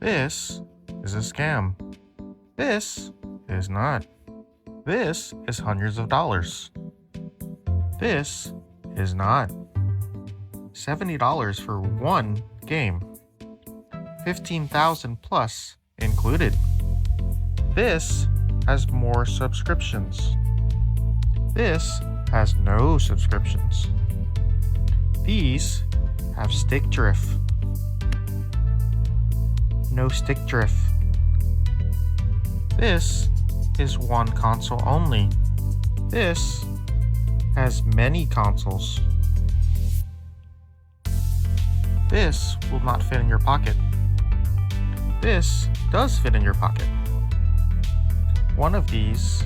This is a scam. This is not. This is hundreds of dollars. This is not. $70 for one game. 15,000 plus included. This has more subscriptions. This has no subscriptions. These have stick drift. No stick drift. This is one console only. This has many consoles. This will not fit in your pocket. This does fit in your pocket. One of these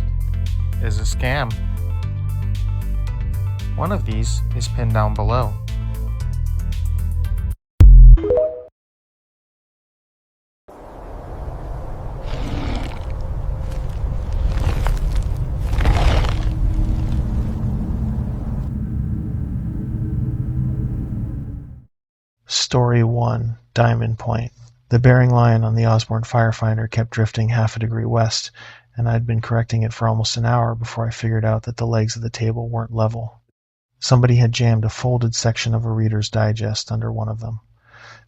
is a scam. One of these is pinned down below. Story 1, Diamond Point. The bearing line on the Osborne firefinder kept drifting half a degree west, and I'd been correcting it for almost an hour before I figured out that the legs of the table weren't level. Somebody had jammed a folded section of a Reader's Digest under one of them.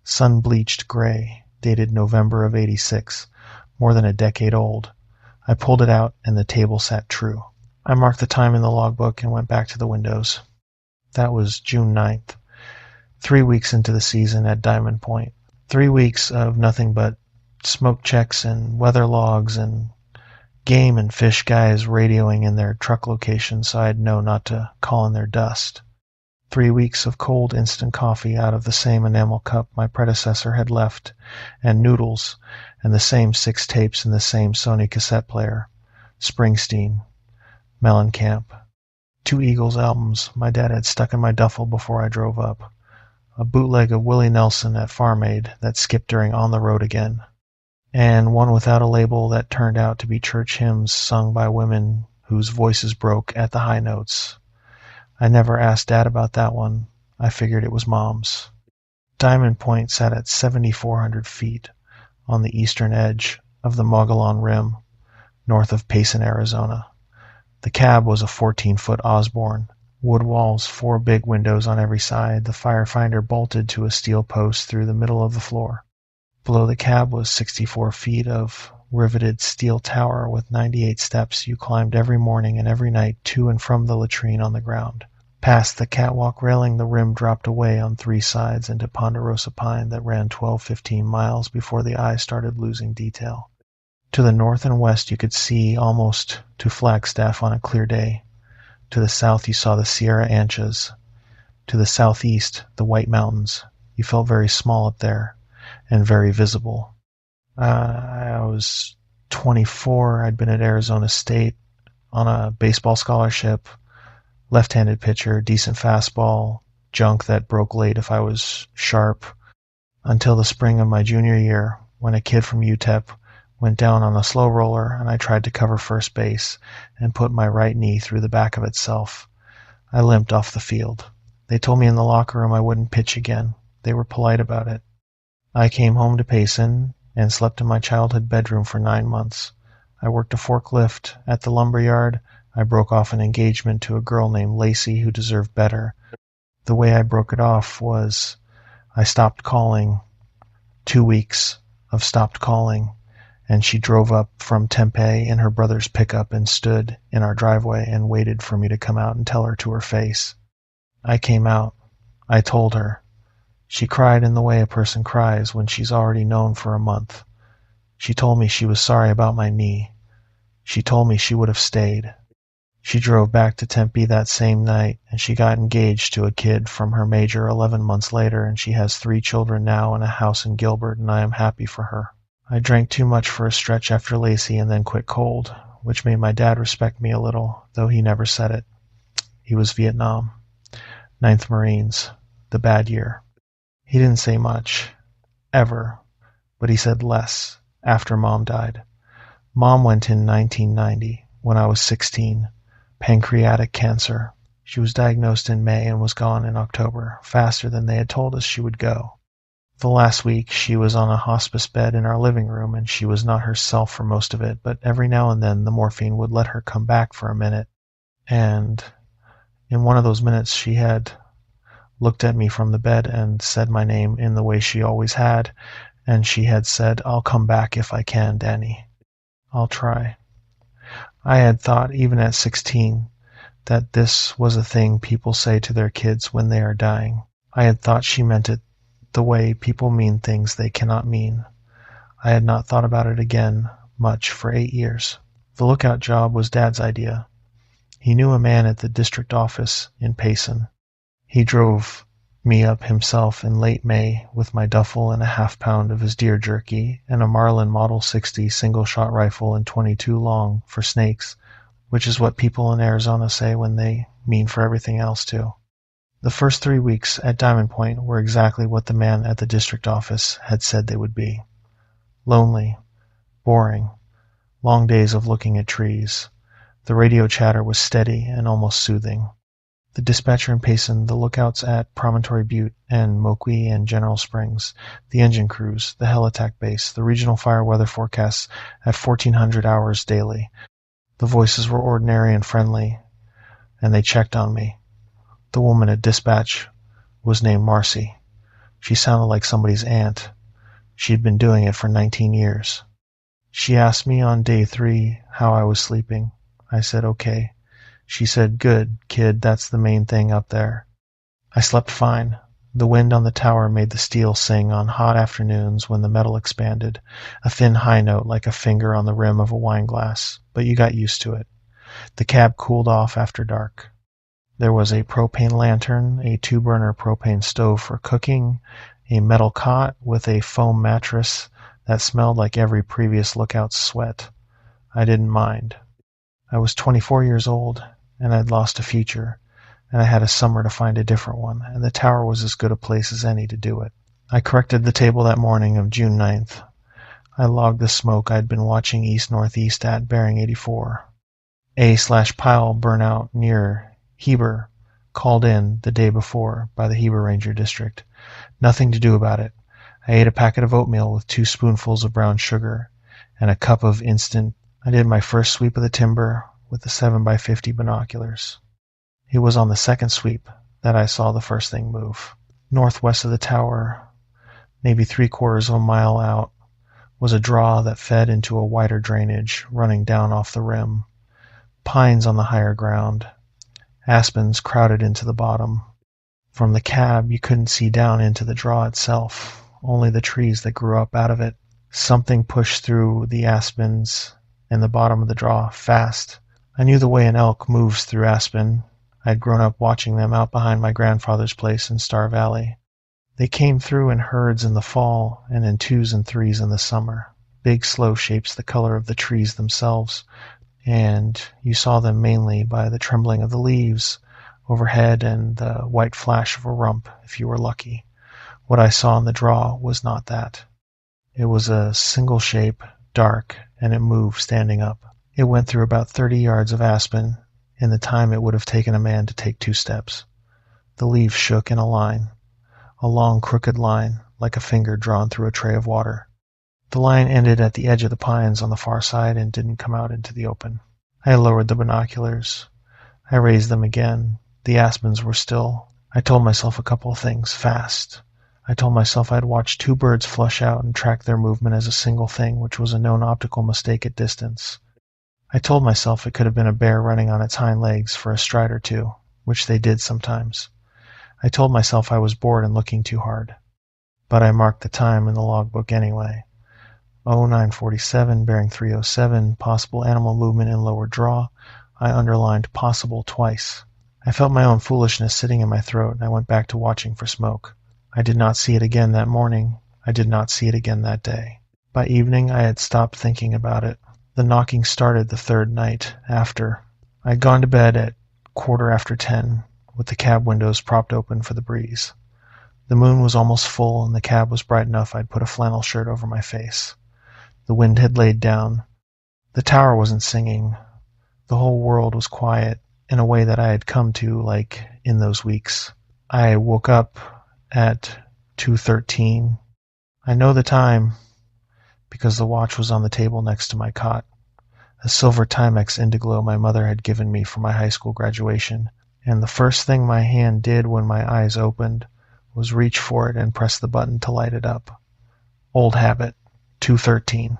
Sun-bleached gray, dated November of '86, more than a decade old. I pulled it out, and the table sat true. I marked the time in the logbook and went back to the windows. That was June 9th. 3 weeks into the season at Diamond Point. 3 weeks of nothing but smoke checks and weather logs and game and fish guys radioing in their truck location so I'd know not to call in their dust. 3 weeks of cold instant coffee out of the same enamel cup my predecessor had left, and noodles, and the same 6 tapes in the same Sony cassette player. Springsteen. Mellencamp. 2 Eagles albums my dad had stuck in my duffel before I drove up. A bootleg of Willie Nelson at Farm Aid that skipped during On the Road Again, and one without a label that turned out to be church hymns sung by women whose voices broke at the high notes. I never asked Dad about that one. I figured it was Mom's. Diamond Point sat at 7,400 feet on the eastern edge of the Mogollon Rim, north of Payson, Arizona. The cab was a 14-foot Osborne. Wood walls, 4 big windows on every side, the firefinder bolted to a steel post through the middle of the floor. Below the cab was 64 feet of riveted steel tower with 98 steps you climbed every morning and every night to and from the latrine on the ground. Past the catwalk railing, the rim dropped away on 3 sides into ponderosa pine that ran 12-15 miles before the eye started losing detail. To the north and west you could see almost to Flagstaff on a clear day. To the south you saw the Sierra Anchas. To the southeast, the White Mountains. You felt very small up there, and very visible. I was 24. I'd been at Arizona State on a baseball scholarship, left-handed pitcher, decent fastball, junk that broke late if I was sharp, until the spring of my junior year, when a kid from UTEP went down on a slow roller, and I tried to cover first base and put my right knee through the back of itself. I limped off the field. They told me in the locker room I wouldn't pitch again. They were polite about it. I came home to Payson and slept in my childhood bedroom for 9 months. I worked a forklift at the lumber yard. I broke off an engagement to a girl named Lacey who deserved better. The way I broke it off was I stopped calling. 2 weeks of stopped calling. And she drove up from Tempe in her brother's pickup and stood in our driveway and waited for me to come out and tell her to her face. I came out. I told her. She cried in the way a person cries when she's already known for a month. She told me she was sorry about my knee. She told me she would have stayed. She drove back to Tempe that same night, and she got engaged to a kid from her major 11 months later, and she has 3 children now and a house in Gilbert, and I am happy for her. I drank too much for a stretch after Lacey and then quit cold, which made my dad respect me a little, though he never said it. He was Vietnam. 9th Marines. The bad year. He didn't say much. Ever. But he said less after Mom died. Mom went in 1990, when I was 16. Pancreatic cancer. She was diagnosed in May and was gone in October, faster than they had told us she would go. The last week she was on a hospice bed in our living room, and she was not herself for most of it, but every now and then the morphine would let her come back for a minute, and in one of those minutes she had looked at me from the bed and said my name in the way she always had, and she had said, "I'll come back if I can, Danny. I'll try." I had thought, even at 16, that this was a thing people say to their kids when they are dying. I had thought she meant it the way people mean things they cannot mean. I had not thought about it again much for 8 years. The lookout job was Dad's idea. He knew a man at the district office in Payson. He drove me up himself in late May with my duffel and a half-pound of his deer jerky and a Marlin Model 60 single-shot rifle and .22 long for snakes, which is what people in Arizona say when they mean for everything else too. The first 3 weeks at Diamond Point were exactly what the man at the district office had said they would be. Lonely, boring, long days of looking at trees. The radio chatter was steady and almost soothing. The dispatcher in Payson, the lookouts at Promontory Butte and Moqui and General Springs, the engine crews, the helitack base, the regional fire weather forecasts at 1400 hours daily. The voices were ordinary and friendly, and they checked on me. The woman at dispatch was named Marcy. She sounded like somebody's aunt. She'd been doing it for 19 years. She asked me on day 3 how I was sleeping. I said, okay. She said, good, kid, that's the main thing up there. I slept fine. The wind on the tower made the steel sing on hot afternoons when the metal expanded, a thin high note like a finger on the rim of a wine glass, but you got used to it. The cab cooled off after dark. There was a propane lantern, a 2-burner propane stove for cooking, a metal cot with a foam mattress that smelled like every previous lookout's sweat. I didn't mind. I was 24 years old, and I'd lost a future, and I had a summer to find a different one, and the tower was as good a place as any to do it. I corrected the table that morning of June 9th. I logged the smoke I'd been watching east-northeast at bearing 84. A/pile burnout near Heber, called in the day before by the Heber Ranger District. Nothing to do about it. I ate a packet of oatmeal with 2 spoonfuls of brown sugar and a cup of instant. I did my first sweep of the timber with the 7x50 binoculars. It was on the second sweep that I saw the first thing move. Northwest of the tower, maybe 3/4 of a mile out, was a draw that fed into a wider drainage running down off the rim. Pines on the higher ground. Aspens crowded into the bottom. From the cab, you couldn't see down into the draw itself, only the trees that grew up out of it. Something pushed through the aspens and the bottom of the draw fast. I knew the way an elk moves through aspen. I'd grown up watching them out behind my grandfather's place in Star Valley. They came through in herds in the fall and in 2s and 3s in the summer. Big, slow shapes the color of the trees themselves, and you saw them mainly by the trembling of the leaves overhead and the white flash of a rump, if you were lucky. What I saw in the draw was not that. It was a single shape, dark, and it moved standing up. It went through about 30 yards of aspen in the time it would have taken a man to take 2 steps. The leaves shook in a line, a long crooked line, like a finger drawn through a tray of water. The line ended at the edge of the pines on the far side and didn't come out into the open. I lowered the binoculars. I raised them again. The aspens were still. I told myself a couple of things, fast. I told myself I'd watched 2 birds flush out and track their movement as a single thing, which was a known optical mistake at distance. I told myself it could have been a bear running on its hind legs for a stride or 2, which they did sometimes. I told myself I was bored and looking too hard. But I marked the time in the logbook anyway. 0947, bearing 307, possible animal movement in lower draw. I underlined possible twice. I felt my own foolishness sitting in my throat, and I went back to watching for smoke. I did not see it again that morning. I did not see it again that day. By evening, I had stopped thinking about it. The knocking started the 3rd night after. I had gone to bed at 10:15, with the cab windows propped open for the breeze. The moon was almost full, and the cab was bright enough I'd put a flannel shirt over my face. The wind had laid down. The tower wasn't singing. The whole world was quiet in a way that I had come to like in those weeks. I woke up at 2:13 I know the time because the watch was on the table next to my cot, a silver Timex Indiglo my mother had given me for my high school graduation, and the first thing my hand did when my eyes opened was reach for it and press the button to light it up. Old habit, 2:13.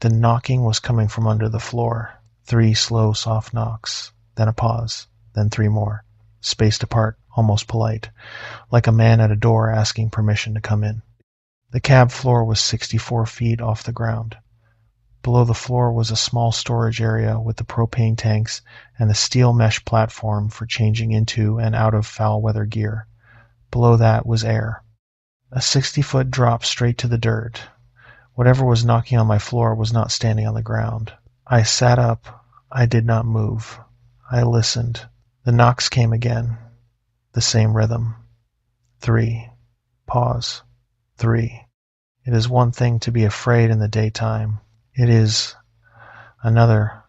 The knocking was coming from under the floor. 3 slow, soft knocks, then a pause, then 3 more, spaced apart, almost polite, like a man at a door asking permission to come in. The cab floor was 64 feet off the ground. Below the floor was a small storage area with the propane tanks and the steel mesh platform for changing into and out of foul weather gear. Below that was air. A 60-foot drop straight to the dirt. Whatever was knocking on my floor was not standing on the ground. I sat up. I did not move. I listened. The knocks came again. The same rhythm. 3. Pause. 3. It is one thing to be afraid in the daytime. It is another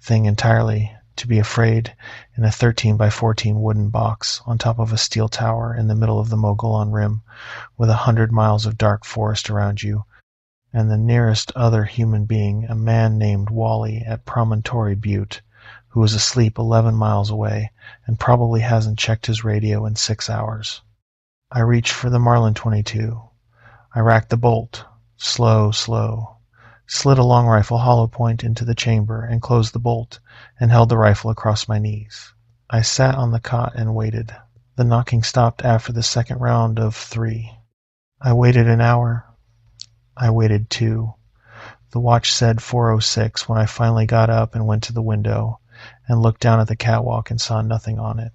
thing entirely to be afraid in a 13 by 14 wooden box on top of a steel tower in the middle of the Mogollon Rim with 100 miles of dark forest around you, and the nearest other human being, a man named Wally at Promontory Butte, who is asleep 11 miles away and probably hasn't checked his radio in 6 hours. I reached for the Marlin 22. I racked the bolt. Slow, slid a long rifle hollow point into the chamber and closed the bolt and held the rifle across my knees. I sat on the cot and waited. The knocking stopped after the second round of 3. I waited an hour. I waited 2. The watch said 4:06 when I finally got up and went to the window and looked down at the catwalk and saw nothing on it.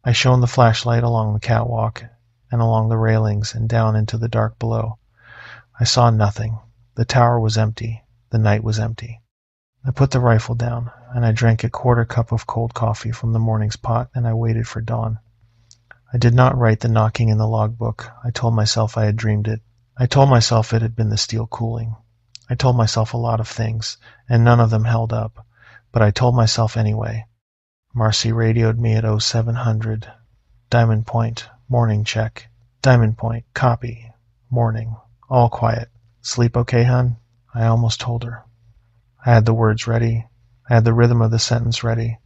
I shone the flashlight along the catwalk and along the railings and down into the dark below. I saw nothing. The tower was empty. The night was empty. I put the rifle down, and I drank a quarter cup of cold coffee from the morning's pot, and I waited for dawn. I did not write the knocking in the logbook. I told myself I had dreamed it. I told myself it had been the steel cooling. I told myself a lot of things, and none of them held up, but I told myself anyway. Marcy radioed me at 0700. Diamond Point, morning check. Diamond Point, copy. Morning. All quiet. Sleep okay, hon? I almost told her. I had the words ready. I had the rhythm of the sentence ready.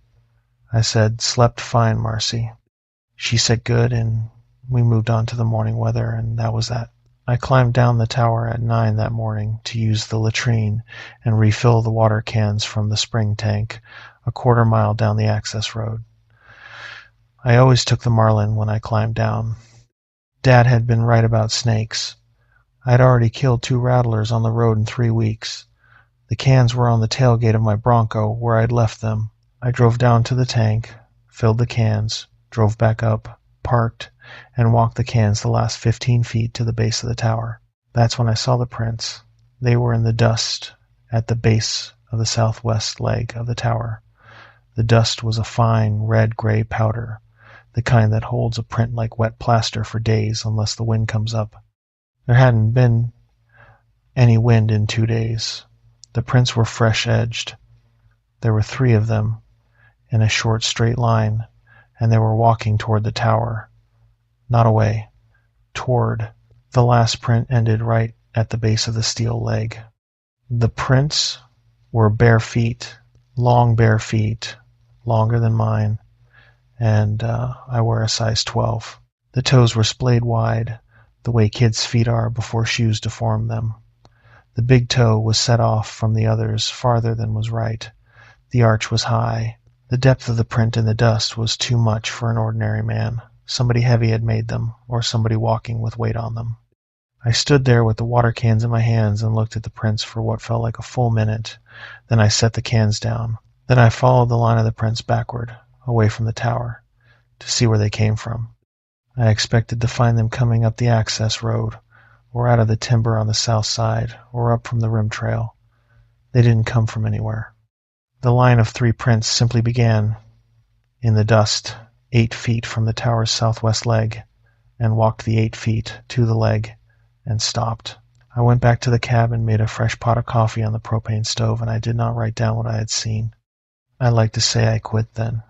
I said, slept fine, Marcy. She said good, and we moved on to the morning weather, and that was that. I climbed down the tower at 9 that morning to use the latrine and refill the water cans from the spring tank a quarter mile down the access road. I always took the Marlin when I climbed down. Dad had been right about snakes. I had already killed 2 rattlers on the road in 3 weeks. The cans were on the tailgate of my Bronco, where I'd left them. I drove down to the tank, filled the cans, drove back up, parked, and walked the cans the last 15 feet to the base of the tower. That's when I saw the prints. They were in the dust at the base of the southwest leg of the tower. The dust was a fine red-gray powder, the kind that holds a print like wet plaster for days unless the wind comes up. There hadn't been any wind in 2 days. The prints were fresh-edged. There were 3 of them in a short straight line, and they were walking toward the tower. Not away. Toward. The last print ended right at the base of the steel leg. The prints were bare feet, long bare feet, longer than mine, and I wear a size 12. The toes were splayed wide, the way kids' feet are before shoes deform them. The big toe was set off from the others farther than was right. The arch was high. The depth of the print in the dust was too much for an ordinary man. Somebody heavy had made them, or somebody walking with weight on them. I stood there with the water cans in my hands and looked at the prints for what felt like a full minute. Then I set the cans down. Then I followed the line of the prints backward, away from the tower, to see where they came from. I expected to find them coming up the access road, or out of the timber on the south side, or up from the rim trail. They didn't come from anywhere. The line of 3 prints simply began in the dust 8 feet from the tower's southwest leg, and walked the 8 feet to the leg, and stopped. I went back to the cabin, made a fresh pot of coffee on the propane stove, and I did not write down what I had seen. I like to say I quit then.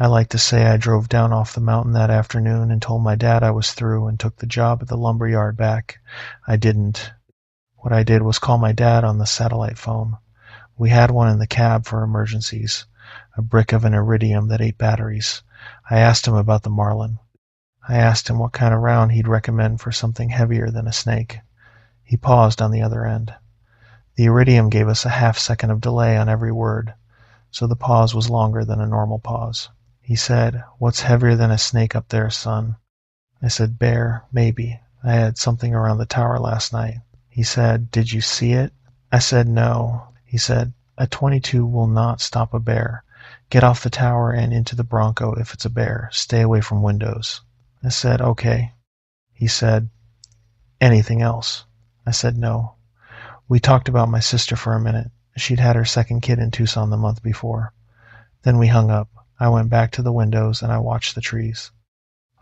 I like to say I drove down off the mountain that afternoon and told my dad I was through and took the job at the lumber yard back. I didn't. What I did was call my dad on the satellite phone. We had one in the cab for emergencies, a brick of an iridium that ate batteries. I asked him about the marlin. I asked him what kind of round he'd recommend for something heavier than a snake. He paused on the other end. The iridium gave us a half-second of delay on every word, so the pause was longer than a normal pause. He said, "What's heavier than a snake up there, son?" I said, "Bear, maybe. I had something around the tower last night." He said, "Did you see it?" I said, "No." He said, "A 22 will not stop a bear. Get off the tower and into the Bronco if it's a bear. Stay away from windows." I said, "Okay." He said, "Anything else?" I said, "No." We talked about my sister for a minute. She'd had her second kid in Tucson the month before. Then we hung up. I went back to the windows and I watched the trees.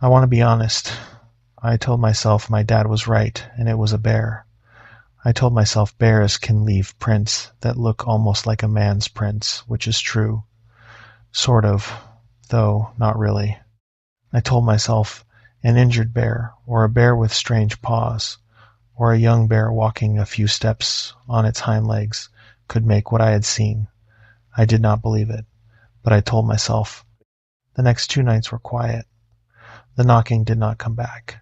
I want to be honest. I told myself my dad was right and it was a bear. I told myself bears can leave prints that look almost like a man's prints, which is true. Sort of, though not really. I told myself an injured bear, or a bear with strange paws, or a young bear walking a few steps on its hind legs could make what I had seen. I did not believe it, but I told myself. The next 2 nights were quiet. The knocking did not come back.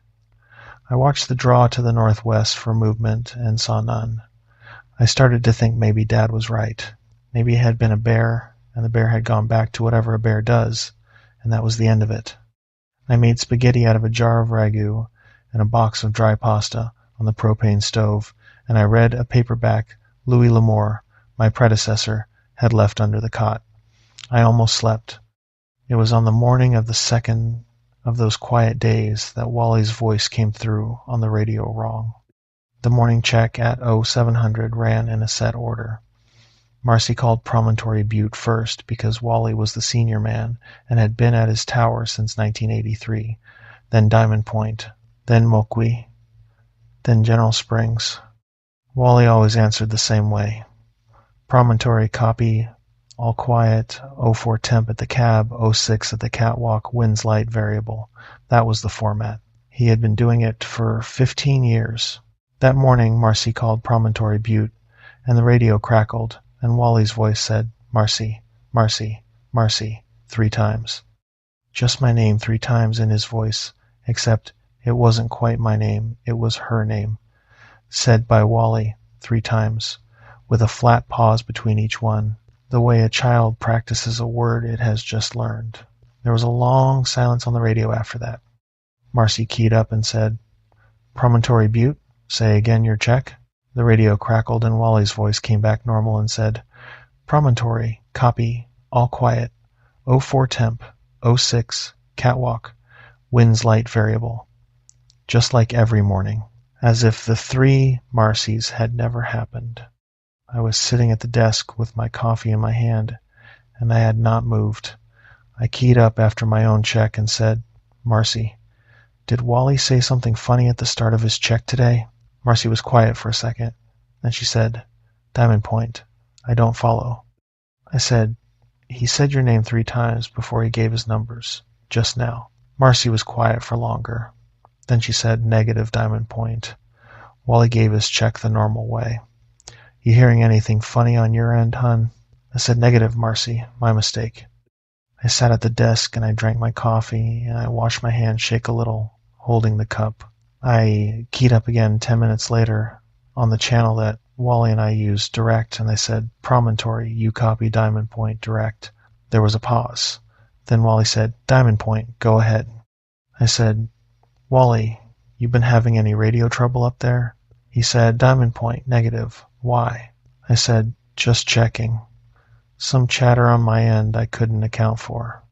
I watched the draw to the northwest for movement and saw none. I started to think maybe Dad was right. Maybe it had been a bear, and the bear had gone back to whatever a bear does, and that was the end of it. I made spaghetti out of a jar of ragu and a box of dry pasta on the propane stove, and I read a paperback Louis L'Amour, my predecessor, had left under the cot. I almost slept. It was on the morning of the second of those quiet days that Wally's voice came through on the radio wrong. The morning check at 0700 ran in a set order. Marcy called Promontory Butte first because Wally was the senior man and had been at his tower since 1983, then Diamond Point, then Moqui, then General Springs. Wally always answered the same way. Promontory copy, all quiet, 04 temp at the cab, 06 at the catwalk, winds light variable. That was the format. He had been doing it for 15 years. That morning Marcy called Promontory Butte, and the radio crackled, and Wally's voice said, "Marcy, Marcy, Marcy," 3 times. Just my name 3 times in his voice, except it wasn't quite my name, it was her name, said by Wally 3 times, with a flat pause between each one, the way a child practices a word it has just learned. There was a long silence on the radio after that. Marcy keyed up and said, "Promontory Butte, say again your check." The radio crackled and Wally's voice came back normal and said, "Promontory, copy, all quiet, 04 temp, 06, catwalk, winds light variable." Just like every morning, as if the 3 Marcys had never happened. I was sitting at the desk with my coffee in my hand, and I had not moved. I keyed up after my own check and said, "Marcy, did Wally say something funny at the start of his check today?" Marcy was quiet for a second. Then she said, "Diamond Point, I don't follow." I said, "He said your name 3 times before he gave his numbers, just now." Marcy was quiet for longer. Then she said, "Negative, Diamond Point." Wally gave his check the normal way. "You hearing anything funny on your end, hun?" I said, "Negative, Marcy, my mistake." I sat at the desk and I drank my coffee and I watched my hand shake a little, holding the cup. I keyed up again 10 minutes later on the channel that Wally and I used, direct, and I said, "Promontory, you copy Diamond Point, direct." There was a pause. Then Wally said, "Diamond Point, go ahead." I said, "Wally, you been having any radio trouble up there?" He said, "Diamond Point, negative. Why?" I said, "Just checking. Some chatter on my end I couldn't account for."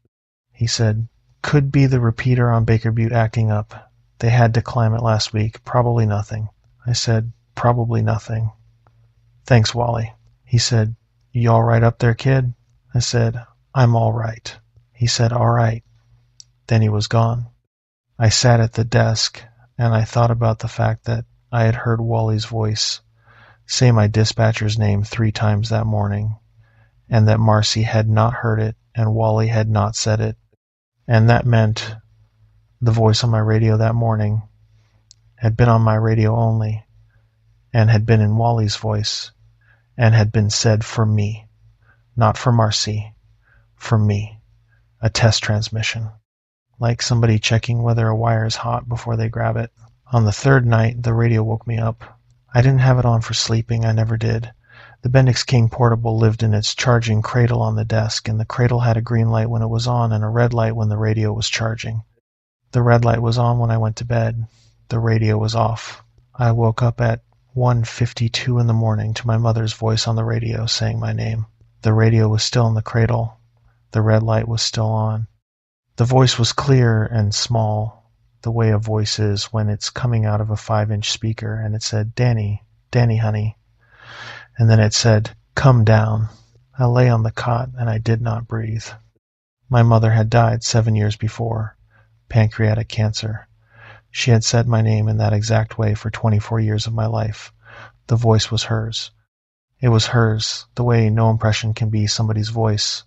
He said, "Could be the repeater on Baker Butte acting up. They had to climb it last week. Probably nothing." I said, "Probably nothing. Thanks, Wally." He said, "You all right up there, kid?" I said, "I'm all right." He said, "All right." Then he was gone. I sat at the desk, and I thought about the fact that I had heard Wally's voice say my dispatcher's name 3 times that morning, and that Marcy had not heard it and Wally had not said it, And that meant the voice on my radio that morning had been on my radio only, and had been in Wally's voice, and had been said for me, not for Marcy, for me, a test transmission, like somebody checking whether a wire is hot before they grab it. On the third night, the radio woke me up. I didn't have it on for sleeping, I never did. The Bendix King Portable lived in its charging cradle on the desk, and the cradle had a green light when it was on and a red light when the radio was charging. The red light was on when I went to bed. The radio was off. I woke up at 1:52 in the morning to my mother's voice on the radio saying my name. The radio was still in the cradle. The red light was still on. The voice was clear and small, the way a voice is when it's coming out of a 5-inch speaker, and it said, "Danny, Danny, honey." And then it said, "Come down." I lay on the cot and I did not breathe. My mother had died 7 years before, pancreatic cancer. She had said my name in that exact way for 24 years of my life. The voice was hers. It was hers, the way no impression can be somebody's voice.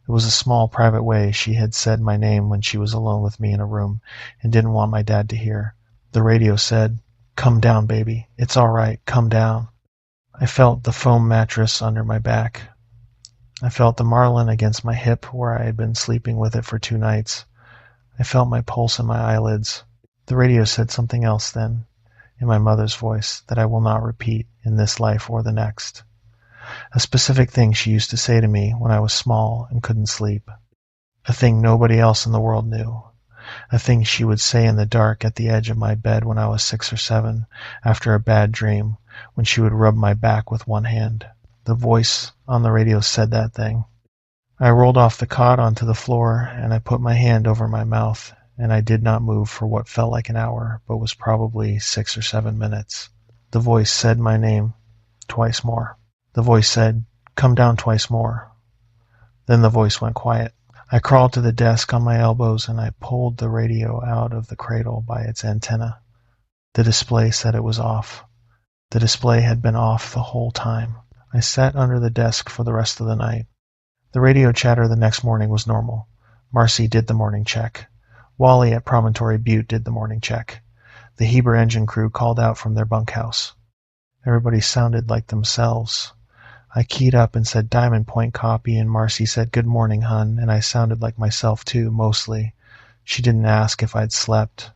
It was a small, private way she had said my name when she was alone with me in a room and didn't want my dad to hear. The radio said, "Come down, baby. It's all right. Come down." I felt the foam mattress under my back. I felt the marlin against my hip where I had been sleeping with it for 2 nights. I felt my pulse in my eyelids. The radio said something else then, in my mother's voice, that I will not repeat in this life or the next. A specific thing she used to say to me when I was small and couldn't sleep. A thing nobody else in the world knew. A thing she would say in the dark at the edge of my bed when I was 6 or 7, after a bad dream, when she would rub my back with one hand. The voice on the radio said that thing. I rolled off the cot onto the floor, and I put my hand over my mouth, and I did not move for what felt like an hour, but was probably 6 or 7 minutes. The voice said my name twice more. The voice said, "Come down twice more." Then the voice went quiet. I crawled to the desk on my elbows and I pulled the radio out of the cradle by its antenna. The display said it was off. The display had been off the whole time. I sat under the desk for the rest of the night. The radio chatter the next morning was normal. Marcy did the morning check. Wally at Promontory Butte did the morning check. The Heber engine crew called out from their bunkhouse. Everybody sounded like themselves. I keyed up and said Diamond Point copy, and Marcy said good morning, hun, and I sounded like myself too, mostly. She didn't ask if I'd slept.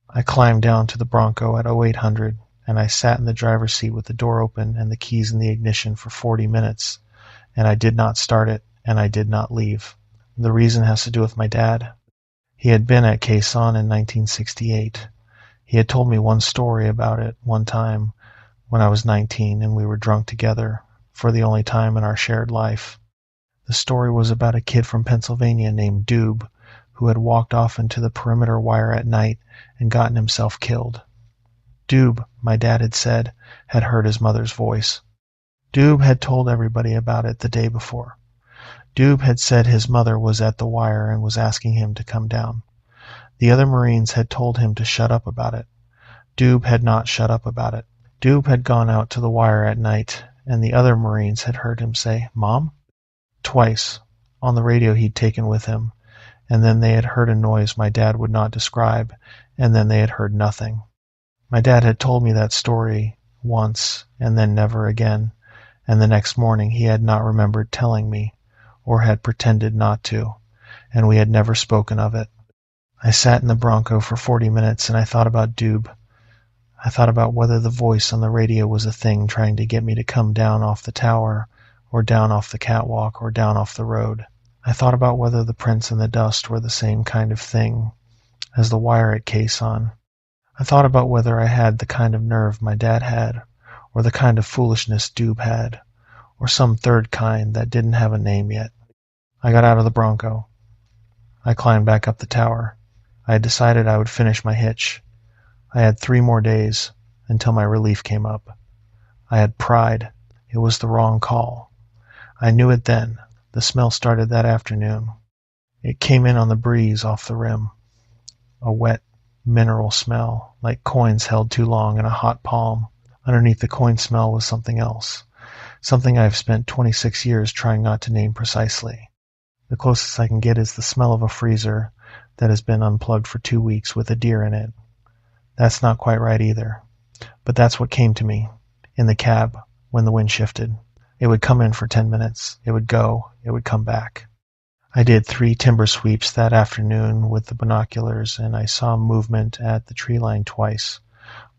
I climbed down to the Bronco at 0800, and I sat in the driver's seat with the door open and the keys in the ignition for 40 minutes, and I did not start it, and I did not leave. The reason has to do with my dad. He had been at Quezon in 1968. He had told me one story about it one time when I was 19 and we were drunk together for the only time in our shared life. The story was about a kid from Pennsylvania named Doob who had walked off into the perimeter wire at night and gotten himself killed. Doob, my dad had said, had heard his mother's voice. Doob had told everybody about it the day before. Doob had said his mother was at the wire and was asking him to come down. The other Marines had told him to shut up about it. Doob had not shut up about it. Doob had gone out to the wire at night, and the other Marines had heard him say, "Mom?" Twice, on the radio he'd taken with him, and then they had heard a noise my dad would not describe, and then they had heard nothing. My dad had told me that story once, and then never again, and the next morning he had not remembered telling me, or had pretended not to, and we had never spoken of it. I sat in the Bronco for 40 minutes, and I thought about Doob. I thought about whether the voice on the radio was a thing trying to get me to come down off the tower, or down off the catwalk, or down off the road. I thought about whether the prints in the dust were the same kind of thing as the wire at Quezon. I thought about whether I had the kind of nerve my dad had, or the kind of foolishness Doob had, or some third kind that didn't have a name yet. I got out of the Bronco. I climbed back up the tower. I had decided I would finish my hitch. I had 3 more days until my relief came up. I had pride. It was the wrong call. I knew it then. The smell started that afternoon. It came in on the breeze off the rim. A wet, mineral smell, like coins held too long in a hot palm. Underneath the coin smell was something else. Something I've spent 26 years trying not to name precisely. The closest I can get is the smell of a freezer, that has been unplugged for 2 weeks with a deer in it. That's not quite right either. But that's what came to me in the cab when the wind shifted. It would come in for 10 minutes. It would go. It would come back. I did 3 timber sweeps that afternoon with the binoculars, and I saw movement at the tree line twice.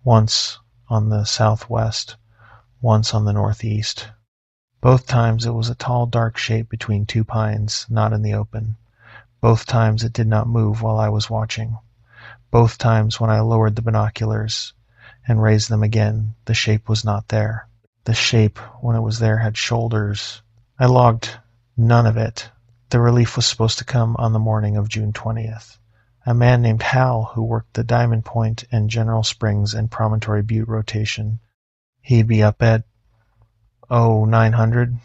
Once on the southwest, once on the northeast. Both times it was a tall, dark shape between 2 pines, not in the open. Both times it did not move while I was watching. Both times when I lowered the binoculars and raised them again, the shape was not there. The shape, when it was there, had shoulders. I logged none of it. The relief was supposed to come on the morning of June 20th. A man named Hal, who worked the Diamond Point and General Springs and Promontory Butte rotation. He'd be up at 900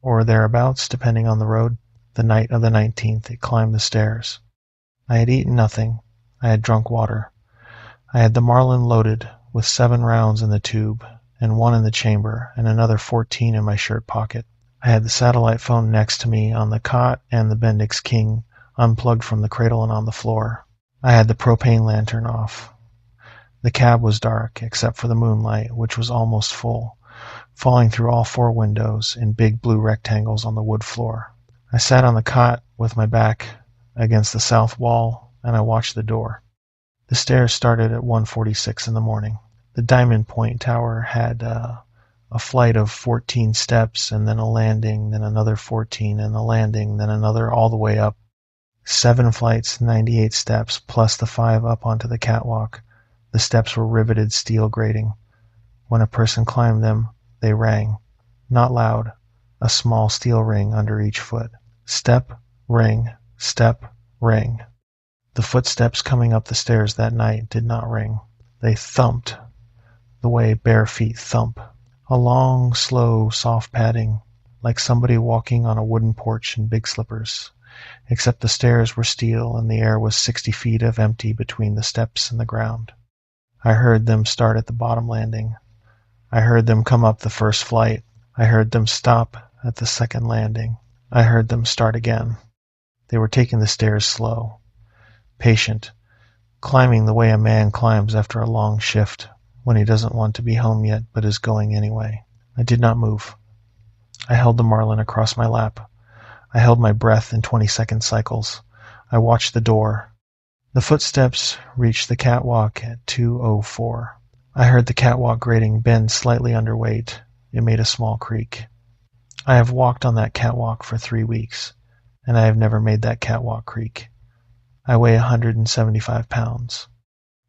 or thereabouts, depending on the road. The night of the 19th, it climbed the stairs. I had eaten nothing. I had drunk water. I had the Marlin loaded with 7 rounds in the tube and 1 in the chamber and another 14 in my shirt pocket. I had the satellite phone next to me on the cot and the Bendix King unplugged from the cradle and on the floor. I had the propane lantern off. The cab was dark except for the moonlight, which was almost full, falling through all 4 windows in big blue rectangles on the wood floor. I sat on the cot with my back against the south wall, and I watched the door. The stairs started at 1:46 in the morning. The Diamond Point Tower had a flight of 14 steps, and then a landing, then another 14, and a landing, then another all the way up. 7 flights, 98 steps, plus the 5 up onto the catwalk. The steps were riveted steel grating. When a person climbed them, they rang. Not loud, a small steel ring under each foot. Step, ring, step, ring. The footsteps coming up the stairs that night did not ring. They thumped, the way bare feet thump. A long, slow, soft padding, like somebody walking on a wooden porch in big slippers, except the stairs were steel and the air was 60 feet of empty between the steps and the ground. I heard them start at the bottom landing. I heard them come up the first flight. I heard them stop at the second landing. I heard them start again. They were taking the stairs slow, patient, climbing the way a man climbs after a long shift when he doesn't want to be home yet but is going anyway. I did not move. I held the Marlin across my lap. I held my breath in 20-second cycles. I watched the door. The footsteps reached the catwalk at 2:04. I heard the catwalk grating bend slightly underweight. It made a small creak. I have walked on that catwalk for 3 weeks, and I have never made that catwalk creak. I weigh 175 pounds.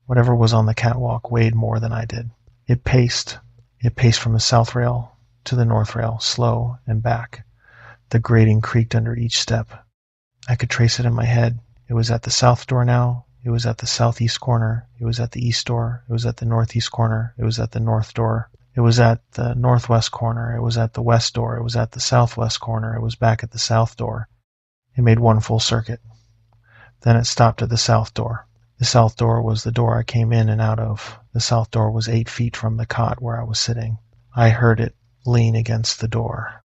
Whatever was on the catwalk weighed more than I did. It paced. It paced from the south rail to the north rail, slow and back. The grating creaked under each step. I could trace it in my head. It was at the south door now. It was at the southeast corner. It was at the east door. It was at the northeast corner. It was at the north door. It was at the northwest corner. It was at the west door. It was at the southwest corner. It was back at the south door. It made one full circuit. Then it stopped at the south door. The south door was the door I came in and out of. The south door was 8 feet from the cot where I was sitting. I heard it lean against the door.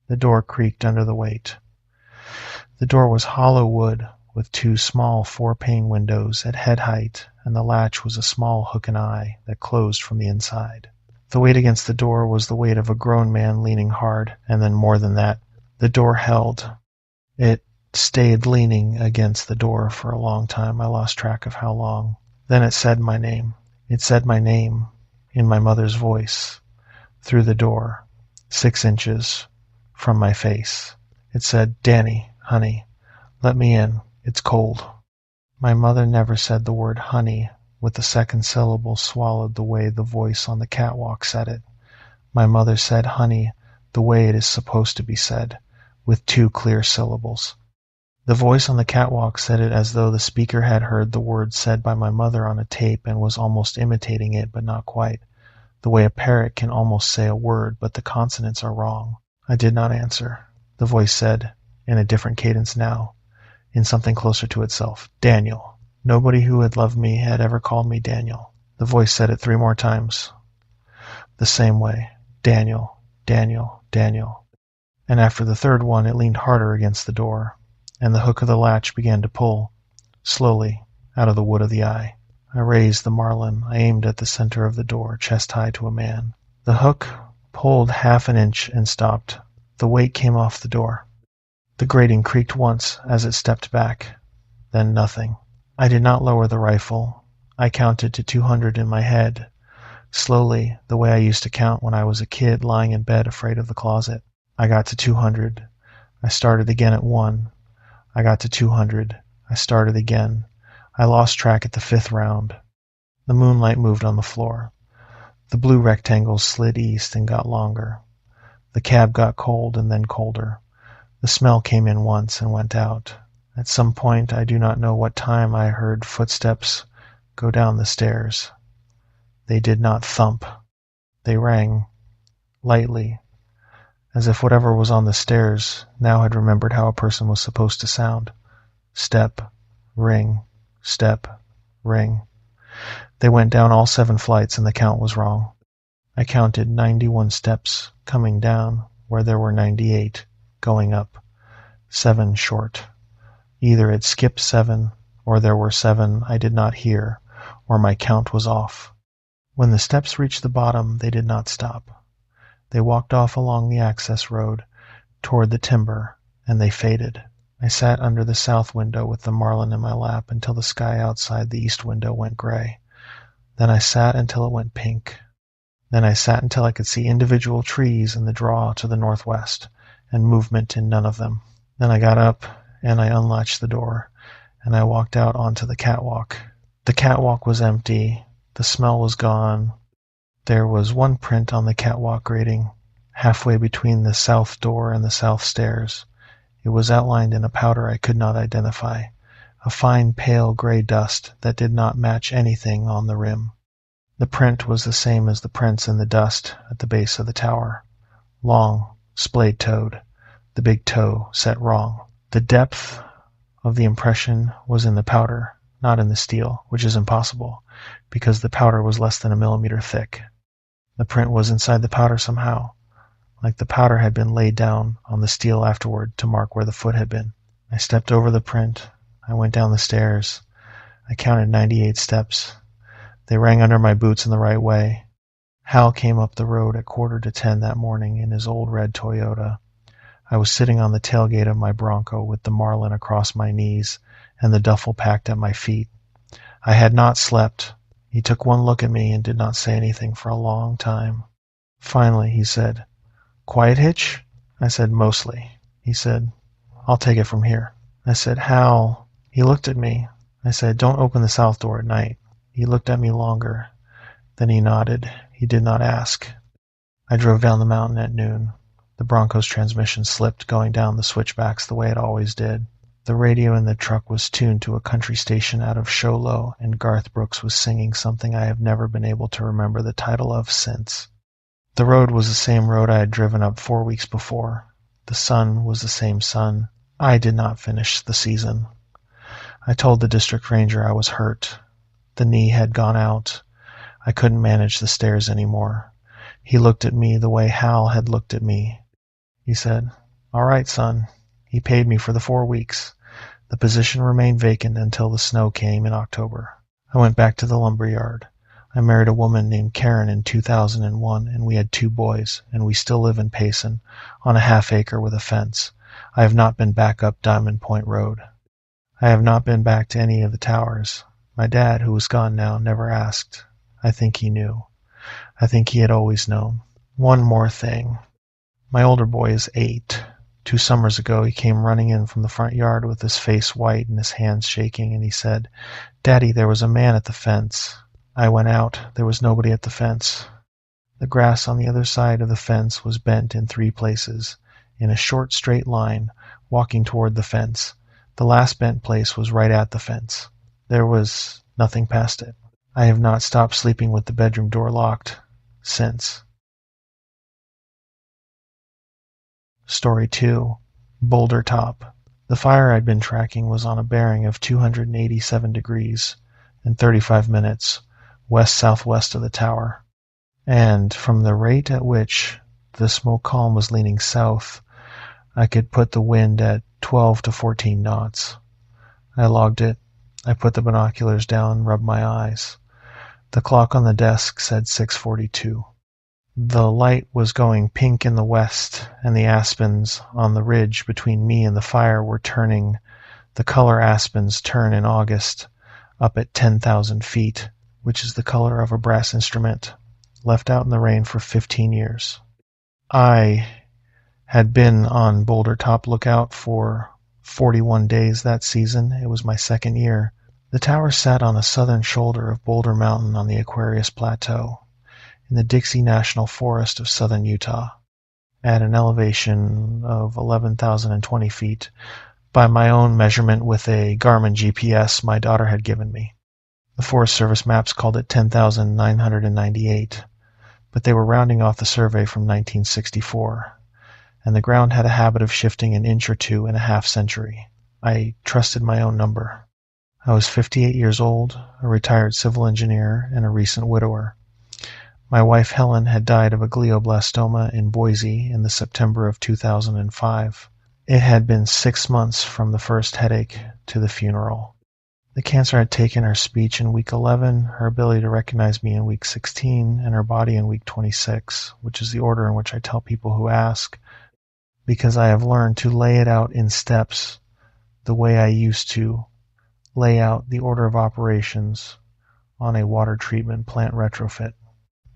The door creaked under the weight. The door was hollow wood with 2 small 4-pane windows at head height, and the latch was a small hook and eye that closed from the inside. The weight against the door was the weight of a grown man leaning hard, and then more than that. The door held. It stayed leaning against the door for a long time. I lost track of how long. Then it said my name. It said my name in my mother's voice through the door, 6 inches from my face. It said, "Danny, honey, let me in. It's cold." My mother never said the word honey with the second syllable swallowed the way the voice on the catwalk said it. My mother said honey the way it is supposed to be said, with 2 clear syllables. The voice on the catwalk said it as though the speaker had heard the word said by my mother on a tape and was almost imitating it, but not quite, the way a parrot can almost say a word, but the consonants are wrong. I did not answer. The voice said, in a different cadence now, in something closer to itself, "Daniel." Nobody who had loved me had ever called me Daniel. The voice said it 3 more times, the same way, "Daniel, Daniel, Daniel." And after the 3rd one, it leaned harder against the door, and the hook of the latch began to pull. slowly, out of the wood of the eye. I raised the marlin. I aimed at the center of the door, chest high to a man. The hook pulled half an inch and stopped. The weight came off the door. The grating creaked once as it stepped back. Then nothing. I did not lower the rifle. I counted to 200 in my head, slowly, the way I used to count when I was a kid lying in bed afraid of the closet. I got to 200. I started again at 1. I got to 200. I started again. I lost track at the 5th round. The moonlight moved on the floor. The blue rectangles slid east and got longer. The cab got cold and then colder. The smell came in once and went out. At some point, I do not know what time, I heard footsteps go down the stairs. They did not thump. They rang, lightly, as if whatever was on the stairs now had remembered how a person was supposed to sound. Step, ring, step, ring. They went down all 7 flights and the count was wrong. I counted 91 steps coming down where there were 98 going up, 7 short. Either it skipped 7, or there were 7 I did not hear, or my count was off. When the steps reached the bottom, they did not stop. They walked off along the access road toward the timber, and they faded. I sat under the south window with the marlin in my lap until the sky outside the east window went gray. Then I sat until it went pink. Then I sat until I could see individual trees in the draw to the northwest, and movement in none of them. Then I got up, and I unlatched the door, and I walked out onto the catwalk. The catwalk was empty. The smell was gone. There was one print on the catwalk grating, halfway between the south door and the south stairs. It was outlined in a powder I could not identify, a fine pale gray dust that did not match anything on the rim. The print was the same as the prints in the dust at the base of the tower. Long, splayed-toed, the big toe set wrong. The depth of the impression was in the powder, not in the steel, which is impossible, because the powder was less than a millimeter thick. The print was inside the powder somehow, like the powder had been laid down on the steel afterward to mark where the foot had been. I stepped over the print. I went down the stairs. I counted 98 steps. They rang under my boots in the right way. Hal came up the road at 9:45 that morning in his old red Toyota. I was sitting on the tailgate of my Bronco with the marlin across my knees and the duffel packed at my feet. I had not slept. He took one look at me and did not say anything for a long time. Finally, he said, "Quiet hitch?" I said, "Mostly." He said, "I'll take it from here." I said, "Hal." He looked at me. I said, "Don't open the south door at night." He looked at me longer. Then he nodded. He did not ask. I drove down the mountain at noon. The Bronco's transmission slipped going down the switchbacks the way it always did. The radio in the truck was tuned to a country station out of Show Low, and Garth Brooks was singing something I have never been able to remember the title of since. The road was the same road I had driven up 4 weeks before. The sun was the same sun. I did not finish the season. I told the district ranger I was hurt. The knee had gone out. I couldn't manage the stairs anymore. He looked at me the way Hal had looked at me. He said, "All right, son." He paid me for the 4 weeks. The position remained vacant until the snow came in October. I went back to the lumber yard. I married a woman named Karen in 2001, and we had 2 boys, and we still live in Payson, on a half-acre with a fence. I have not been back up Diamond Point Road. I have not been back to any of the towers. My dad, who is gone now, never asked. I think he knew. I think he had always known. One more thing. My older boy is 8. 2 summers ago, he came running in from the front yard with his face white and his hands shaking, and he said, "Daddy, there was a man at the fence." I went out. There was nobody at the fence. The grass on the other side of the fence was bent in 3 places, in a short straight line, walking toward the fence. The last bent place was right at the fence. There was nothing past it. I have not stopped sleeping with the bedroom door locked since. Story 2. Boulder Top. The fire I'd been tracking was on a bearing of 287 degrees in 35 minutes, west-southwest of the tower. And from the rate at which the smoke column was leaning south, I could put the wind at 12 to 14 knots. I logged it. I put the binoculars down and rubbed my eyes. The clock on the desk said 6:42. The light was going pink in the west, and the aspens on the ridge between me and the fire were turning. The color aspens turn in August, up at 10,000 feet, which is the color of a brass instrument, left out in the rain for 15 years. I had been on Boulder Top Lookout for 41 days that season. It was my second year. The tower sat on the southern shoulder of Boulder Mountain on the Aquarius Plateau, in the Dixie National Forest of southern Utah, at an elevation of 11,020 feet, by my own measurement with a Garmin GPS my daughter had given me. The Forest Service maps called it 10,998, but they were rounding off the survey from 1964, and the ground had a habit of shifting an inch or two in a half-century. I trusted my own number. I was 58 years old, a retired civil engineer, and a recent widower. My wife Helen had died of a glioblastoma in Boise in the September of 2005. It had been 6 months from the first headache to the funeral. The cancer had taken her speech in week 11, her ability to recognize me in week 16, and her body in week 26, which is the order in which I tell people who ask, because I have learned to lay it out in steps the way I used to lay out the order of operations on a water treatment plant retrofit.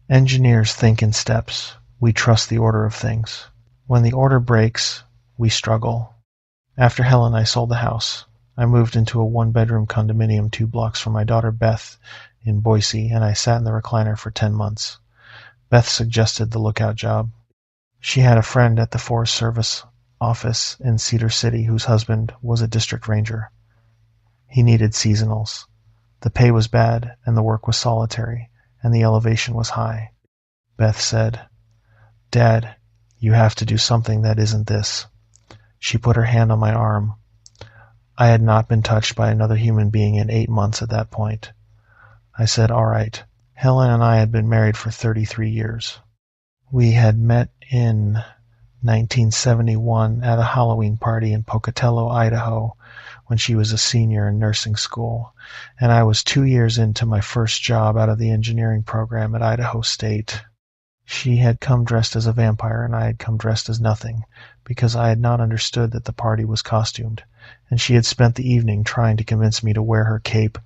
Engineers think in steps. We trust the order of things. When the order breaks, we struggle. After Helen, I sold the house. I moved into a one-bedroom condominium 2 blocks from my daughter Beth in Boise, and I sat in the recliner for 10 months. Beth suggested the lookout job. She had a friend at the Forest Service office in Cedar City whose husband was a district ranger. He needed seasonals. The pay was bad, and the work was solitary, and the elevation was high. Beth said, "Dad, you have to do something that isn't this." She put her hand on my arm. I had not been touched by another human being in 8 months at that point. I said, "All right." Helen and I had been married for 33 years. We had met in 1971 at a Halloween party in Pocatello, Idaho, when she was a senior in nursing school, and I was 2 years into my first job out of the engineering program at Idaho State. She had come dressed as a vampire, and I had come dressed as nothing, because I had not understood that the party was costumed, and she had spent the evening trying to convince me to wear her cape,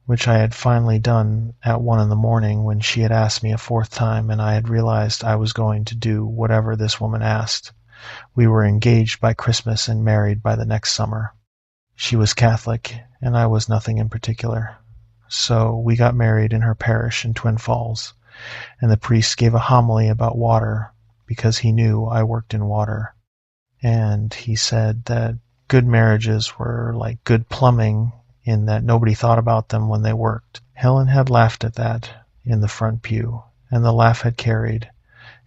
which I had finally done at 1 a.m. when she had asked me a 4th time, and I had realized I was going to do whatever this woman asked. We were engaged by Christmas and married by the next summer. She was Catholic, and I was nothing in particular. So we got married in her parish in Twin Falls, and the priest gave a homily about water because he knew I worked in water. And he said that good marriages were like good plumbing in that nobody thought about them when they worked. Helen had laughed at that in the front pew, and the laugh had carried,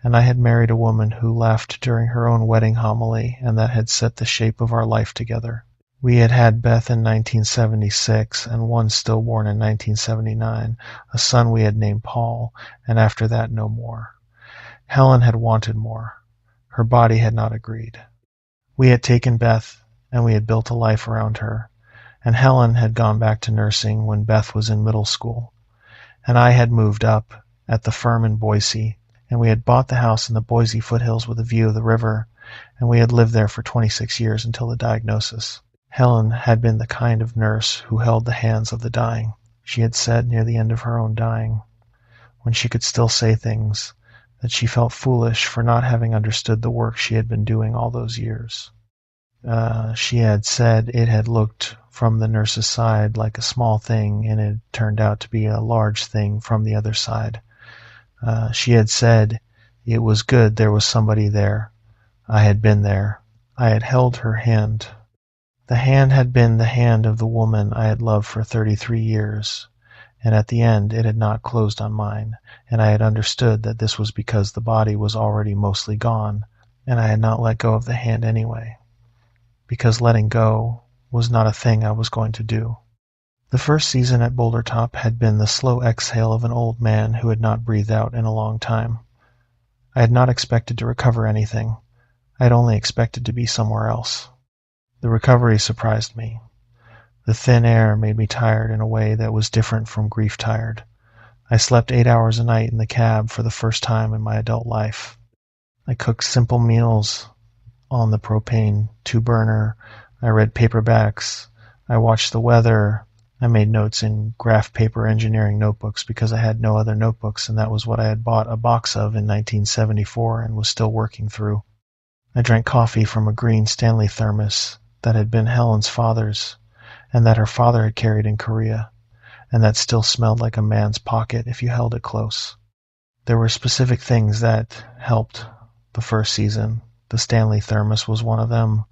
and I had married a woman who laughed during her own wedding homily, and that had set the shape of our life together. We had had Beth in 1976, and one stillborn in 1979, a son we had named Paul, and after that no more. Helen had wanted more. Her body had not agreed. We had taken Beth, and we had built a life around her, and Helen had gone back to nursing when Beth was in middle school, and I had moved up at the firm in Boise, and we had bought the house in the Boise foothills with a view of the river, and we had lived there for 26 years until the diagnosis. Helen had been the kind of nurse who held the hands of the dying. She had said near the end of her own dying, when she could still say things, that she felt foolish for not having understood the work she had been doing all those years. She had said it had looked from the nurse's side like a small thing, and it turned out to be a large thing from the other side. She had said it was good there was somebody there. I had been there. I had held her hand. The hand had been the hand of the woman I had loved for 33 years, and at the end it had not closed on mine, and I had understood that this was because the body was already mostly gone, and I had not let go of the hand anyway, because letting go was not a thing I was going to do. The first season at Boulder Top had been the slow exhale of an old man who had not breathed out in a long time. I had not expected to recover anything. I had only expected to be somewhere else. The recovery surprised me. The thin air made me tired in a way that was different from grief tired. I slept 8 hours a night in the cab for the first time in my adult life. I cooked simple meals on the propane two-burner. I read paperbacks. I watched the weather. I made notes in graph paper engineering notebooks because I had no other notebooks, and that was what I had bought a box of in 1974 and was still working through. I drank coffee from a green Stanley thermos that had been Helen's father's and that her father had carried in Korea, and that still smelled like a man's pocket if you held it close. There were specific things that helped the first season. The Stanley thermos was one of them.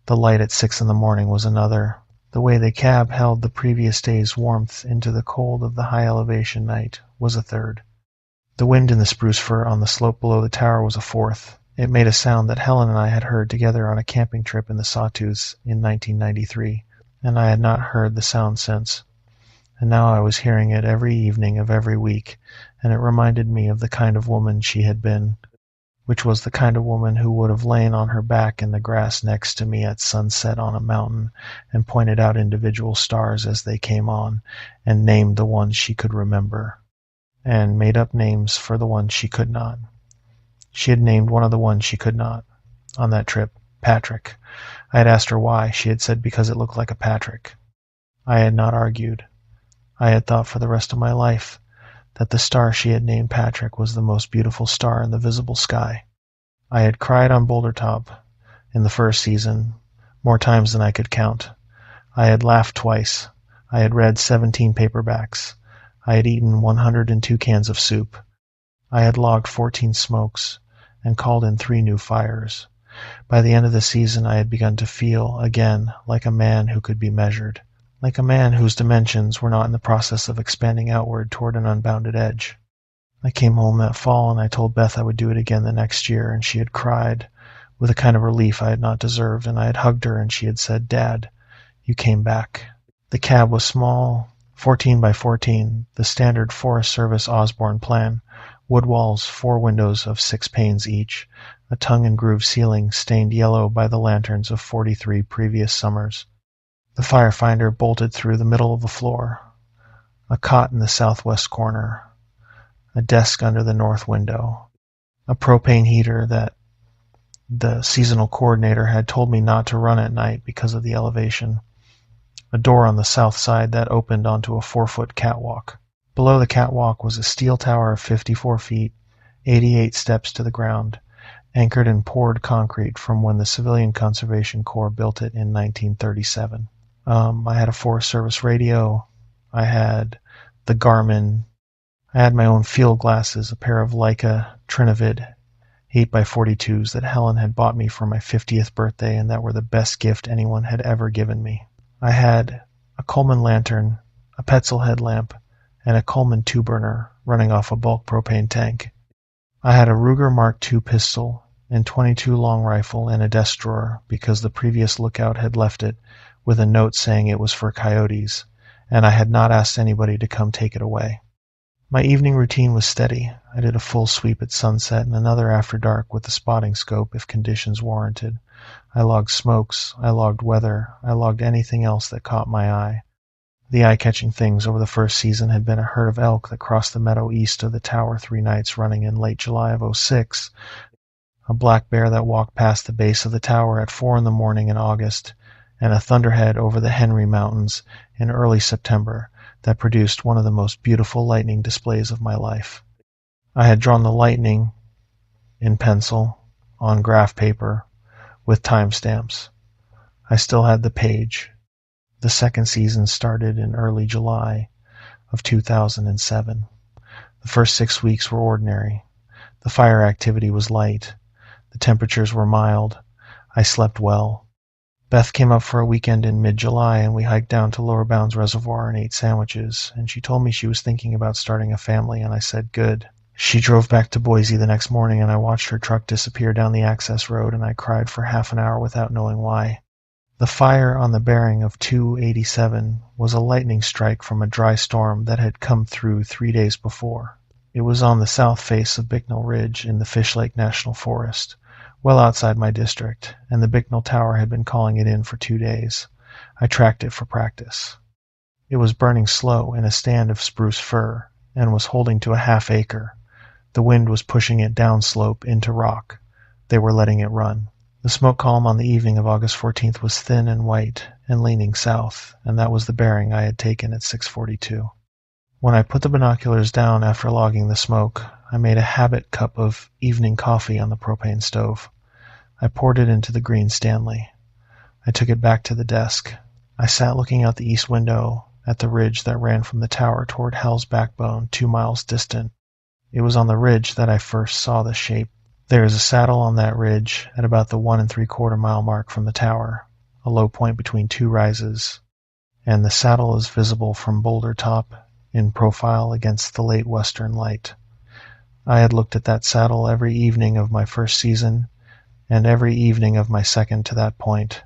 The light at 6 in the morning was another. The way the cab held the previous day's warmth into the cold of the high elevation night was a third. The wind in the spruce fir on the slope below the tower was a fourth. It made a sound that Helen and I had heard together on a camping trip in the Sawtooths in 1993, and I had not heard the sound since. And now I was hearing it every evening of every week, and it reminded me of the kind of woman she had been, which was the kind of woman who would have lain on her back in the grass next to me at sunset on a mountain and pointed out individual stars as they came on and named the ones she could remember and made up names for the ones she could not. She had named one of the ones she could not on that trip, Patrick. I had asked her why. She had said because it looked like a Patrick. I had not argued. I had thought for the rest of my life that the star she had named Patrick was the most beautiful star in the visible sky. I had cried on Boulder Top in the first season, more times than I could count. I had laughed twice. I had read 17 paperbacks. I had eaten 102 cans of soup. I had logged 14 smokes and called in 3 new fires. By the end of the season, I had begun to feel, again, like a man who could be measured, like a man whose dimensions were not in the process of expanding outward toward an unbounded edge. I came home that fall and I told Beth I would do it again the next year, and she had cried with a kind of relief I had not deserved, and I had hugged her and she had said, "Dad, you came back." The cab was small, 14 by 14, the standard Forest Service Osborne plan, wood walls, 4 windows of 6 panes each, a tongue-and-groove ceiling stained yellow by the lanterns of 43 previous summers. The firefinder bolted through the middle of the floor, a cot in the southwest corner, a desk under the north window, a propane heater that the seasonal coordinator had told me not to run at night because of the elevation, a door on the south side that opened onto a 4-foot catwalk. Below the catwalk was a steel tower of 54 feet, 88 steps to the ground, anchored in poured concrete from when the Civilian Conservation Corps built it in 1937. I had a Forest Service radio. I had the Garmin. I had my own field glasses, a pair of Leica Trinovid 8x42s that Helen had bought me for my 50th birthday and that were the best gift anyone had ever given me. I had a Coleman lantern, a Petzl headlamp, and a Coleman two-burner running off a bulk propane tank. I had a Ruger Mark II pistol and .22 long rifle in a desk drawer because the previous lookout had left it with a note saying it was for coyotes, and I had not asked anybody to come take it away. My evening routine was steady. I did a full sweep at sunset and another after dark with the spotting scope if conditions warranted. I logged smokes, I logged weather, I logged anything else that caught my eye. The eye-catching things over the first season had been a herd of elk that crossed the meadow east of the tower 3 nights running in late July of '06, a black bear that walked past the base of the tower at 4 in the morning in August, and a thunderhead over the Henry Mountains in early September that produced one of the most beautiful lightning displays of my life. I had drawn the lightning in pencil on graph paper with timestamps. I still had the page. The second season started in early July of 2007. The first 6 weeks were ordinary. The fire activity was light. The temperatures were mild. I slept well. Beth came up for a weekend in mid-July, and we hiked down to Lower Bounds Reservoir and ate sandwiches, and she told me she was thinking about starting a family, and I said, good. She drove back to Boise the next morning, and I watched her truck disappear down the access road, and I cried for half an hour without knowing why. The fire on the bearing of 287 was a lightning strike from a dry storm that had come through 3 days before. It was on the south face of Bicknell Ridge in the Fish Lake National Forest, well outside my district, and the Bicknell Tower had been calling it in for 2 days. I tracked it for practice. It was burning slow in a stand of spruce fir, and was holding to a half-acre. The wind was pushing it downslope into rock. They were letting it run. The smoke column on the evening of August 14th was thin and white, and leaning south, and that was the bearing I had taken at 6:42. When I put the binoculars down after logging the smoke, I made a habit cup of evening coffee on the propane stove. I poured it into the green Stanley. I took it back to the desk. I sat looking out the east window at the ridge that ran from the tower toward Hell's Backbone, 2 miles distant. It was on the ridge that I first saw the shape. There is a saddle on that ridge at about the 1 3/4 mile mark from the tower, a low point between two rises, and the saddle is visible from Boulder Top in profile against the late western light. I had looked at that saddle every evening of my first season, and every evening of my second to that point.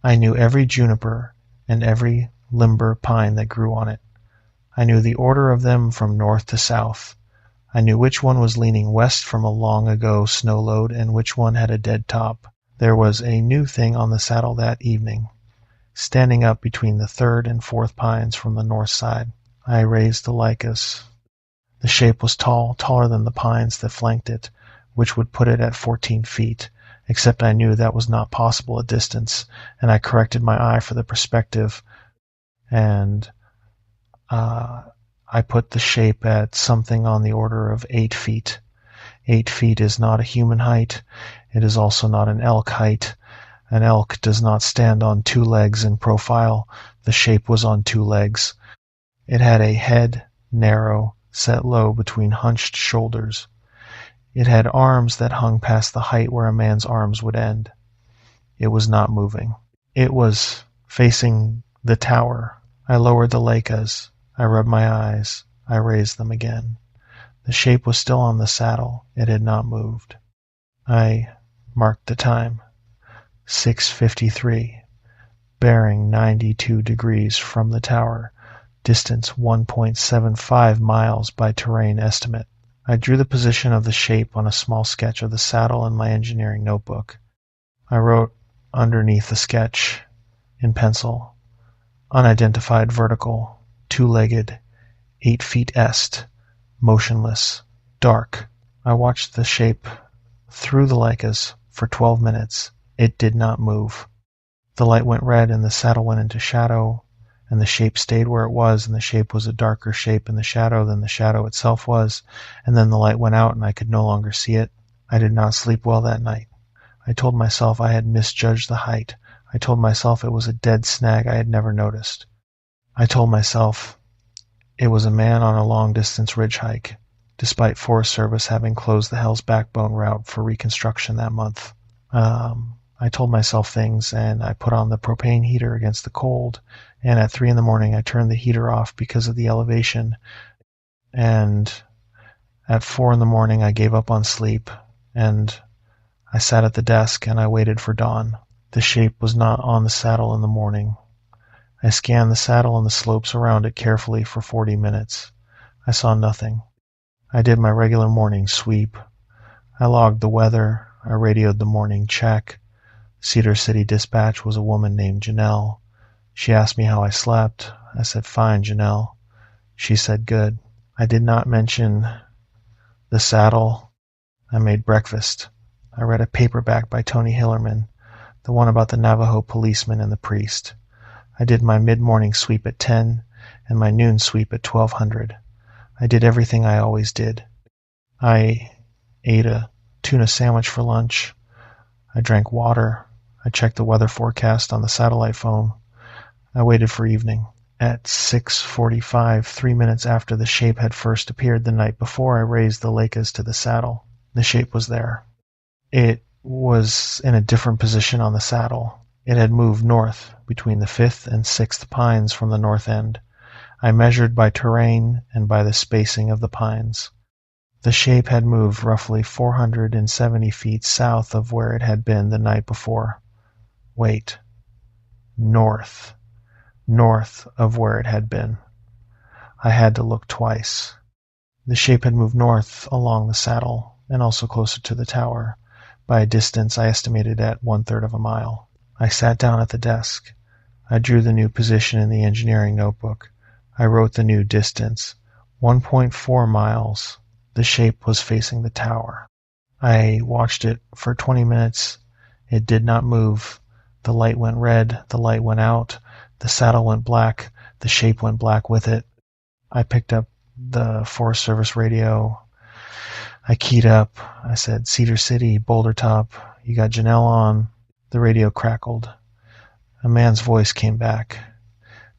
I knew every juniper and every limber pine that grew on it. I knew the order of them from north to south. I knew which one was leaning west from a long-ago snow load and which one had a dead top. There was a new thing on the saddle that evening, standing up between the third and fourth pines from the north side. I raised the Lycus. The shape was tall, taller than the pines that flanked it, which would put it at 14 feet, except I knew that was not possible at distance, and I corrected my eye for the perspective, and I put the shape at something on the order of 8 feet. 8 feet is not a human height. It is also not an elk height. An elk does not stand on 2 legs in profile. The shape was on 2 legs. It had a head, narrow, set low between hunched shoulders. It had arms that hung past the height where a man's arms would end. It was not moving. It was facing the tower. I lowered the Leikas. I rubbed my eyes. I raised them again. The shape was still on the saddle. It had not moved. I marked the time. 6:53. Bearing 92 degrees from the tower. Distance 1.75 miles by terrain estimate. I drew the position of the shape on a small sketch of the saddle in my engineering notebook. I wrote underneath the sketch, in pencil, unidentified vertical, 2-legged, 8 feet est, motionless, dark. I watched the shape through the Leikas for 12 minutes. It did not move. The light went red and the saddle went into shadow, and the shape stayed where it was, and the shape was a darker shape in the shadow than the shadow itself was, and then the light went out and I could no longer see it. I did not sleep well that night. I told myself I had misjudged the height. I told myself it was a dead snag I had never noticed. I told myself it was a man on a long-distance ridge hike, despite Forest Service having closed the Hell's Backbone route for reconstruction that month. I told myself things, and I put on the propane heater against the cold, and at 3 a.m. I turned the heater off because of the elevation, and at 4 a.m. I gave up on sleep, and I sat at the desk and I waited for dawn. The shape was not on the saddle in the morning. I scanned the saddle and the slopes around it carefully for 40 minutes. I saw nothing. I did my regular morning sweep. I logged the weather. I radioed the morning check. Cedar City Dispatch was a woman named Janelle. She asked me how I slept. I said, "Fine, Janelle." She said, "Good." I did not mention the saddle. I made breakfast. I read a paperback by Tony Hillerman, the one about the Navajo policeman and the priest. I did my mid-morning sweep at 10 and my noon sweep at 1200. I did everything I always did. I ate a tuna sandwich for lunch. I drank water. I checked the weather forecast on the satellite phone. I waited for evening. At 6:45, 3 minutes after the shape had first appeared the night before, I raised the Leikas to the saddle. The shape was there. It was in a different position on the saddle. It had moved north between the 5th and 6th pines from the north end. I measured by terrain and by the spacing of the pines. The shape had moved roughly 470 feet south of where it had been the night before. Wait. North. North of where it had been. I had to look twice. The shape had moved north along the saddle and also closer to the tower, by a distance I estimated at 1/3 of a mile. I sat down at the desk. I drew the new position in the engineering notebook. I wrote the new distance, 1.4 miles. The shape was facing the tower. I watched it for 20 minutes. It did not move. The light went red, the light went out, the saddle went black, the shape went black with it. I picked up the Forest Service radio. I keyed up. I said, Cedar City, Boulder Top, you got Janelle on. The radio crackled. A man's voice came back.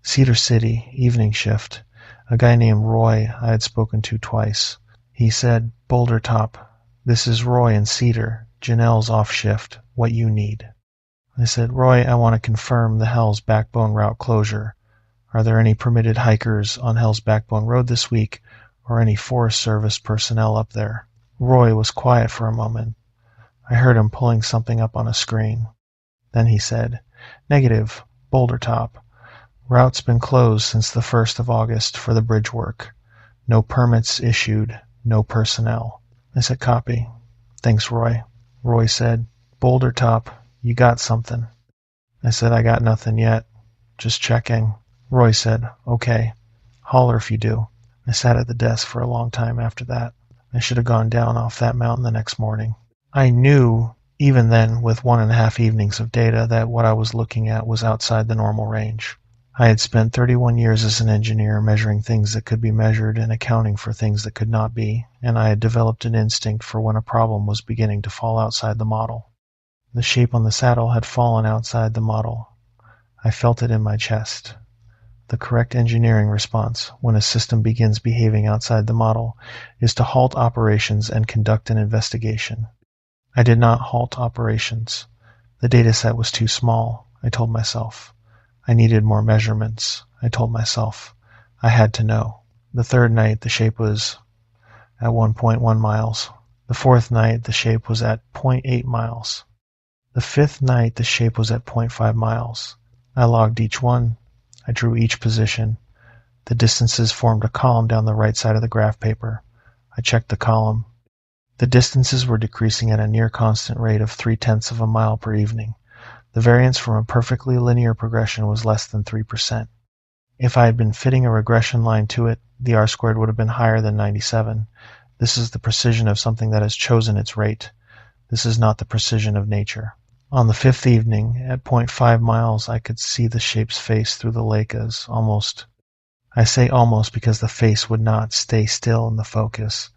Cedar City, evening shift. A guy named Roy I had spoken to twice. He said, Boulder Top, this is Roy and Cedar. Janelle's off shift. What you need? I said, Roy, I want to confirm the Hell's Backbone route closure. Are there any permitted hikers on Hell's Backbone Road this week, or any Forest Service personnel up there? Roy was quiet for a moment. I heard him pulling something up on a screen. Then he said, Negative, Boulder Top. Route's been closed since the 1st of August for the bridge work. No permits issued, no personnel. I said, Copy. Thanks, Roy. Roy said, Boulder Top, you got something? I said, I got nothing yet. Just checking. Roy said, Okay. Holler if you do. I sat at the desk for a long time after that. I should have gone down off that mountain the next morning. I knew, even then, with 1.5 evenings of data, that what I was looking at was outside the normal range. I had spent 31 years as an engineer measuring things that could be measured and accounting for things that could not be, and I had developed an instinct for when a problem was beginning to fall outside the model. The shape on the saddle had fallen outside the model. I felt it in my chest. The correct engineering response, when a system begins behaving outside the model, is to halt operations and conduct an investigation. I did not halt operations. The data set was too small, I told myself. I needed more measurements, I told myself. I had to know. The third night, the shape was at 1.1 miles. The fourth night, the shape was at 0.8 miles. The fifth night, the shape was at 0.5 miles. I logged each one. I drew each position. The distances formed a column down the right side of the graph paper. I checked the column. The distances were decreasing at a near constant rate of 0.3 of a mile per evening. The variance from a perfectly linear progression was less than 3%. If I had been fitting a regression line to it, the R-squared would have been higher than 97. This is the precision of something that has chosen its rate. This is not the precision of nature. On the fifth evening, at 0.5 miles, I could see the shape's face through the Leicas, almost. I say almost because the face would not stay still in the focus.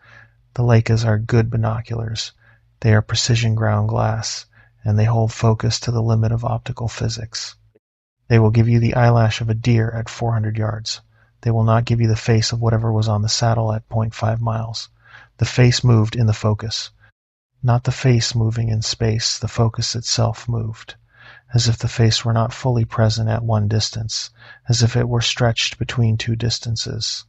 The Leicas are good binoculars. They are precision ground glass, and they hold focus to the limit of optical physics. They will give you the eyelash of a deer at 400 yards. They will not give you the face of whatever was on the saddle at 0.5 miles. The face moved in the focus. Not the face moving in space, the focus itself moved, as if the face were not fully present at one distance, as if it were stretched between two distances.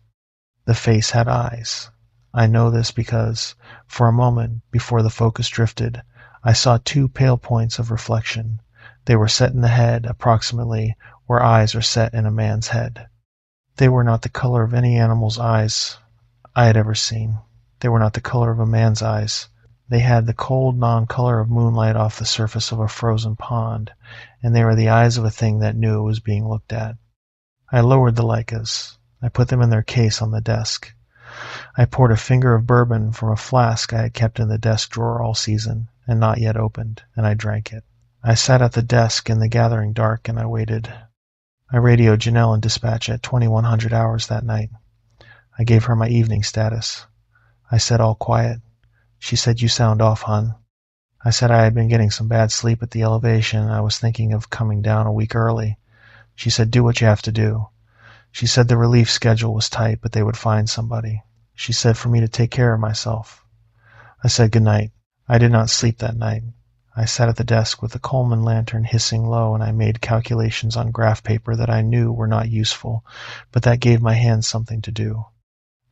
The face had eyes. I know this because, for a moment, before the focus drifted, I saw two pale points of reflection. They were set in the head, approximately where eyes are set in a man's head. They were not the color of any animal's eyes I had ever seen. They were not the color of a man's eyes. They had the cold non-color of moonlight off the surface of a frozen pond, and they were the eyes of a thing that knew it was being looked at. I lowered the Leicas. I put them in their case on the desk. I poured a finger of bourbon from a flask I had kept in the desk drawer all season, and not yet opened, and I drank it. I sat at the desk in the gathering dark, and I waited. I radioed Janelle in dispatch at 2100 hours that night. I gave her my evening status. I said, all quiet. She said, you sound off, hon. I said I had been getting some bad sleep at the elevation, and I was thinking of coming down a week early. She said, do what you have to do. She said the relief schedule was tight, but they would find somebody. She said for me to take care of myself. I said good night. I did not sleep that night. I sat at the desk with the Coleman lantern hissing low, and I made calculations on graph paper that I knew were not useful, but that gave my hands something to do.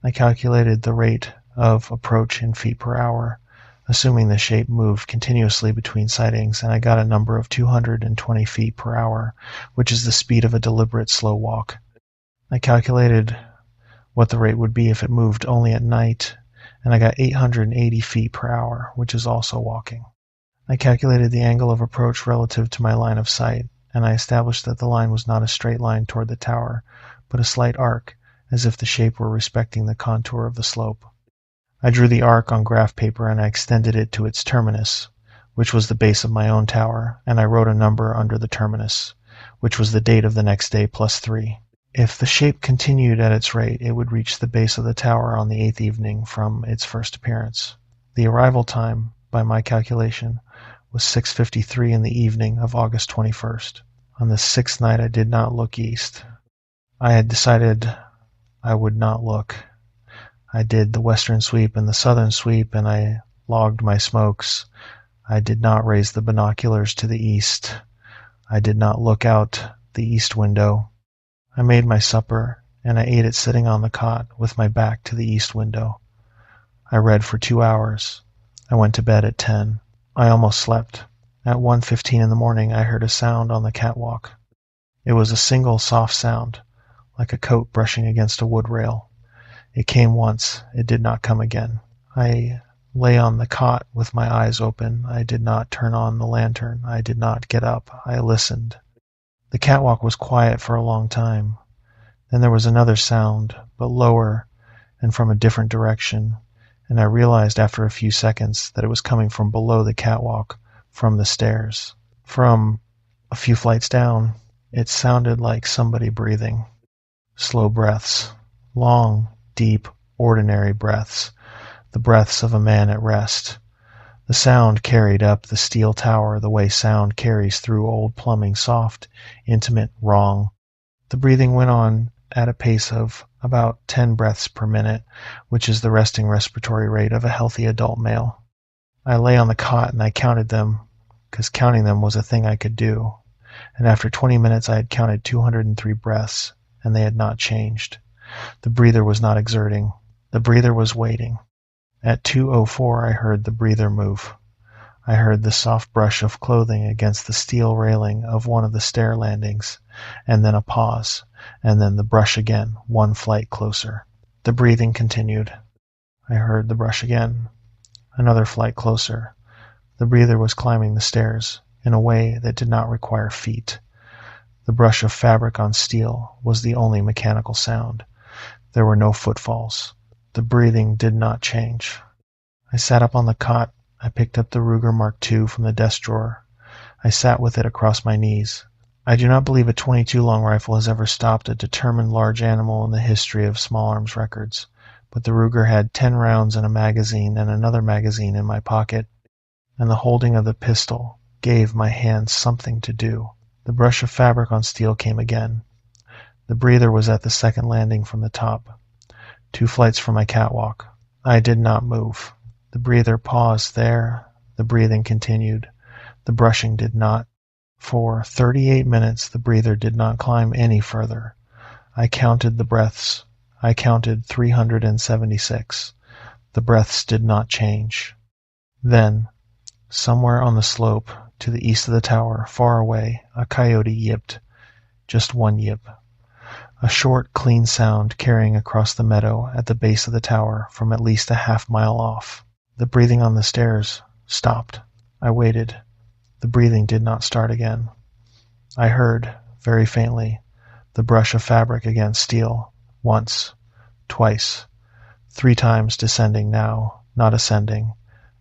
I calculated the rate of approach in feet per hour, assuming the shape moved continuously between sightings, and I got a number of 220 feet per hour, which is the speed of a deliberate slow walk. I calculated what the rate would be if it moved only at night, and I got 880 feet per hour, which is also walking. I calculated the angle of approach relative to my line of sight, and I established that the line was not a straight line toward the tower, but a slight arc, as if the shape were respecting the contour of the slope. I drew the arc on graph paper and I extended it to its terminus, which was the base of my own tower, and I wrote a number under the terminus, which was the date of the next day plus 3. If the shape continued at its rate, it would reach the base of the tower on the 8th evening from its first appearance. The arrival time, by my calculation, was 6:53 in the evening of August 21st. On the 6th night I did not look east. I had decided I would not look. I did the western sweep and the southern sweep, and I logged my smokes. I did not raise the binoculars to the east. I did not look out the east window. I made my supper, and I ate it sitting on the cot with my back to the east window. I read for 2 hours. I went to bed at 10. I almost slept. At 1:15 in the morning I heard a sound on the catwalk. It was a single soft sound, like a coat brushing against a wood rail. It came once. It did not come again. I lay on the cot with my eyes open. I did not turn on the lantern. I did not get up. I listened. The catwalk was quiet for a long time. Then there was another sound, but lower and from a different direction, and I realized after a few seconds that it was coming from below the catwalk, from the stairs. From a few flights down, it sounded like somebody breathing. Slow breaths. Long, deep, ordinary breaths. The breaths of a man at rest. The sound carried up the steel tower the way sound carries through old plumbing, soft, intimate, wrong. The breathing went on at a pace of about 10 breaths per minute, which is the resting respiratory rate of a healthy adult male. I lay on the cot and I counted them, because counting them was a thing I could do, and after 20 minutes I had counted 203 breaths, and they had not changed. The breather was not exerting. The breather was waiting. At 2:04 I heard the breather move. I heard the soft brush of clothing against the steel railing of one of the stair landings, and then a pause, and then the brush again, one flight closer. The breathing continued. I heard the brush again. Another flight closer. The breather was climbing the stairs in a way that did not require feet. The brush of fabric on steel was the only mechanical sound. There were no footfalls. The breathing did not change. I sat up on the cot. I picked up the Ruger Mark II from the desk drawer. I sat with it across my knees. I do not believe a .22 long rifle has ever stopped a determined large animal in the history of small arms records, but the Ruger had 10 rounds in a magazine and another magazine in my pocket, and the holding of the pistol gave my hands something to do. The brush of fabric on steel came again. The breather was at the second landing from the top, 2 flights from my catwalk. I did not move. The breather paused there. The breathing continued. The brushing did not. For 38 minutes the breather did not climb any further. I counted the breaths. I counted 376. The breaths did not change. Then, somewhere on the slope, to the east of the tower, far away, a coyote yipped. Just one yip. A short, clean sound carrying across the meadow at the base of the tower from at least a half-mile off. The breathing on the stairs stopped. I waited. The breathing did not start again. I heard, very faintly, the brush of fabric against steel, once, twice, 3 times descending now, not ascending,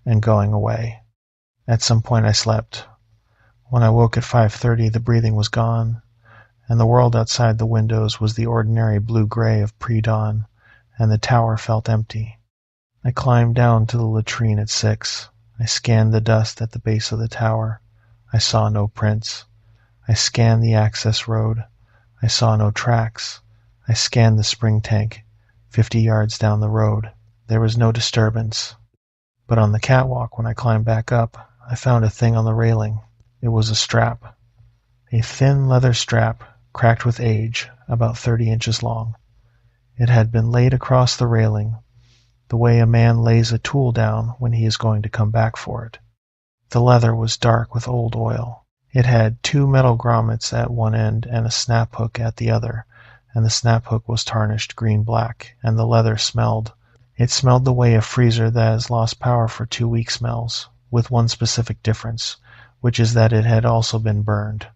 and going away. At some point I slept. When I woke at 5:30 the breathing was gone, and the world outside the windows was the ordinary blue-gray of pre-dawn, and the tower felt empty. I climbed down to the latrine at 6. I scanned the dust at the base of the tower. I saw no prints. I scanned the access road. I saw no tracks. I scanned the spring tank, 50 yards down the road. There was no disturbance. But on the catwalk, when I climbed back up, I found a thing on the railing. It was a strap. A thin leather strap, cracked with age, about 30 inches long. It had been laid across the railing, the way a man lays a tool down when he is going to come back for it. The leather was dark with old oil. It had 2 metal grommets at one end and a snap hook at the other, and the snap hook was tarnished green-black, and the leather smelled. It smelled the way a freezer that has lost power for 2 weeks smells, with one specific difference, which is that it had also been burned.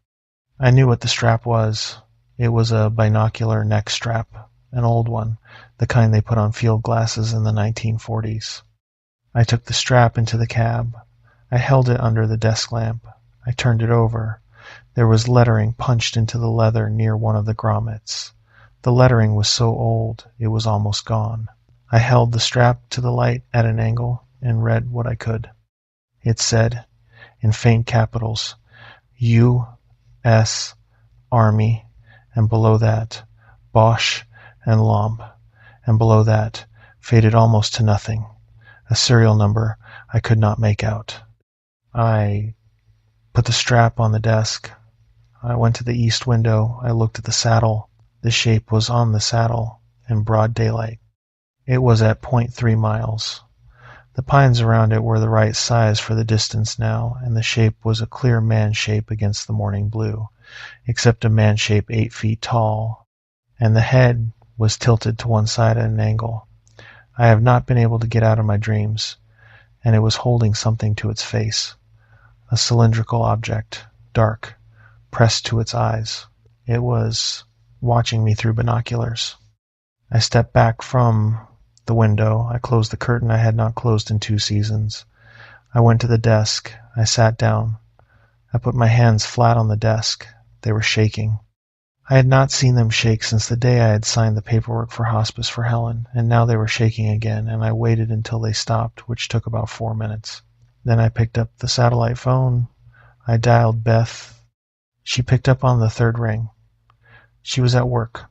I knew what the strap was. It was a binocular neck strap, an old one, the kind they put on field glasses in the 1940s. I took the strap into the cab. I held it under the desk lamp. I turned it over. There was lettering punched into the leather near one of the grommets. The lettering was so old it was almost gone. I held the strap to the light at an angle and read what I could. It said, in faint capitals, U.S. Army, and below that, Bosch and Lomb, and below that, faded almost to nothing, a serial number I could not make out. I put the strap on the desk. I went to the east window. I looked at the saddle. The shape was on the saddle in broad daylight. It was at 0.3 miles. The pines around it were the right size for the distance now, and the shape was a clear man shape against the morning blue, except a man shape 8 feet tall, and the head was tilted to one side at an angle. I have not been able to get out of my dreams, and it was holding something to its face, a cylindrical object, dark, pressed to its eyes. It was watching me through binoculars. I stepped back from the window. I closed the curtain I had not closed in 2 seasons. I went to the desk. I sat down. I put my hands flat on the desk. They were shaking. I had not seen them shake since the day I had signed the paperwork for hospice for Helen, and now they were shaking again, and I waited until they stopped, which took about 4 minutes. Then I picked up the satellite phone. I dialed Beth. She picked up on the 3rd ring. She was at work.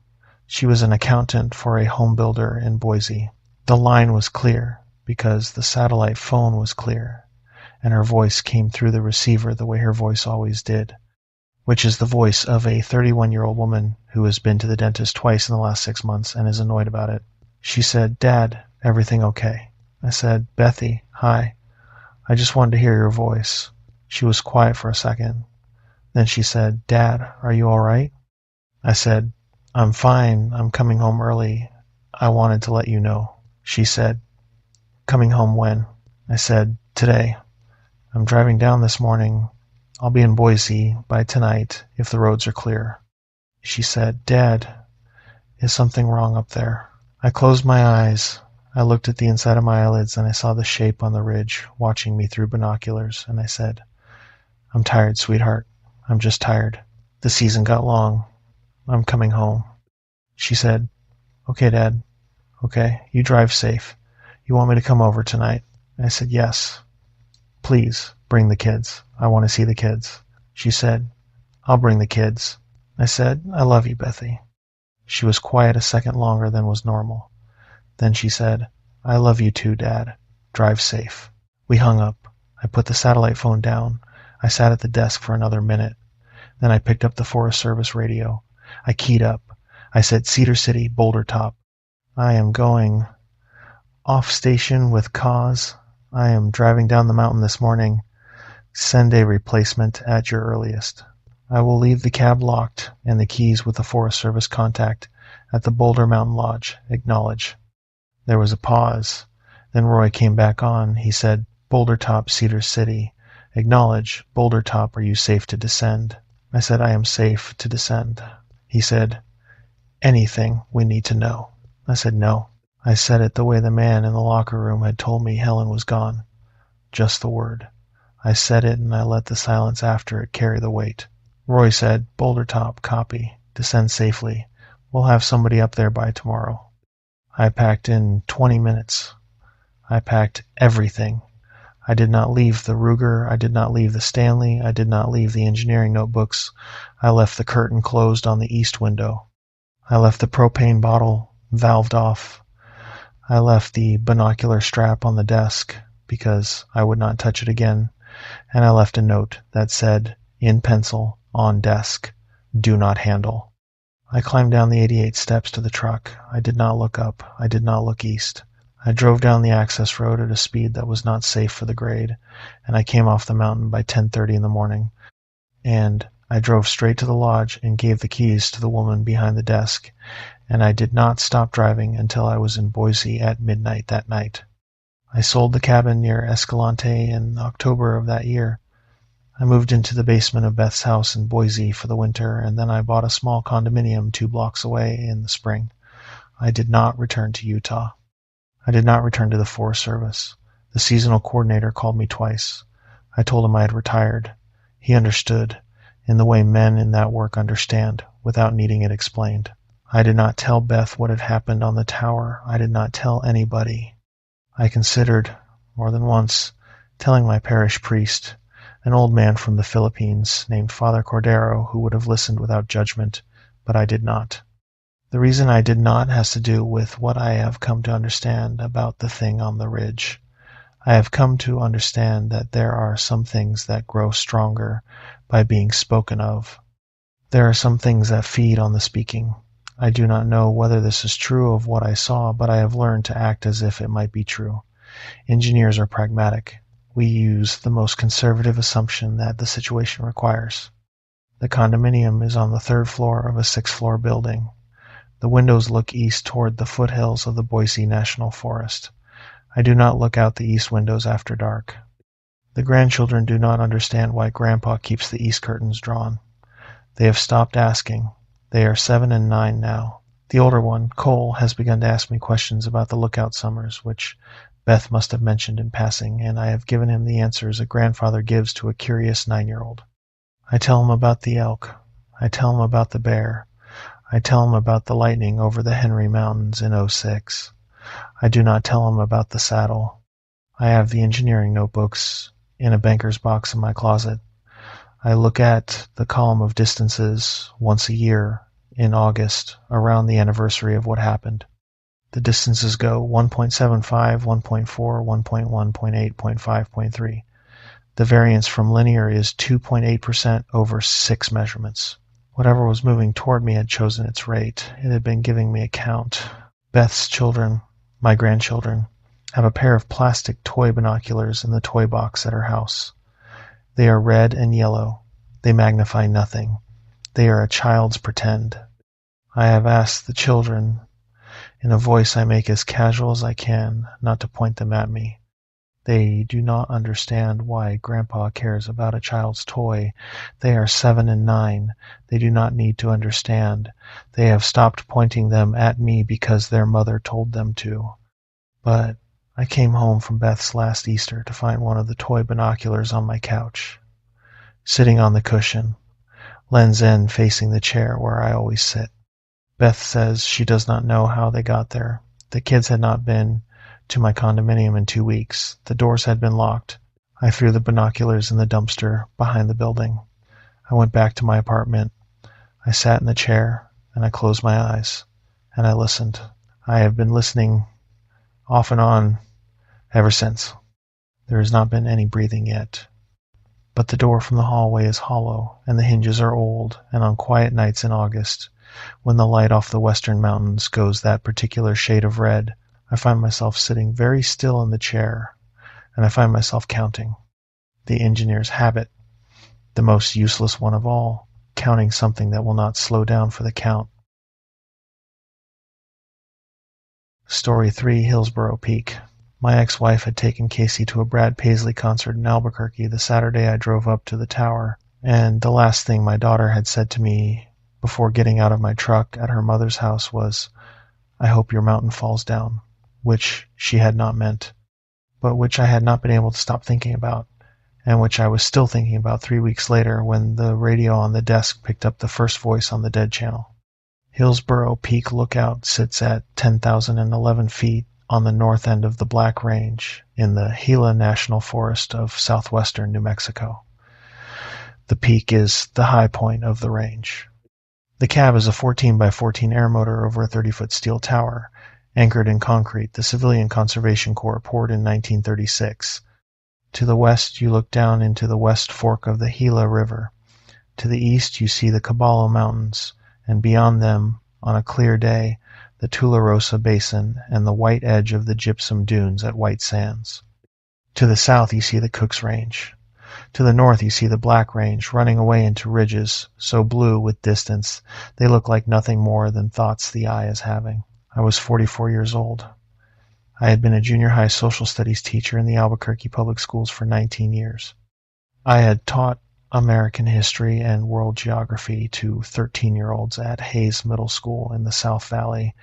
She was an accountant for a home builder in Boise. The line was clear because the satellite phone was clear, and her voice came through the receiver the way her voice always did, which is the voice of a 31-year-old woman who has been to the dentist twice in the last 6 months and is annoyed about it. She said, "Dad, everything okay?" I said, "Bethy, hi. I just wanted to hear your voice." She was quiet for a second. Then she said, "Dad, are you all right?" I said, "I'm fine. I'm coming home early. I wanted to let you know." She said, "Coming home when?" I said, "Today. I'm driving down this morning. I'll be in Boise by tonight if the roads are clear." She said, "Dad, is something wrong up there?" I closed my eyes. I looked at the inside of my eyelids and I saw the shape on the ridge watching me through binoculars, and I said, "I'm tired, sweetheart. I'm just tired. The season got long. I'm coming home." She said, "Okay, Dad. Okay, you drive safe. You want me to come over tonight?" I said, "Yes. Please, bring the kids. I want to see the kids." She said, "I'll bring the kids." I said, "I love you, Bethy." She was quiet a second longer than was normal. Then she said, "I love you too, Dad. Drive safe." We hung up. I put the satellite phone down. I sat at the desk for another minute. Then I picked up the Forest Service radio. I keyed up. I said, "Cedar City, Boulder Top. I am going off station with cause. I am driving down the mountain this morning. Send a replacement at your earliest. I will leave the cab locked and the keys with the Forest Service contact at the Boulder Mountain Lodge. Acknowledge." There was a pause. Then Roy came back on. He said, "Boulder Top, Cedar City. Acknowledge. Boulder Top, are you safe to descend?" I said, "I am safe to descend." He said, "Anything we need to know?" I said, "No." I said it the way the man in the locker room had told me Helen was gone. Just the word. I said it and I let the silence after it carry the weight. Roy said, "Boulder Top, copy. Descend safely. We'll have somebody up there by tomorrow." I packed in 20 minutes. I packed everything. I did not leave the Ruger. I did not leave the Stanley. I did not leave the engineering notebooks. I left the curtain closed on the east window. I left the propane bottle valved off. I left the binocular strap on the desk because I would not touch it again, and I left a note that said, in pencil, on desk, "Do not handle." I climbed down the 88 steps to the truck. I did not look up. I did not look east. I drove down the access road at a speed that was not safe for the grade, and I came off the mountain by 10:30 in the morning. And I drove straight to the lodge and gave the keys to the woman behind the desk, and I did not stop driving until I was in Boise at midnight that night. I sold the cabin near Escalante in October of that year. I moved into the basement of Beth's house in Boise for the winter, and then I bought a small condominium 2 blocks away in the spring. I did not return to Utah. I did not return to the Forest Service. The seasonal coordinator called me twice. I told him I had retired. He understood, in the way men in that work understand, without needing it explained. I did not tell Beth what had happened on the tower. I did not tell anybody. I considered, more than once, telling my parish priest, an old man from the Philippines named Father Cordero, who would have listened without judgment, but I did not. The reason I did not has to do with what I have come to understand about the thing on the ridge. I have come to understand that there are some things that grow stronger by being spoken of. There are some things that feed on the speaking. I do not know whether this is true of what I saw, but I have learned to act as if it might be true. Engineers are pragmatic. We use the most conservative assumption that the situation requires. The condominium is on the 3rd floor of a 6th-floor building. The windows look east toward the foothills of the Boise National Forest. I do not look out the east windows after dark. The grandchildren do not understand why Grandpa keeps the east curtains drawn. They have stopped asking. They are 7 and 9 now. The older one, Cole, has begun to ask me questions about the lookout summers, which Beth must have mentioned in passing, and I have given him the answers a grandfather gives to a curious 9-year-old. I tell him about the elk. I tell him about the bear. I tell him about the lightning over the Henry Mountains in '06. I do not tell him about the saddle. I have the engineering notebooks in a banker's box in my closet. I look at the column of distances once a year in August around the anniversary of what happened. The distances go 1.75, 1.4, 1.1, 0.8, 0.5, 0.3. The variance from linear is 2.8% over 6 measurements. Whatever was moving toward me had chosen its rate. It had been giving me a count. Beth's children, my grandchildren, have a pair of plastic toy binoculars in the toy box at her house. They are red and yellow. They magnify nothing. They are a child's pretend. I have asked the children, in a voice I make as casual as I can, not to point them at me. They do not understand why Grandpa cares about a child's toy. They are 7 and 9. They do not need to understand. They have stopped pointing them at me because their mother told them to. But I came home from Beth's last Easter to find one of the toy binoculars on my couch, sitting on the cushion, lens end facing the chair where I always sit. Beth says she does not know how they got there. The kids had not been to my condominium in 2 weeks. The doors had been locked. I threw the binoculars in the dumpster behind the building. I went back to my apartment. I sat in the chair, and I closed my eyes, and I listened. I have been listening off and on ever since. There has not been any breathing yet. But the door from the hallway is hollow, and the hinges are old, and on quiet nights in August, when the light off the western mountains goes that particular shade of red, I find myself sitting very still in the chair, and I find myself counting. The engineer's habit, the most useless one of all, counting something that will not slow down for the count. Story 3, Hillsborough Peak. My ex-wife had taken Casey to a Brad Paisley concert in Albuquerque the Saturday I drove up to the tower, and the last thing my daughter had said to me before getting out of my truck at her mother's house was, "I hope your mountain falls down," which she had not meant, but which I had not been able to stop thinking about, and which I was still thinking about 3 weeks later when the radio on the desk picked up the first voice on the dead channel. Hillsborough Peak Lookout sits at 10,011 feet on the north end of the Black Range in the Gila National Forest of southwestern New Mexico. The peak is the high point of the range. The cab is a 14 by 14 air motor over a 30-foot steel tower, anchored in concrete the Civilian Conservation Corps poured in 1936. To the west you look down into the west fork of the Gila River. To the east you see the Caballo Mountains, and beyond them, on a clear day, the Tularosa Basin and the white edge of the gypsum dunes at White Sands. To the south you see the Cook's Range. To the north you see the Black Range running away into ridges, so blue with distance they look like nothing more than thoughts the eye is having. I was 44 years old. I had been a junior high social studies teacher in the Albuquerque public schools for 19 years. I had taught American history and world geography to 13-year-olds at Hayes Middle School in the South Valley,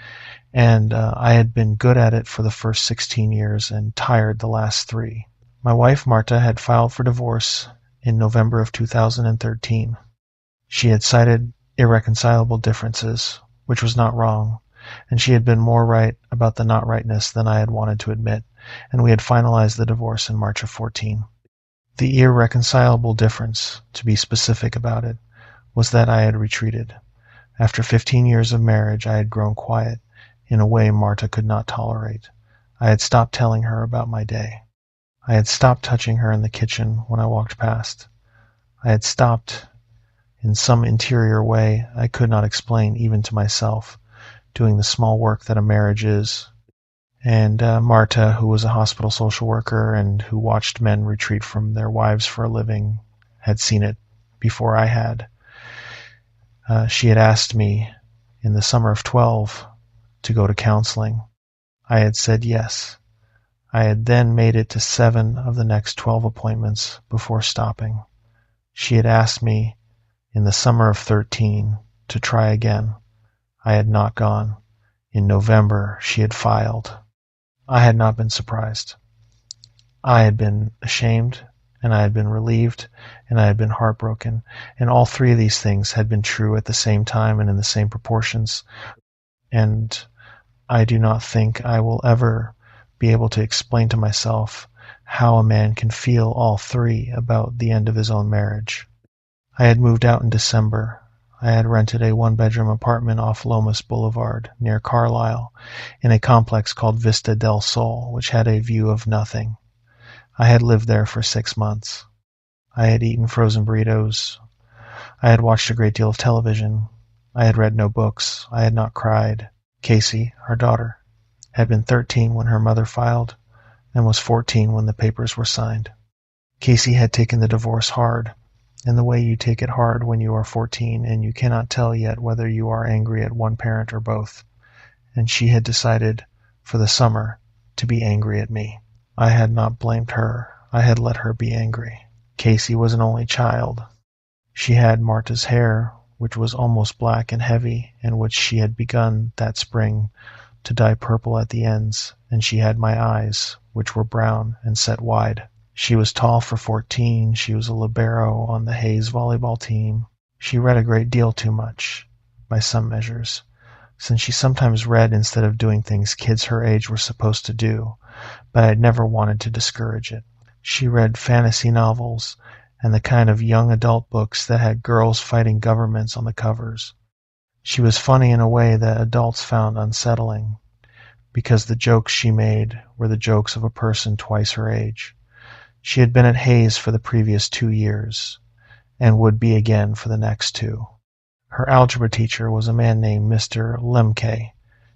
and I had been good at it for the first 16 years and tired the last 3. My wife Marta had filed for divorce in November of 2013. She had cited irreconcilable differences, which was not wrong, and she had been more right about the not rightness than I had wanted to admit, and we had finalized the divorce in March of 14. The irreconcilable difference, to be specific about it, was that I had retreated. After 15 years of marriage, I had grown quiet in a way Marta could not tolerate. I had stopped telling her about my day. I had stopped touching her in the kitchen when I walked past. I had stopped, in some interior way I could not explain even to myself, doing the small work that a marriage is. And Marta, who was a hospital social worker and who watched men retreat from their wives for a living, had seen it before I had. She had asked me in the summer of 12 to go to counseling. I had said yes. I had then made it to 7 of the next 12 appointments before stopping. She had asked me in the summer of 13 to try again. I had not gone. In November, she had filed. I had not been surprised. I had been ashamed, and I had been relieved, and I had been heartbroken, and all 3 of these things had been true at the same time and in the same proportions, and I do not think I will ever be able to explain to myself how a man can feel all 3 about the end of his own marriage. I had moved out in December. I had rented a 1-bedroom apartment off Lomas Boulevard near Carlisle in a complex called Vista del Sol, which had a view of nothing. I had lived there for 6 months. I had eaten frozen burritos. I had watched a great deal of television. I had read no books. I had not cried. Casey, our daughter, had been 13 when her mother filed and was 14 when the papers were signed. Casey had taken the divorce hard, in the way you take it hard when you are 14 and you cannot tell yet whether you are angry at one parent or both, and she had decided, for the summer, to be angry at me. I had not blamed her. I had let her be angry. Casey was an only child. She had Marta's hair, which was almost black and heavy, and which she had begun that spring to dye purple at the ends, and she had my eyes, which were brown and set wide. She was tall for 14. She was a libero on the Hayes volleyball team. She read a great deal too much, by some measures, since she sometimes read instead of doing things kids her age were supposed to do, but I had never wanted to discourage it. She read fantasy novels and the kind of young adult books that had girls fighting governments on the covers. She was funny in a way that adults found unsettling, because the jokes she made were the jokes of a person twice her age. She had been at Hayes for the previous 2 years, and would be again for the next 2. Her algebra teacher was a man named Mr. Lemke.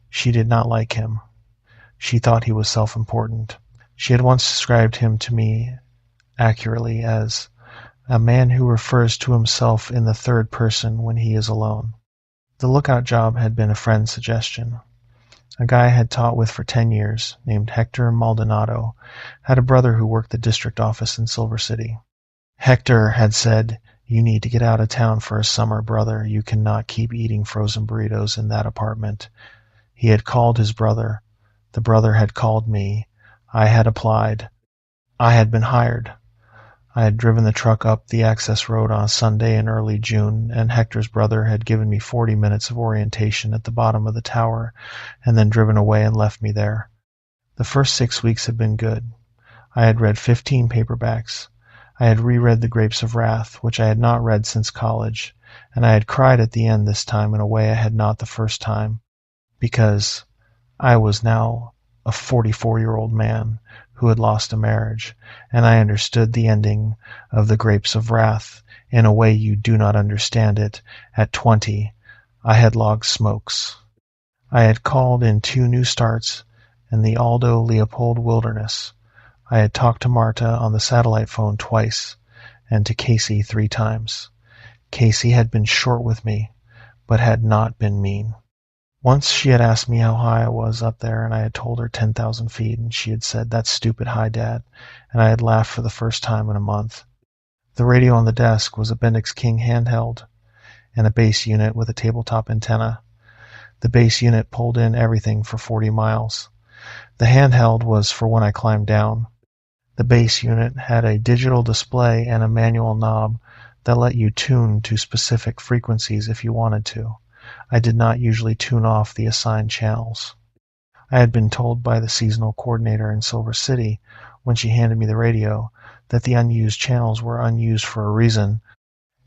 She did not like him. She thought he was self-important. She had once described him to me accurately as a man who refers to himself in the third person when he is alone. The lookout job had been a friend's suggestion. A guy I had taught with for 10 years, named Hector Maldonado, had a brother who worked the district office in Silver City. Hector had said, "You need to get out of town for a summer, brother. You cannot keep eating frozen burritos in that apartment." He had called his brother. The brother had called me. I had applied. I had been hired. I had driven the truck up the access road on a Sunday in early June, and Hector's brother had given me 40 minutes of orientation at the bottom of the tower, and then driven away and left me there. The first 6 weeks had been good. I had read 15 paperbacks. I had reread The Grapes of Wrath, which I had not read since college, and I had cried at the end this time in a way I had not the first time, because I was now a 44-year-old man who had lost a marriage, and I understood the ending of The Grapes of Wrath in a way you do not understand it. At 20, I had logged smokes. I had called in 2 new starts in the Aldo Leopold wilderness. I had talked to Marta on the satellite phone twice, and to Casey 3 times. Casey had been short with me, but had not been mean. Once she had asked me how high I was up there, and I had told her 10,000 feet, and she had said, "That's stupid high, Dad," and I had laughed for the first time in a month. The radio on the desk was a Bendix King handheld and a base unit with a tabletop antenna. The base unit pulled in everything for 40 miles. The handheld was for when I climbed down. The base unit had a digital display and a manual knob that let you tune to specific frequencies if you wanted to. I did not usually tune off the assigned channels. I had been told by the seasonal coordinator in Silver City, when she handed me the radio, that the unused channels were unused for a reason,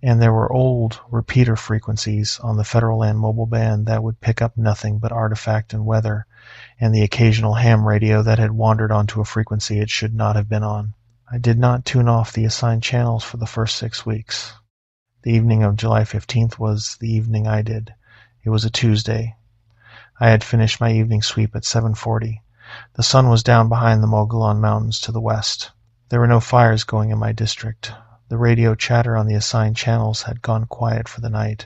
and there were old repeater frequencies on the Federal Land mobile band that would pick up nothing but artifact and weather, and the occasional ham radio that had wandered onto a frequency it should not have been on. I did not tune off the assigned channels for the first 6 weeks. The evening of July 15th was the evening I did. It was a Tuesday. I had finished my evening sweep at 7:40. The sun was down behind the Mogollon Mountains to the west. There were no fires going in my district. The radio chatter on the assigned channels had gone quiet for the night.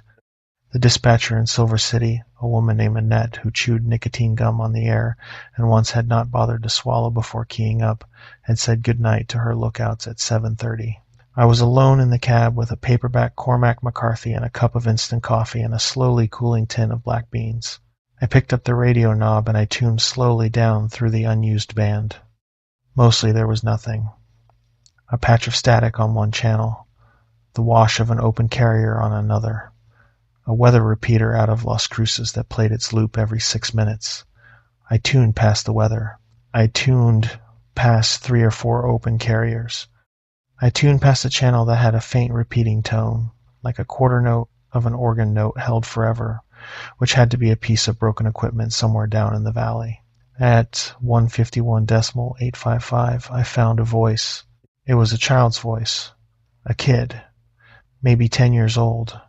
The dispatcher in Silver City, a woman named Annette, who chewed nicotine gum on the air and once had not bothered to swallow before keying up, had said good night to her lookouts at 7:30. I was alone in the cab with a paperback Cormac McCarthy and a cup of instant coffee and a slowly cooling tin of black beans. I picked up the radio knob and I tuned slowly down through the unused band. Mostly there was nothing. A patch of static on one channel, the wash of an open carrier on another, a weather repeater out of Las Cruces that played its loop every 6 minutes. I tuned past the weather. I tuned past 3 or 4 open carriers. I tuned past a channel that had a faint repeating tone, like a quarter note of an organ note held forever, which had to be a piece of broken equipment somewhere down in the valley. At 151.855, I found a voice. It was a child's voice, a kid, maybe 10 years old,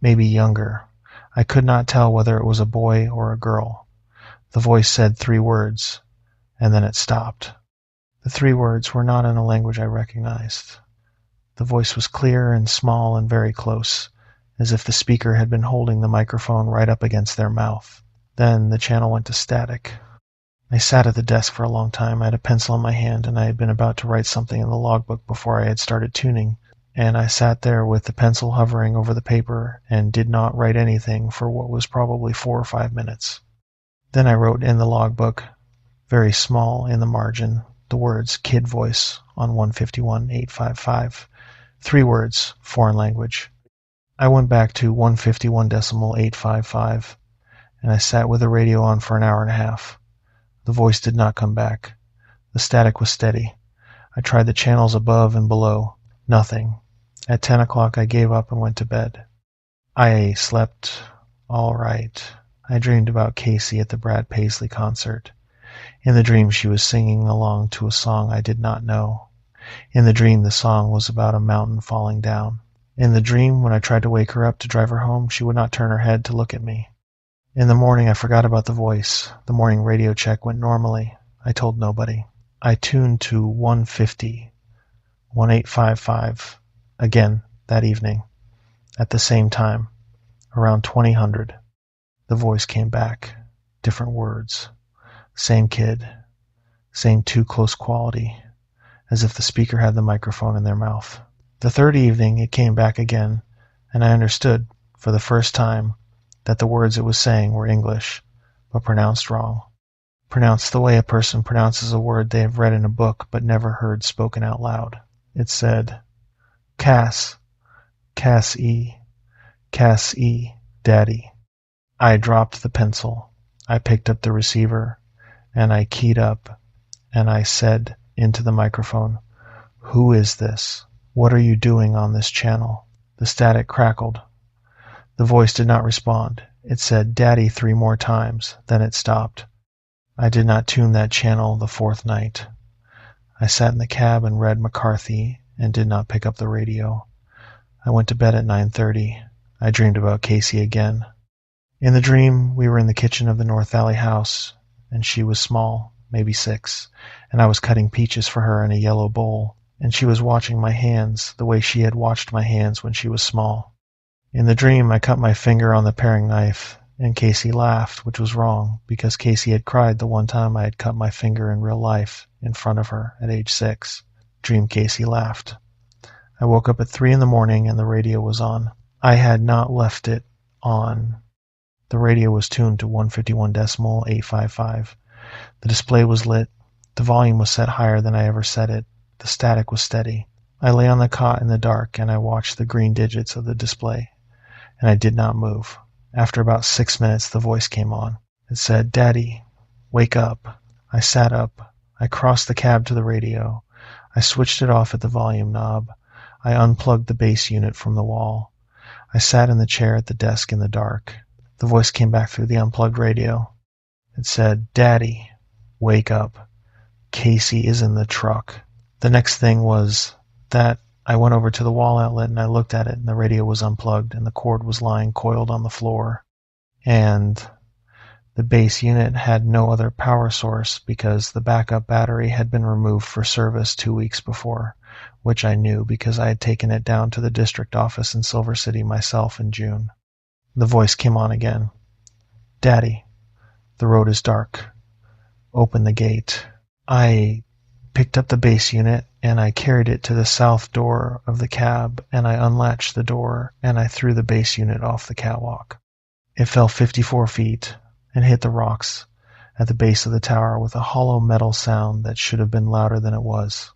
maybe younger. I could not tell whether it was a boy or a girl. The voice said 3 words, and then it stopped. The 3 words were not in a language I recognized. The voice was clear and small and very close, as if the speaker had been holding the microphone right up against their mouth. Then the channel went to static. I sat at the desk for a long time. I had a pencil in my hand, and I had been about to write something in the logbook before I had started tuning, and I sat there with the pencil hovering over the paper and did not write anything for what was probably 4 or 5 minutes. Then I wrote in the logbook, very small in the margin, the words kid voice on 151.855. 3 words, foreign language. I went back to 151.855, and I sat with the radio on for an hour and a half. The voice did not come back. The static was steady. I tried the channels above and below. Nothing. At 10 o'clock I gave up and went to bed. I slept all right. I dreamed about Casey at the Brad Paisley concert. In the dream she was singing along to a song I did not know. In the dream the song was about a mountain falling down. In the dream, when I tried to wake her up to drive her home, she would not turn her head to look at me. In the morning I forgot about the voice. The morning radio check went normally. I told nobody. I tuned to 150.855 again that evening, at the same time, around 2000. The voice came back. Different words. Same kid. Same too close quality, as if the speaker had the microphone in their mouth. The third evening it came back again, and I understood, for the first time, that the words it was saying were English, but pronounced wrong. Pronounced the way a person pronounces a word they have read in a book but never heard spoken out loud. It said, Cass, Cass-E, Daddy. I dropped the pencil. I picked up the receiver, and I keyed up, and I said into the microphone, Who is this? What are you doing on this channel? The static crackled. The voice did not respond. It said, Daddy 3 more times. Then it stopped. I did not tune that channel the 4th night. I sat in the cab and read McCarthy and did not pick up the radio. I went to bed at 9:30. I dreamed about Casey again. In the dream, we were in the kitchen of the North Valley house, and she was small, maybe 6, and I was cutting peaches for her in a yellow bowl, and she was watching my hands the way she had watched my hands when she was small. In the dream, I cut my finger on the paring knife, and Casey laughed, which was wrong, because Casey had cried the one time I had cut my finger in real life, in front of her, at age 6. Dream Casey laughed. I woke up at 3 in the morning and the radio was on. I had not left it on. The radio was tuned to 151.855. The display was lit. The volume was set higher than I ever set it. The static was steady. I lay on the cot in the dark and I watched the green digits of the display, and I did not move. After about 6 minutes, the voice came on. It said, "Daddy, wake up." I sat up. I crossed the cab to the radio. I switched it off at the volume knob. I unplugged the bass unit from the wall. I sat in the chair at the desk in the dark. The voice came back through the unplugged radio. It said, "Daddy, wake up. Casey is in the truck." The next thing was that I went over to the wall outlet and I looked at it, and the radio was unplugged and the cord was lying coiled on the floor. And the base unit had no other power source because the backup battery had been removed for service 2 weeks before, which I knew because I had taken it down to the district office in Silver City myself in June. The voice came on again. "Daddy, the road is dark. Open the gate." I picked up the base unit and I carried it to the south door of the cab and I unlatched the door and I threw the base unit off the catwalk. It fell 54 feet and hit the rocks at the base of the tower with a hollow metal sound that should have been louder than it was.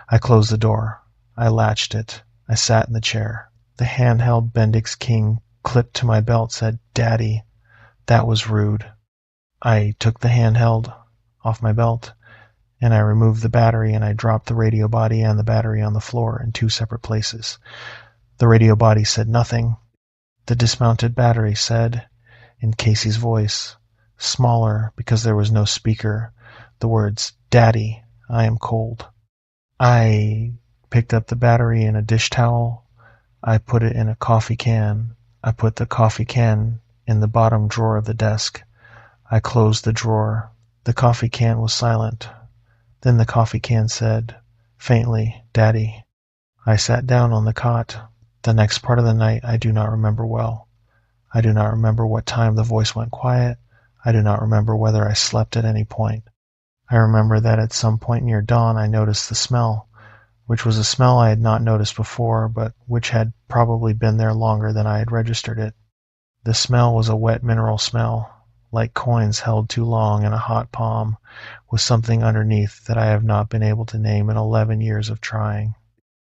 I closed the door. I latched it. I sat in the chair. The handheld Bendix King clipped to my belt said, "Daddy, that was rude." I took the handheld off my belt and I removed the battery and I dropped the radio body and the battery on the floor in 2 separate places. The radio body said nothing. The dismounted battery said, in Casey's voice, smaller because there was no speaker, the words, "Daddy, I am cold." I picked up the battery in a dish towel. I put it in a coffee can. I put the coffee can in the bottom drawer of the desk. I closed the drawer. The coffee can was silent. Then the coffee can said, faintly, "Daddy." I sat down on the cot. The next part of the night I do not remember well. I do not remember what time the voice went quiet. I do not remember whether I slept at any point. I remember that at some point near dawn I noticed the smell, which was a smell I had not noticed before, but which had probably been there longer than I had registered it. The smell was a wet mineral smell, like coins held too long in a hot palm, with something underneath that I have not been able to name in 11 years of trying.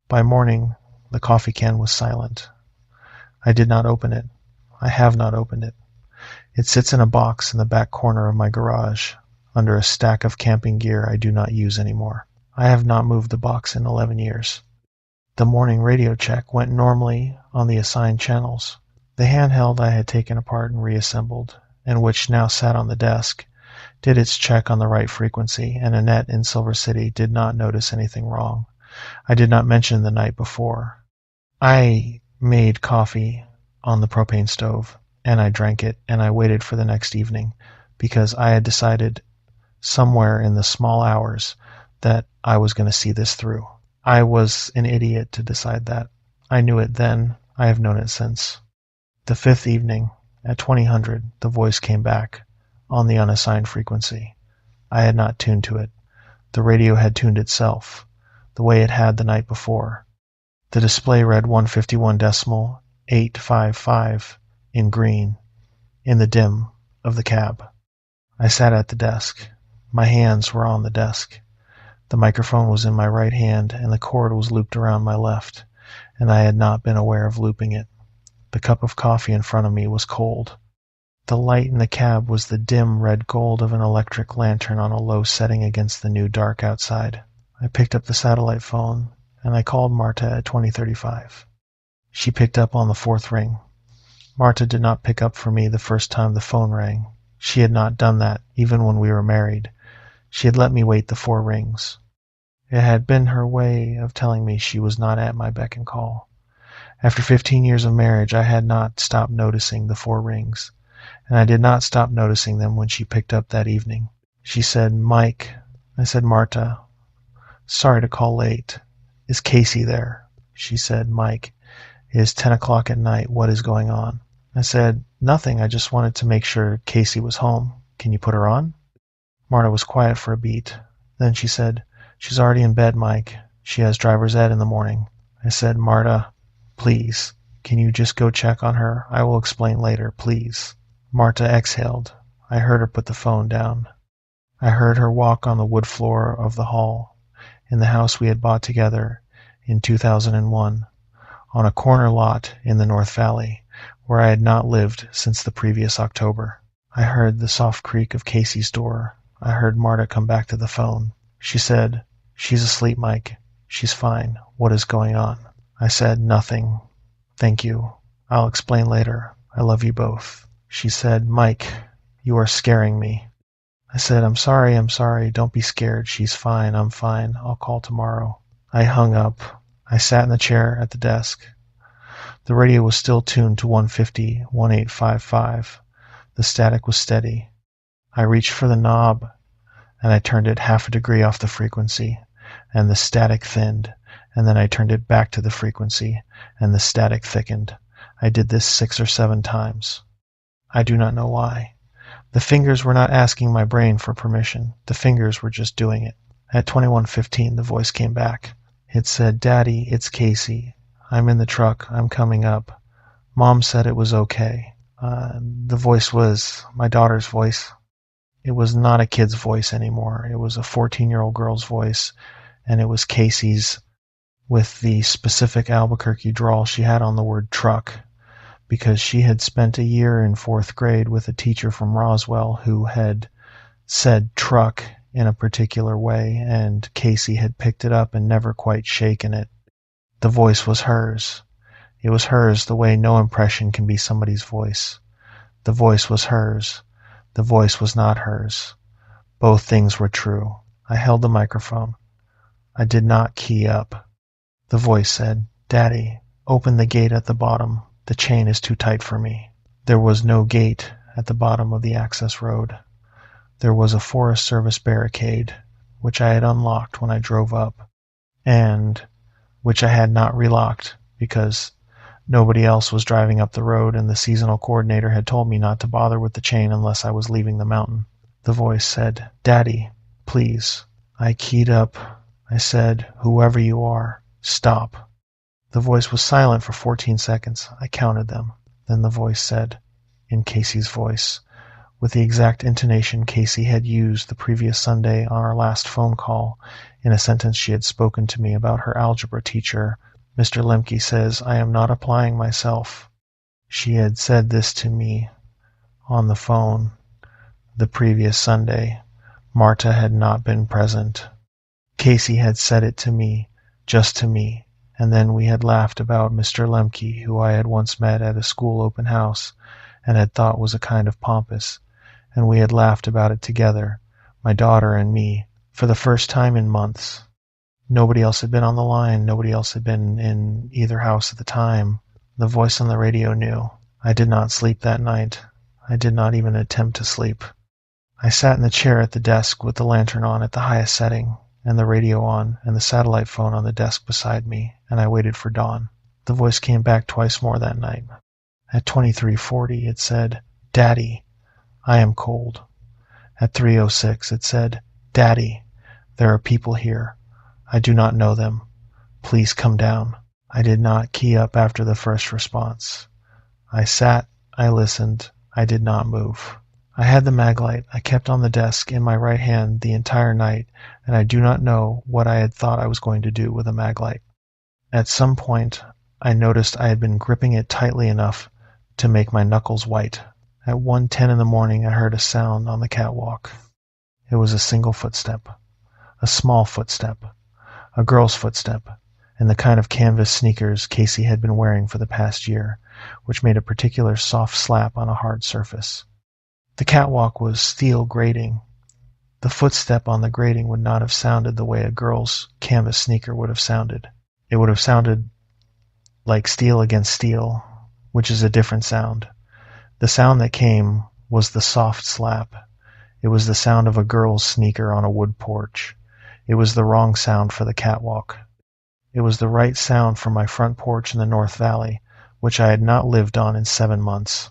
By morning, the coffee can was silent. I did not open it. I have not opened it. It sits in a box in the back corner of my garage, under a stack of camping gear I do not use anymore. I have not moved the box in 11 years. The morning radio check went normally on the assigned channels. The handheld I had taken apart and reassembled, and which now sat on the desk, did its check on the right frequency, and Annette in Silver City did not notice anything wrong. I did not mention the night before. I made coffee on the propane stove, and I drank it, and I waited for the next evening, because I had decided somewhere in the small hours that I was going to see this through. I was an idiot to decide that. I knew it then. I have known it since. The 5th evening, at 2000, the voice came back, on the unassigned frequency. I had not tuned to it. The radio had tuned itself, the way it had the night before. The display read 151.855 in green, in the dim of the cab. I sat at the desk. My hands were on the desk. The microphone was in my right hand, and the cord was looped around my left, and I had not been aware of looping it. The cup of coffee in front of me was cold. The light in the cab was the dim red gold of an electric lantern on a low setting against the new dark outside. I picked up the satellite phone, and I called Marta at 2035. She picked up on the 4th ring. Marta did not pick up for me the first time the phone rang. She had not done that, even when we were married. She had let me wait the 4 rings. It had been her way of telling me she was not at my beck and call. After 15 years of marriage, I had not stopped noticing the 4 rings, and I did not stop noticing them when she picked up that evening. She said, "Mike." I said, "Marta, sorry to call late. Is Casey there?" She said, "Mike, it is 10 o'clock at night. What is going on?" I said, "Nothing. I just wanted to make sure Casey was home. Can you put her on?" Marta was quiet for a beat. Then she said, "She's already in bed, Mike. She has driver's ed in the morning." I said, Marta, please, can you just go check on her? I will explain later, please. Marta exhaled. I heard her put the phone down. I heard her walk on the wood floor of the hall, in the house we had bought together in 2001, on a corner lot in the North Valley, where I had not lived since the previous October. I heard the soft creak of Casey's door. I heard Marta come back to the phone. She said, "She's asleep, Mike. She's fine. What is going on?" I said, "Nothing. Thank you. I'll explain later. I love you both." She said, "Mike, you are scaring me." I said, I'm sorry. Don't be scared. She's fine. I'm fine. I'll call tomorrow." I hung up. I sat in the chair at the desk. The radio was still tuned to 150, 1855. The static was steady. I reached for the knob, and I turned it half a degree off the frequency, and the static thinned, and then I turned it back to the frequency, and the static thickened. I did this 6 or 7 times. I do not know why. The fingers were not asking my brain for permission. The fingers were just doing it. At 21:15, the voice came back. It said, "Daddy, it's Casey. I'm in the truck. I'm coming up. Mom said it was okay." The voice was my daughter's voice. It was not a kid's voice anymore. It was a 14-year-old girl's voice, and it was Casey's, with the specific Albuquerque drawl she had on the word truck, because she had spent a year in 4th grade with a teacher from Roswell who had said truck in a particular way, and Casey had picked it up and never quite shaken it. The voice was hers. It was hers the way no impression can be somebody's voice. The voice was hers. The voice was not hers. Both things were true. I held the microphone. I did not key up. The voice said, "Daddy, open the gate at the bottom. The chain is too tight for me." There was no gate at the bottom of the access road. There was a Forest Service barricade, which I had unlocked when I drove up, and which I had not relocked because nobody else was driving up the road, and the seasonal coordinator had told me not to bother with the chain unless I was leaving the mountain. The voice said, "Daddy, please." I keyed up. I said, "Whoever you are, stop." The voice was silent for 14 seconds. I counted them. Then the voice said, in Casey's voice, with the exact intonation Casey had used the previous Sunday on our last phone call, in a sentence she had spoken to me about her algebra teacher, "Mr. Lemke says I am not applying myself." She had said this to me on the phone the previous Sunday. Marta had not been present. Casey had said it to me, just to me, and then we had laughed about Mr. Lemke, who I had once met at a school open house and had thought was a kind of pompous, and we had laughed about it together, my daughter and me, for the first time in months. Nobody else had been on the line. Nobody else had been in either house at the time. The voice on the radio knew. I did not sleep that night. I did not even attempt to sleep. I sat in the chair at the desk with the lantern on at the highest setting, and the radio on, and the satellite phone on the desk beside me, and I waited for dawn. The voice came back twice more that night. At 23:40, it said, "Daddy, I am cold." At 3:06, it said, "Daddy, there are people here. I do not know them. Please come down." I did not key up after the first response. I sat, I listened, I did not move. I had the mag light I kept on the desk in my right hand the entire night, and I do not know what I had thought I was going to do with a mag light. At some point, I noticed I had been gripping it tightly enough to make my knuckles white. At 1:10 in the morning, I heard a sound on the catwalk. It was a single footstep, a small footstep, a girl's footstep, and the kind of canvas sneakers Casey had been wearing for the past year, which made a particular soft slap on a hard surface. The catwalk was steel grating. The footstep on the grating would not have sounded the way a girl's canvas sneaker would have sounded. It would have sounded like steel against steel, which is a different sound. The sound that came was the soft slap. It was the sound of a girl's sneaker on a wood porch. It was the wrong sound for the catwalk. It was the right sound for my front porch in the North Valley, which I had not lived on in 7 months.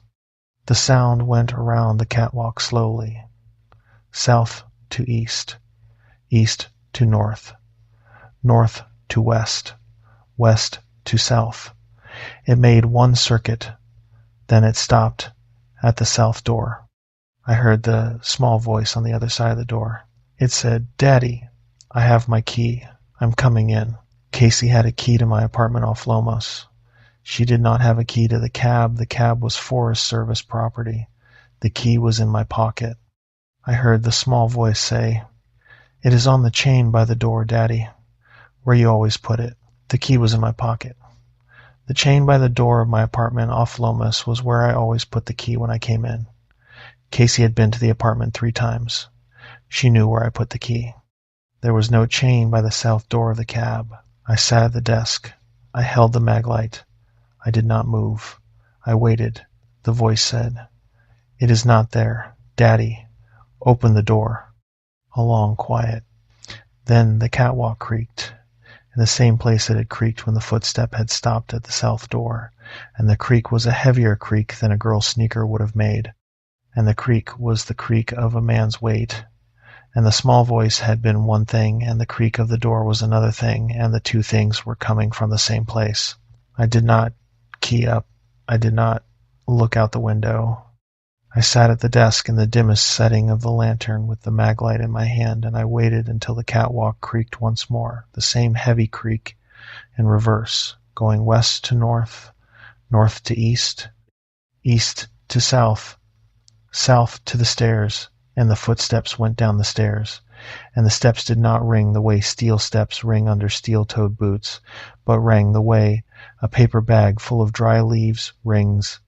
The sound went around the catwalk slowly, south to east, east to north, north to west, west to south. It made one circuit, then it stopped at the south door. I heard the small voice on the other side of the door. It said, "Daddy, I have my key. I'm coming in." Casey had a key to my apartment off Lomos. She did not have a key to the cab. The cab was Forest Service property. The key was in my pocket. I heard the small voice say, "It is on the chain by the door, Daddy, where you always put it." The key was in my pocket. The chain by the door of my apartment off Lomas was where I always put the key when I came in. Casey had been to the apartment 3 times. She knew where I put the key. There was no chain by the south door of the cab. I sat at the desk. I held the mag light. I did not move. I waited. The voice said, "It is not there. Daddy, open the door." A long quiet. Then the catwalk creaked, in the same place it had creaked when the footstep had stopped at the south door, and the creak was a heavier creak than a girl's sneaker would have made, and the creak was the creak of a man's weight, and the small voice had been one thing, and the creak of the door was another thing, and the 2 things were coming from the same place. I did not key up. I did not look out the window. I sat at the desk in the dimmest setting of the lantern with the mag light in my hand, and I waited until the catwalk creaked once more, the same heavy creak in reverse, going west to north, north to east, east to south, south to the stairs, and the footsteps went down the stairs. And the steps did not ring the way steel steps ring under steel-toed boots, but rang the way a paper bag full of dry leaves rings,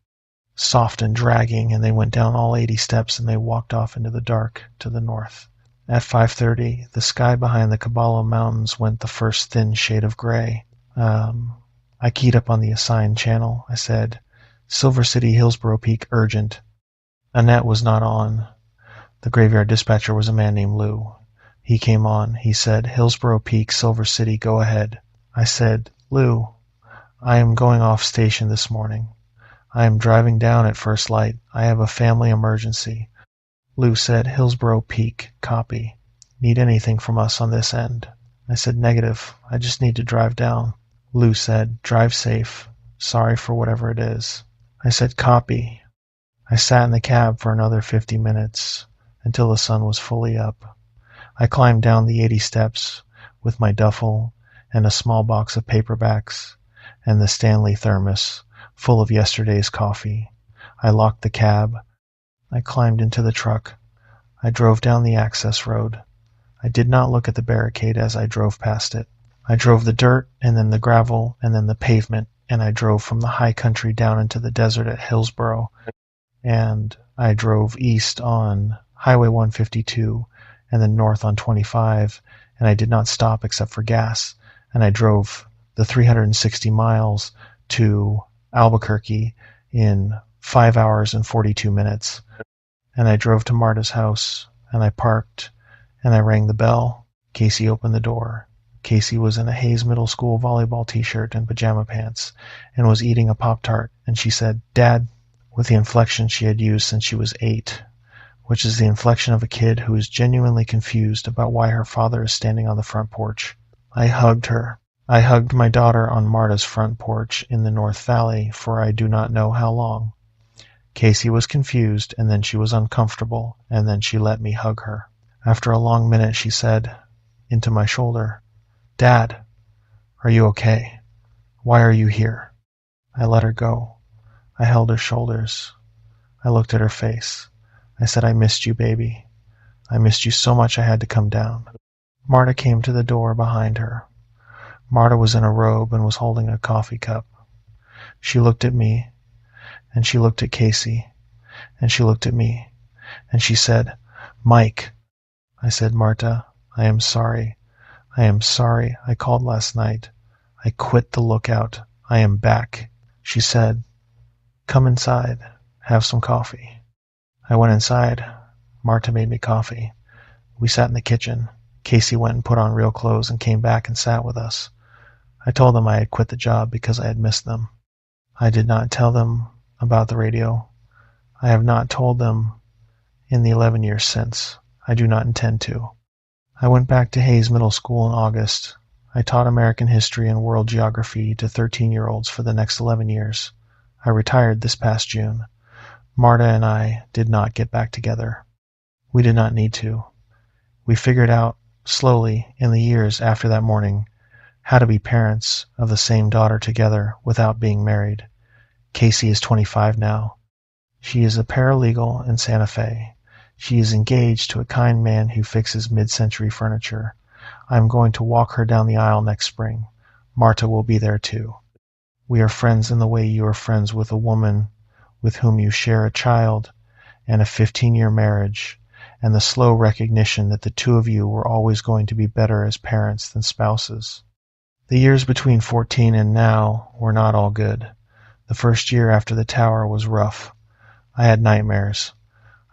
soft and dragging, and they went down all 80 steps, and they walked off into the dark to the north. At 5:30, the sky behind the Caballo Mountains went the first thin shade of gray. I keyed up on the assigned channel. I said, "Silver City, Hillsborough Peak, urgent." Annette was not on. The graveyard dispatcher was a man named Lou. He came on. He said, "Hillsborough Peak, Silver City, go ahead." I said, "Lou, I am going off station this morning. I am driving down at first light. I have a family emergency." Lou said, "Hillsborough Peak, copy. Need anything from us on this end?" I said, "Negative. I just need to drive down." Lou said, "Drive safe. Sorry for whatever it is." I said, "Copy." I sat in the cab for another 50 minutes, until the sun was fully up. I climbed down the 80 steps with my duffel and a small box of paperbacks and the Stanley thermos full of yesterday's coffee. I locked the cab. I climbed into the truck. I drove down the access road. I did not look at the barricade as I drove past it. I drove the dirt and then the gravel and then the pavement, and I drove from the high country down into the desert at Hillsborough, and I drove east on Highway 152 and then north on 25, and I did not stop except for gas, and I drove the 360 miles to Albuquerque in 5 hours and 42 minutes. And I drove to Marta's house, and I parked, and I rang the bell. Casey opened the door. Casey was in a Hayes Middle School volleyball t-shirt and pajama pants, and was eating a Pop-Tart, and she said, "Dad," with the inflection she had used since she was 8, which is the inflection of a kid who is genuinely confused about why her father is standing on the front porch. I hugged her. I hugged my daughter on Marta's front porch in the North Valley for I do not know how long. Casey was confused, and then she was uncomfortable, and then she let me hug her. After a long minute, she said, into my shoulder, "Dad, are you okay? Why are you here?" I let her go. I held her shoulders. I looked at her face. I said, "I missed you, baby. I missed you so much I had to come down." Marta came to the door behind her. Marta was in a robe and was holding a coffee cup. She looked at me, and she looked at Casey, and she looked at me, and she said, "Mike." I said, "Marta, I am sorry. I am sorry I called last night. I quit the lookout. I am back." She said, "Come inside. Have some coffee." I went inside. Marta made me coffee. We sat in the kitchen. Casey went and put on real clothes and came back and sat with us. I told them I had quit the job because I had missed them. I did not tell them about the radio. I have not told them in the 11 years since. I do not intend to. I went back to Hayes Middle School in August. I taught American history and world geography to 13-year-olds for the next 11 years. I retired this past June. Marta and I did not get back together. We did not need to. We figured out, slowly, in the years after that morning, how to be parents of the same daughter together without being married. Casey is 25 now. She is a paralegal in Santa Fe. She is engaged to a kind man who fixes mid-century furniture. I am going to walk her down the aisle next spring. Marta will be there too. We are friends in the way you are friends with a woman with whom you share a child and a 15-year marriage, and the slow recognition that the two of you were always going to be better as parents than spouses. The years between 14 and now were not all good. The first year after the tower was rough. I had nightmares.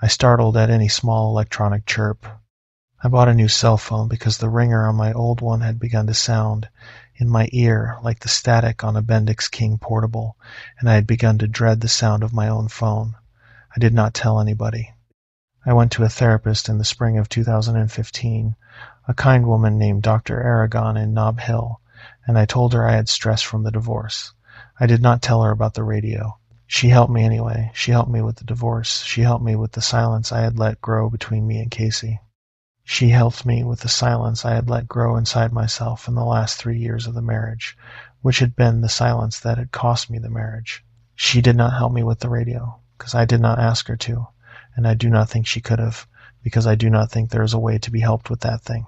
I startled at any small electronic chirp. I bought a new cell phone because the ringer on my old one had begun to sound in my ear like the static on a Bendix King portable, and I had begun to dread the sound of my own phone. I did not tell anybody. I went to a therapist in the spring of 2015, a kind woman named Dr. Aragon in Nob Hill, and I told her I had stress from the divorce. I did not tell her about the radio. She helped me anyway. She helped me with the divorce. She helped me with the silence I had let grow between me and Casey. She helped me with the silence I had let grow inside myself in the last 3 years of the marriage, which had been the silence that had cost me the marriage. She did not help me with the radio, because I did not ask her to, and I do not think she could have, because I do not think there is a way to be helped with that thing.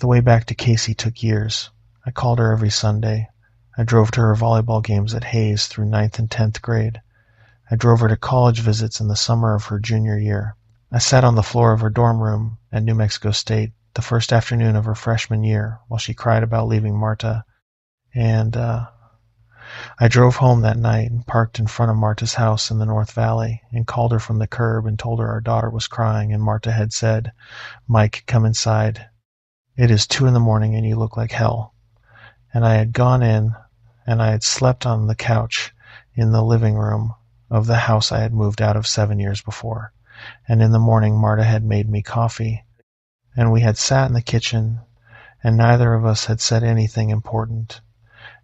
The way back to Casey took years. I called her every Sunday. I drove to her volleyball games at Hayes through 9th and 10th grade. I drove her to college visits in the summer of her junior year. I sat on the floor of her dorm room at New Mexico State the first afternoon of her freshman year while she cried about leaving Marta, and I drove home that night and parked in front of Marta's house in the North Valley and called her from the curb and told her our daughter was crying and Marta had said, "Mike, come inside. It is 2 in the morning and you look like hell." And I had gone in and I had slept on the couch in the living room of the house I had moved out of 7 years before. And in the morning Marta had made me coffee, and we had sat in the kitchen, and neither of us had said anything important.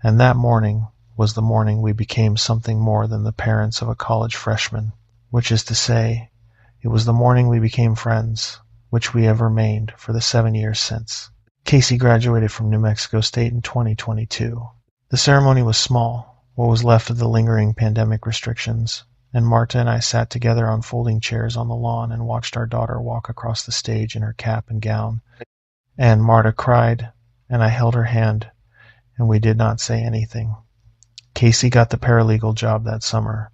And that morning was the morning we became something more than the parents of a college freshman, which is to say, it was the morning we became friends, which we have remained for the 7 years since. Casey graduated from New Mexico State in 2022. The ceremony was small, what was left of the lingering pandemic restrictions, and Marta and I sat together on folding chairs on the lawn and watched our daughter walk across the stage in her cap and gown. And Marta cried, and I held her hand, and we did not say anything. Casey got the paralegal job that summer.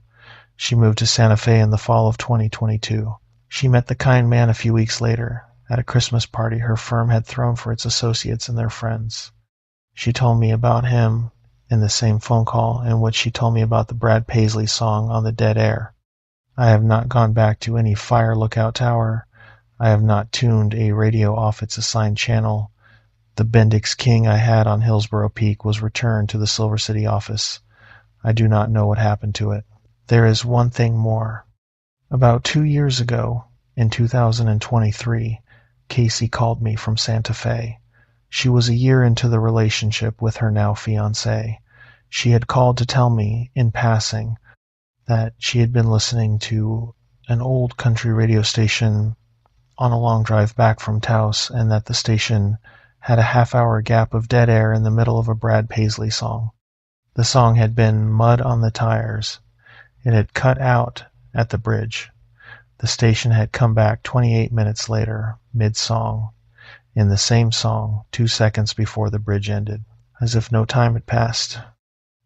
She moved to Santa Fe in the fall of 2022. She met the kind man a few weeks later at a Christmas party her firm had thrown for its associates and their friends. She told me about him in the same phone call in which she told me about the Brad Paisley song On the Dead Air. I have not gone back to any fire lookout tower. I have not tuned a radio off its assigned channel. The Bendix King I had on Hillsborough Peak was returned to the Silver City office. I do not know what happened to it. There is one thing more. About 2 years ago, in 2023, Casey called me from Santa Fe. She was a year into the relationship with her now fiancé. She had called to tell me, in passing, that she had been listening to an old country radio station on a long drive back from Taos, and that the station had a half-hour gap of dead air in the middle of a Brad Paisley song. The song had been Mud on the Tires. It had cut out at the bridge. The station had come back 28 minutes later, mid-song, in the same song, 2 seconds before the bridge ended, as if no time had passed.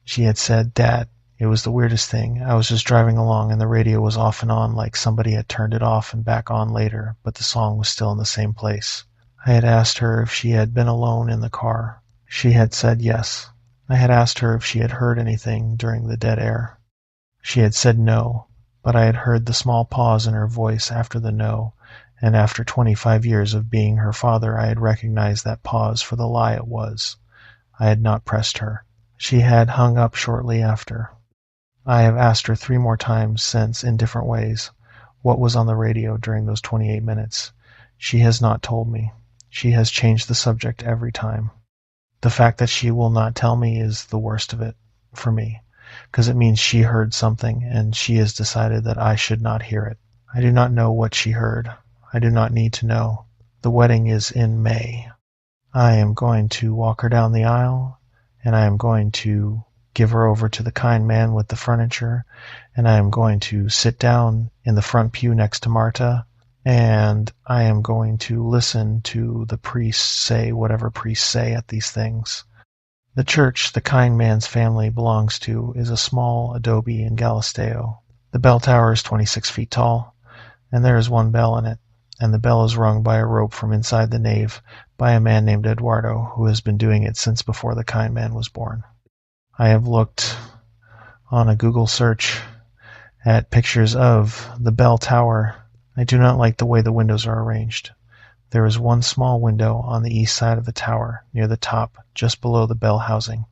She had said, "Dad, it was the weirdest thing. I was just driving along and the radio was off and on like somebody had turned it off and back on later, but the song was still in the same place." I had asked her if she had been alone in the car. She had said yes. I had asked her if she had heard anything during the dead air. She had said no, but I had heard the small pause in her voice after the no, and after 25 years of being her father I had recognized that pause for the lie it was. I had not pressed her. She had hung up shortly after. I have asked her 3 more times since, in different ways, what was on the radio during those 28 minutes. She has not told me. She has changed the subject every time. The fact that she will not tell me is the worst of it for me, because it means she heard something and she has decided that I should not hear it. I do not know what she heard. I do not need to know. The wedding is in May. I am going to walk her down the aisle, and I am going to give her over to the kind man with the furniture, and I am going to sit down in the front pew next to Marta, and I am going to listen to the priests say whatever priests say at these things. The church the kind man's family belongs to is a small adobe in Galisteo. The bell tower is 26 feet tall, and there is one bell in it, and the bell is rung by a rope from inside the nave by a man named Eduardo, who has been doing it since before the kind man was born. I have looked on a Google search at pictures of the bell tower. I do not like the way the windows are arranged. There is one small window on the east side of the tower, near the top, just below the bell housing.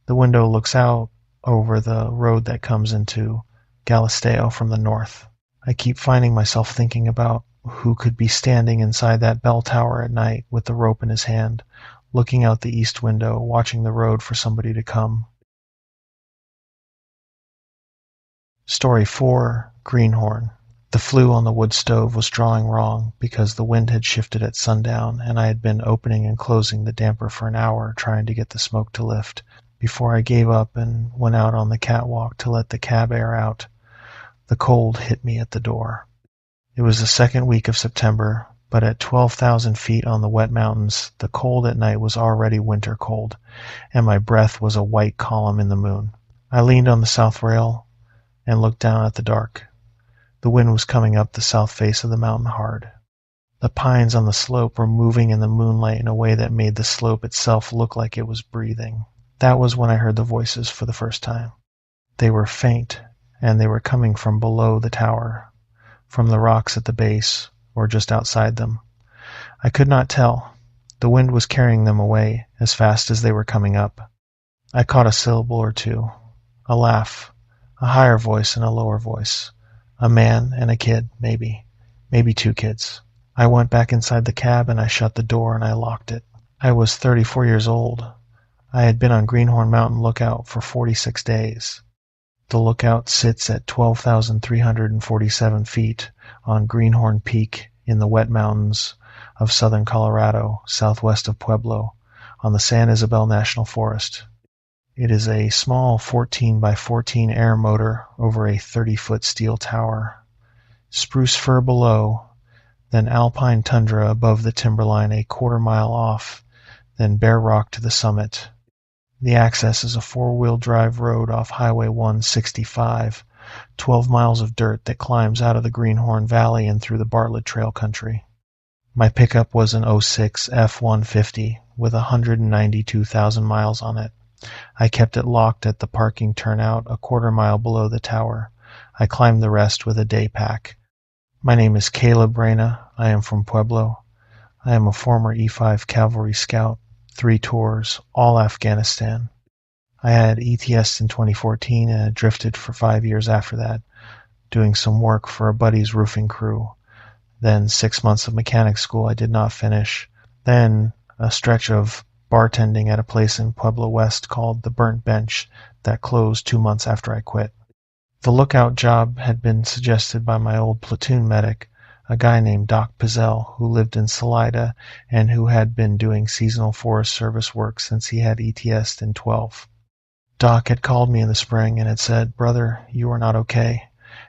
The window looks out over the road that comes into Galisteo from the north. I keep finding myself thinking about who could be standing inside that bell tower at night with the rope in his hand, looking out the east window, watching the road for somebody to come. Story 4, Greenhorn. The flue on the wood stove was drawing wrong because the wind had shifted at sundown, and I had been opening and closing the damper for an hour trying to get the smoke to lift before I gave up and went out on the catwalk to let the cab air out. The cold hit me at the door. It was the second week of September, but at 12,000 feet on the wet mountains, the cold at night was already winter cold, and my breath was a white column in the moon. I leaned on the south rail and looked down at the dark. The wind was coming up the south face of the mountain hard. The pines on the slope were moving in the moonlight in a way that made the slope itself look like it was breathing. That was when I heard the voices for the first time. They were faint, and they were coming from below the tower, from the rocks at the base, or just outside them. I could not tell. The wind was carrying them away as fast as they were coming up. I caught a syllable or two, a laugh, a higher voice and a lower voice. A man and a kid, maybe 2 kids. I went back inside the cab and I shut the door and I locked it. I was 34 years old. I had been on Greenhorn Mountain Lookout for 46 days. The lookout sits at 12,347 feet on Greenhorn Peak in the wet mountains of southern Colorado, southwest of Pueblo, on the San Isabel National Forest. It is a small 14 by 14 air motor over a 30-foot steel tower. Spruce fir below, then alpine tundra above the timberline a quarter-mile off, then bare rock to the summit. The access is a 4-wheel drive road off Highway 165, 12 miles of dirt that climbs out of the Greenhorn Valley and through the Bartlett Trail country. My pickup was an '06 F-150 with 192,000 miles on it. I kept it locked at the parking turnout a quarter-mile below the tower. I climbed the rest with a day pack. My name is Caleb Reyna. I am from Pueblo. I am a former E-5 Cavalry Scout, 3 tours, all Afghanistan. I had ETS in 2014 and had drifted for 5 years after that, doing some work for a buddy's roofing crew. Then 6 months of mechanic school I did not finish. Then a stretch of bartending at a place in Pueblo West called the Burnt Bench that closed 2 months after I quit. The lookout job had been suggested by my old platoon medic, a guy named Doc Pizzell, who lived in Salida and who had been doing seasonal Forest Service work since he had ETS'd in 12. Doc had called me in the spring and had said, "Brother, you are not okay,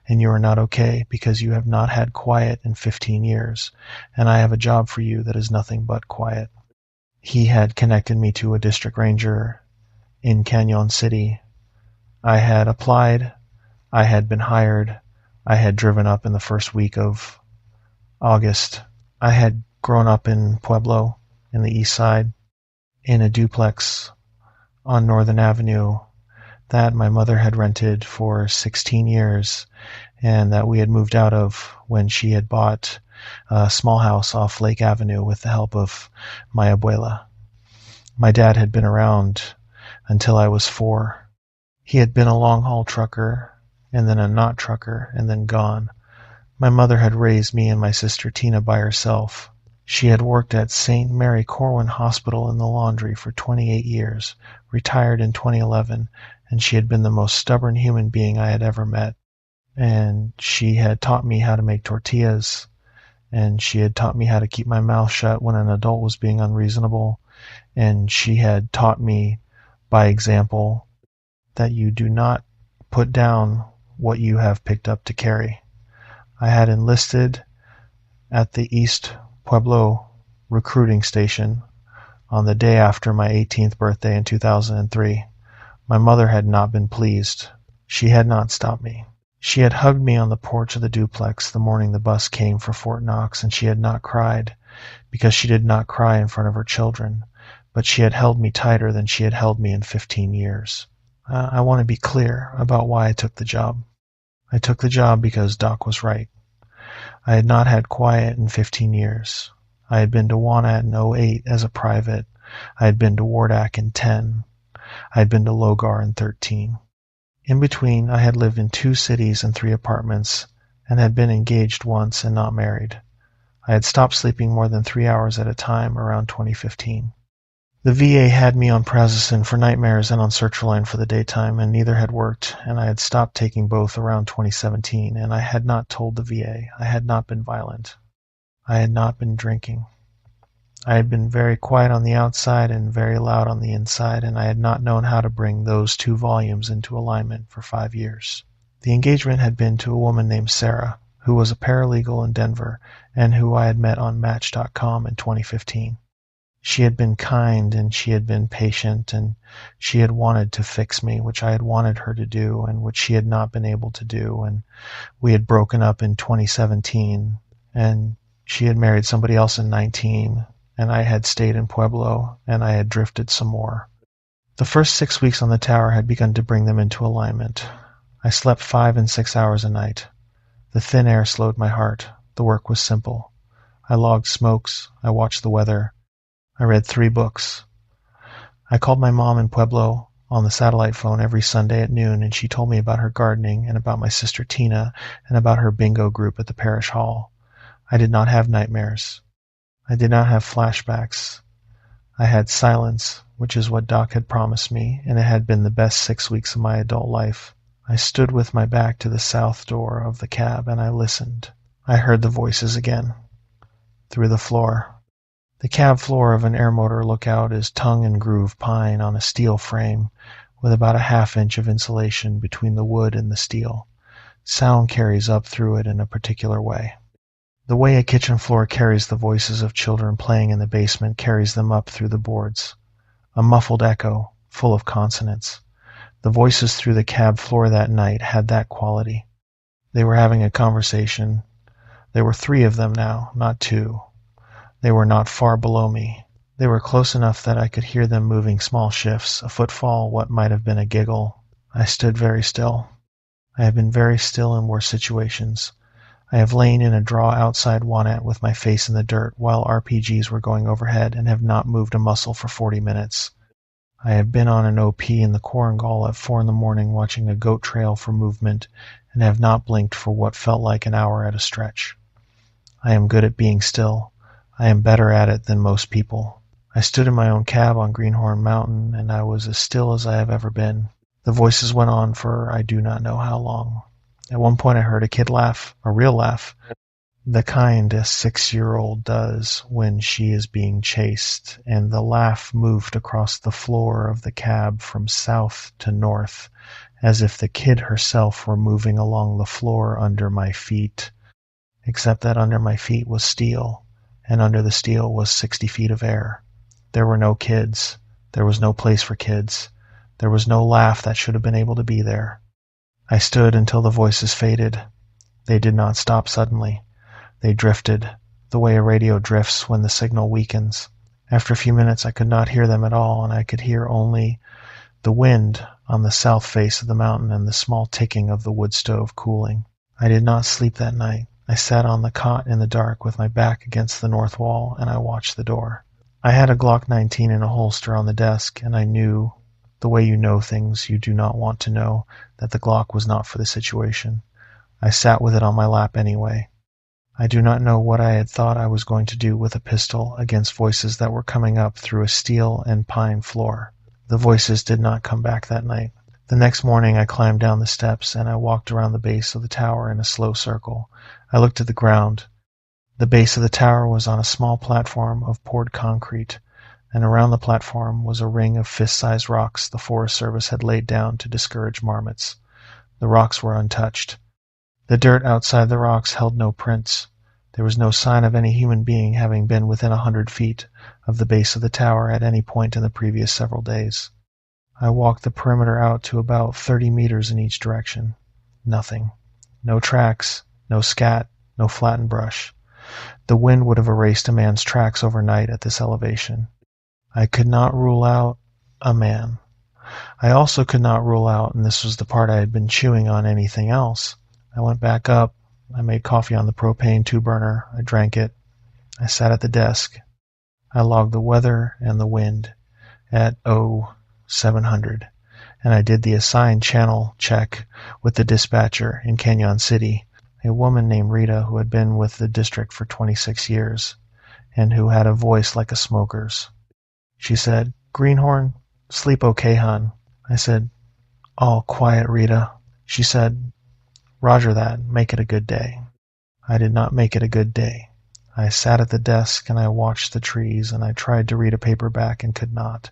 and you are not okay because you have not had quiet in 15 years, and I have a job for you that is nothing but quiet." He had connected me to a district ranger in Canyon City. I had applied. I had been hired. I had driven up in the first week of August. I had grown up in Pueblo, in the east side, in a duplex on Northern Avenue that my mother had rented for 16 years and that we had moved out of when she had bought a small house off Lake Avenue with the help of my abuela. My dad had been around until I was 4. He had been a long-haul trucker, and then a not trucker, and then gone. My mother had raised me and my sister Tina by herself. She had worked at St. Mary Corwin Hospital in the laundry for 28 years, retired in 2011, and she had been the most stubborn human being I had ever met. And she had taught me how to make tortillas, and she had taught me how to keep my mouth shut when an adult was being unreasonable, and she had taught me by example that you do not put down what you have picked up to carry. I had enlisted at the East Pueblo recruiting station on the day after my 18th birthday in 2003. My mother had not been pleased. She had not stopped me. She had hugged me on the porch of the duplex the morning the bus came for Fort Knox, and she had not cried, because she did not cry in front of her children, but she had held me tighter than she had held me in 15 years. I want to be clear about why I took the job. I took the job because Doc was right. I had not had quiet in 15 years. I had been to Wanat in '08 as a private. I had been to Wardak in 10. I had been to Logar in 13. In between, I had lived in 2 cities and 3 apartments, and had been engaged once and not married. I had stopped sleeping more than 3 hours at a time around 2015. The VA had me on prazosin for nightmares and on sertraline for the daytime, and neither had worked, and I had stopped taking both around 2017, and I had not told the VA. I had not been violent. I had not been drinking. I had been very quiet on the outside and very loud on the inside, and I had not known how to bring those 2 volumes into alignment for 5 years. The engagement had been to a woman named Sarah, who was a paralegal in Denver, and who I had met on Match.com in 2015. She had been kind, and she had been patient, and she had wanted to fix me, which I had wanted her to do, and which she had not been able to do, and we had broken up in 2017, and she had married somebody else in 19, and I had stayed in Pueblo, and I had drifted some more. The first 6 weeks on the tower had begun to bring them into alignment. I slept 5 and 6 hours a night. The thin air slowed my heart. The work was simple. I logged smokes. I watched the weather. I read 3 books. I called my mom in Pueblo on the satellite phone every Sunday at noon, and she told me about her gardening and about my sister Tina and about her bingo group at the parish hall. I did not have nightmares. I did not have flashbacks. I had silence, which is what Doc had promised me, and it had been the best 6 weeks of my adult life. I stood with my back to the south door of the cab, and I listened. I heard the voices again. Through the floor. The cab floor of an air motor lookout is tongue and groove pine on a steel frame with about a half-inch of insulation between the wood and the steel. Sound carries up through it in a particular way. The way a kitchen floor carries the voices of children playing in the basement carries them up through the boards. A muffled echo, full of consonants. The voices through the cab floor that night had that quality. They were having a conversation. There were 3 of them now, not 2. They were not far below me. They were close enough that I could hear them moving small shifts, a footfall, what might have been a giggle. I stood very still. I have been very still in worse situations. I have lain in a draw outside Wanat with my face in the dirt while RPGs were going overhead and have not moved a muscle for 40 minutes. I have been on an OP in the Korengal at 4 a.m. watching a goat trail for movement and have not blinked for what felt like an hour at a stretch. I am good at being still. I am better at it than most people. I stood in my own cab on Greenhorn Mountain, and I was as still as I have ever been. The voices went on for I do not know how long. At one point I heard a kid laugh, a real laugh, the kind a 6-year-old does when she is being chased, and the laugh moved across the floor of the cab from south to north, as if the kid herself were moving along the floor under my feet, except that under my feet was steel, and under the steel was 60 feet of air. There were no kids. There was no place for kids. There was no laugh that should have been able to be there. I stood until the voices faded. They did not stop suddenly. They drifted, the way a radio drifts when the signal weakens. After a few minutes I could not hear them at all, and I could hear only the wind on the south face of the mountain and the small ticking of the wood stove cooling. I did not sleep that night. I sat on the cot in the dark with my back against the north wall, and I watched the door. I had a Glock 19 in a holster on the desk, and I knew, the way you know things you do not want to know, that the Glock was not for the situation. I sat with it on my lap anyway. I do not know what I had thought I was going to do with a pistol against voices that were coming up through a steel and pine floor. The voices did not come back that night. The next morning I climbed down the steps and I walked around the base of the tower in a slow circle. I looked at the ground. The base of the tower was on a small platform of poured concrete, and around the platform was a ring of fist-sized rocks the Forest Service had laid down to discourage marmots. The rocks were untouched. The dirt outside the rocks held no prints. There was no sign of any human being having been within 100 feet of the base of the tower at any point in the previous several days. I walked the perimeter out to about 30 meters in each direction. Nothing. No tracks, no scat, no flattened brush. The wind would have erased a man's tracks overnight at this elevation. I could not rule out a man. I also could not rule out, and this was the part I had been chewing on, anything else. I went back up. I made coffee on the propane two-burner. I drank it. I sat at the desk. I logged the weather and the wind at 0700, and I did the assigned channel check with the dispatcher in Canyon City, a woman named Rita who had been with the district for 26 years and who had a voice like a smoker's. She said, "Greenhorn, sleep okay, hon?" I said, "All quiet, Rita." She said, "Roger that. Make it a good day." I did not make it a good day. I sat at the desk and I watched the trees and I tried to read a paperback and could not.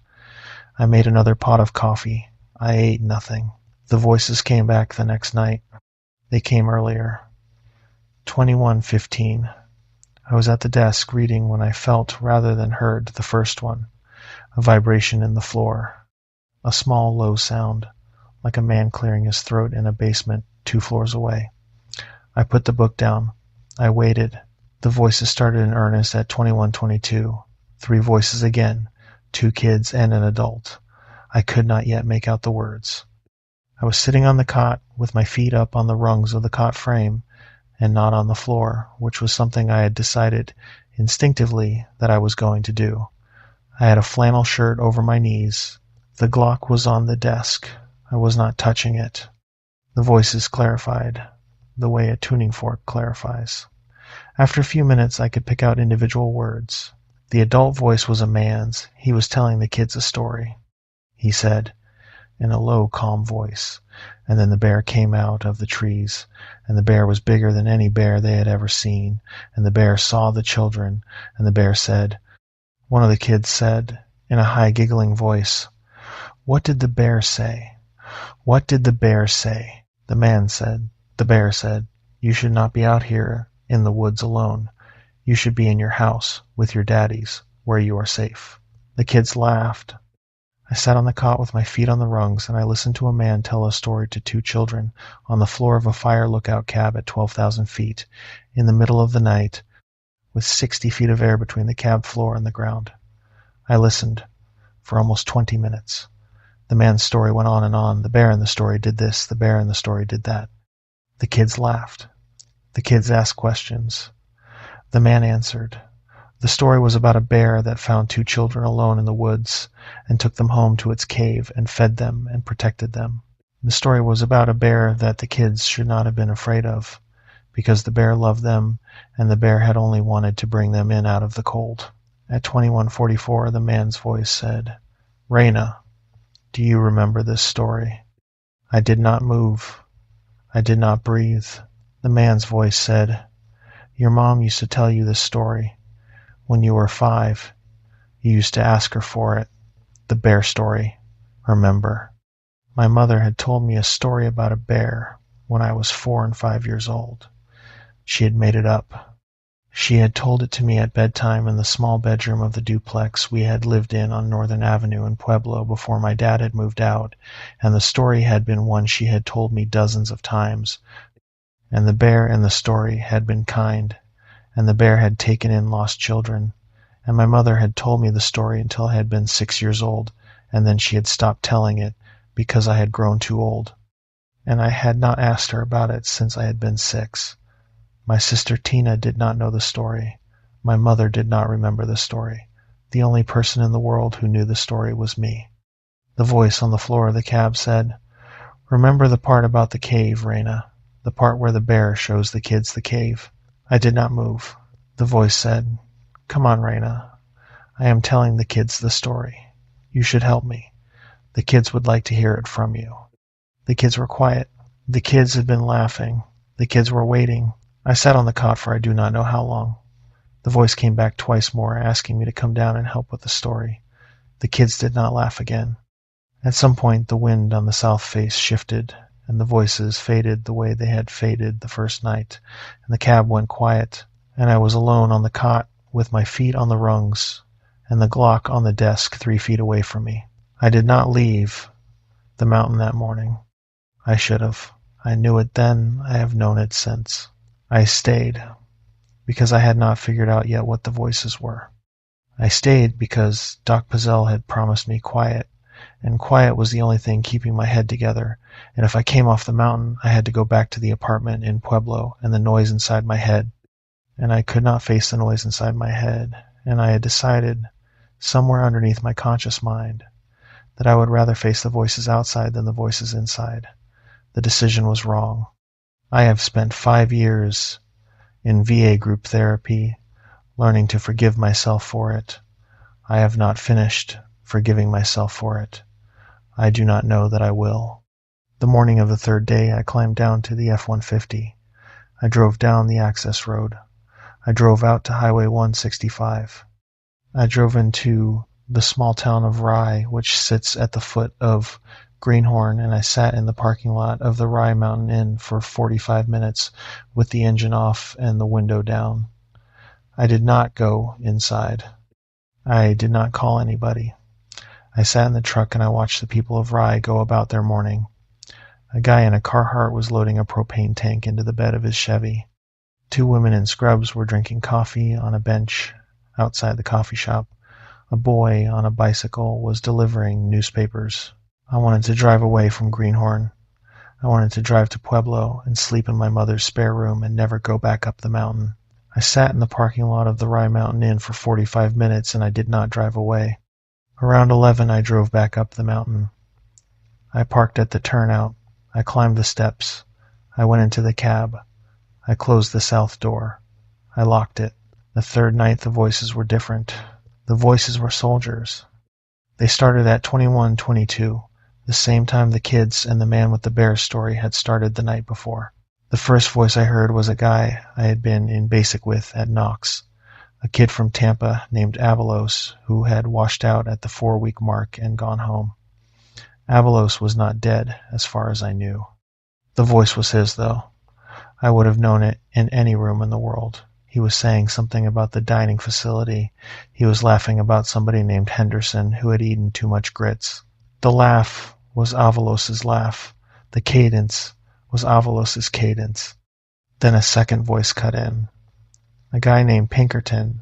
I made another pot of coffee. I ate nothing. The voices came back the next night. They came earlier. 21:15. I was at the desk reading when I felt, rather than heard, the first one. A vibration in the floor. A small, low sound, like a man clearing his throat in a basement 2 floors away. I put the book down. I waited. The voices started in earnest at 21:22. 3 voices again, 2 kids and an adult. I could not yet make out the words. I was sitting on the cot with my feet up on the rungs of the cot frame and not on the floor, which was something I had decided instinctively that I was going to do. I had a flannel shirt over my knees. The Glock was on the desk. I was not touching it. The voices clarified, the way a tuning fork clarifies. After a few minutes, I could pick out individual words. The adult voice was a man's. He was telling the kids a story. He said, in a low, calm voice, and then the bear came out of the trees, and the bear was bigger than any bear they had ever seen, and the bear saw the children, and the bear said, one of the kids said, in a high, giggling voice, "What did the bear say? What did the bear say?" The bear said, "You should not be out here in the woods alone. You should be in your house with your daddies, where you are safe." The kids laughed. I sat on the cot with my feet on the rungs, and I listened to a man tell a story to 2 children on the floor of a fire lookout cab at 12,000 feet, in the middle of the night, with 60 feet of air between the cab floor and the ground. I listened for almost 20 minutes. The man's story went on and on. The bear in the story did this. The bear in the story did that. The kids laughed. The kids asked questions. The man answered. The story was about a bear that found 2 children alone in the woods and took them home to its cave and fed them and protected them. The story was about a bear that the kids should not have been afraid of, because the bear loved them and the bear had only wanted to bring them in out of the cold. At 21:44, the man's voice said, "Raina, do you remember this story?" I did not move. I did not breathe. The man's voice said, "Your mom used to tell you this story. When you were 5, you used to ask her for it. The bear story. Remember?" My mother had told me a story about a bear when I was 4 and 5 years old. She had made it up. She had told it to me at bedtime in the small bedroom of the duplex we had lived in on Northern Avenue in Pueblo before my dad had moved out, and the story had been one she had told me dozens of times. And the bear in the story had been kind, and the bear had taken in lost children, and my mother had told me the story until I had been 6 years old, and then she had stopped telling it because I had grown too old, and I had not asked her about it since I had been 6. My sister Tina did not know the story. My mother did not remember the story. The only person in the world who knew the story was me. The voice on the floor of the cab said, "Remember the part about the cave, Raina, the part where the bear shows the kids the cave?" I did not move. The voice said, "Come on, Raina. I am telling the kids the story. You should help me. The kids would like to hear it from you." The kids were quiet. The kids had been laughing. The kids were waiting. I sat on the cot for I do not know how long. The voice came back twice more, asking me to come down and help with the story. The kids did not laugh again. At some point, the wind on the south face shifted, and the voices faded the way they had faded the first night, and the cab went quiet, and I was alone on the cot with my feet on the rungs and the Glock on the desk 3 feet away from me. I did not leave the mountain that morning. I should have. I knew it then. I have known it since. I stayed because I had not figured out yet what the voices were. I stayed because Doc Pizzell had promised me quiet, and quiet was the only thing keeping my head together, and if I came off the mountain, I had to go back to the apartment in Pueblo and the noise inside my head, and I could not face the noise inside my head, and I had decided, somewhere underneath my conscious mind, that I would rather face the voices outside than the voices inside. The decision was wrong. I have spent 5 years in VA group therapy, learning to forgive myself for it. I have not finished forgiving myself for it. I do not know that I will. The morning of the third day, I climbed down to the F-150. I drove down the access road. I drove out to Highway 165. I drove into the small town of Rye, which sits at the foot of Greenhorn, and I sat in the parking lot of the Rye Mountain Inn for 45 minutes with the engine off and the window down. I did not go inside. I did not call anybody. I sat in the truck and I watched the people of Rye go about their morning. A guy in a Carhartt was loading a propane tank into the bed of his Chevy. 2 women in scrubs were drinking coffee on a bench outside the coffee shop. A boy on a bicycle was delivering newspapers. I wanted to drive away from Greenhorn. I wanted to drive to Pueblo and sleep in my mother's spare room and never go back up the mountain. I sat in the parking lot of the Rye Mountain Inn for 45 minutes and I did not drive away. Around 11, I drove back up the mountain. I parked at the turnout. I climbed the steps. I went into the cab. I closed the south door. I locked it. The third night, the voices were different. The voices were soldiers. They started at 21:22, the same time the kids and the man with the bear story had started the night before. The first voice I heard was a guy I had been in basic with at Knox, a kid from Tampa named Avalos who had washed out at the 4-week mark and gone home. Avalos was not dead, as far as I knew. The voice was his, though. I would have known it in any room in the world. He was saying something about the dining facility. He was laughing about somebody named Henderson who had eaten too much grits. The laugh was Avalos's laugh. The cadence was Avalos's cadence. Then a second voice cut in. A guy named Pinkerton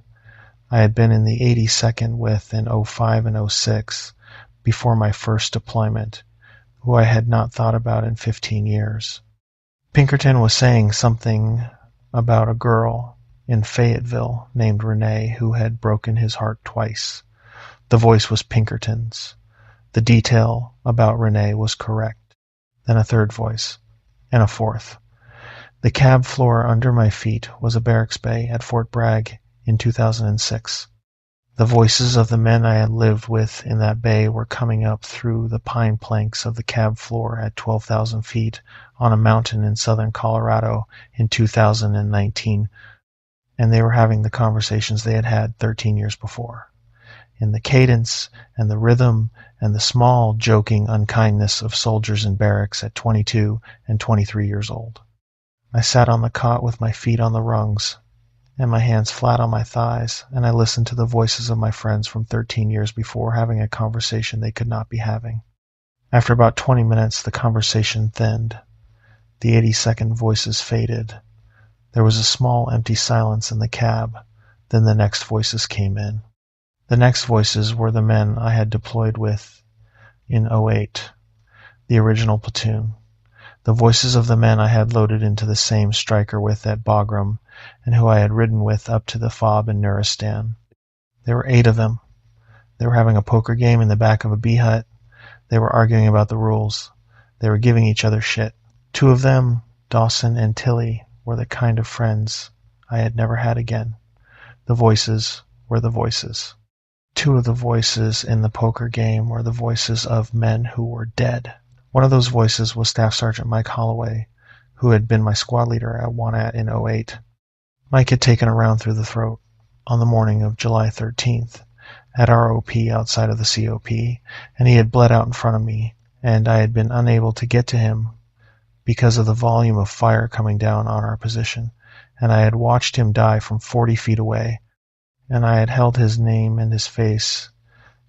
I had been in the 82nd with in 05 and 06, before my first deployment, who I had not thought about in 15 years. Pinkerton was saying something about a girl in Fayetteville named Renee who had broken his heart twice. The voice was Pinkerton's. The detail about Renee was correct. Then a third voice, and a fourth. The cab floor under my feet was a barracks bay at Fort Bragg in 2006. The voices of the men I had lived with in that bay were coming up through the pine planks of the cab floor at 12,000 feet on a mountain in southern Colorado in 2019, and they were having the conversations they had had 13 years before, in the cadence and the rhythm and the small, joking unkindness of soldiers in barracks at 22 and 23 years old. I sat on the cot with my feet on the rungs and my hands flat on my thighs, and I listened to the voices of my friends from 13 years before having a conversation they could not be having. After about 20 minutes, the conversation thinned. The 82nd voices faded. There was a small empty silence in the cab. Then the next voices came in. The next voices were the men I had deployed with in 08, the original platoon. The voices of the men I had loaded into the same striker with at Bagram and who I had ridden with up to the FOB in Nuristan. There were 8 of them. They were having a poker game in the back of a bee hut. They were arguing about the rules. They were giving each other shit. 2 of them, Dawson and Tilly, were the kind of friends I had never had again. The voices were the voices. Two of the voices in the poker game were the voices of men who were dead. One of those voices was Staff Sergeant Mike Holloway, who had been my squad leader at Wanat in '08. Mike had taken a round through the throat on the morning of July 13th at our OP outside of the COP, and he had bled out in front of me, and I had been unable to get to him because of the volume of fire coming down on our position, and I had watched him die from 40 feet away, and I had held his name and his face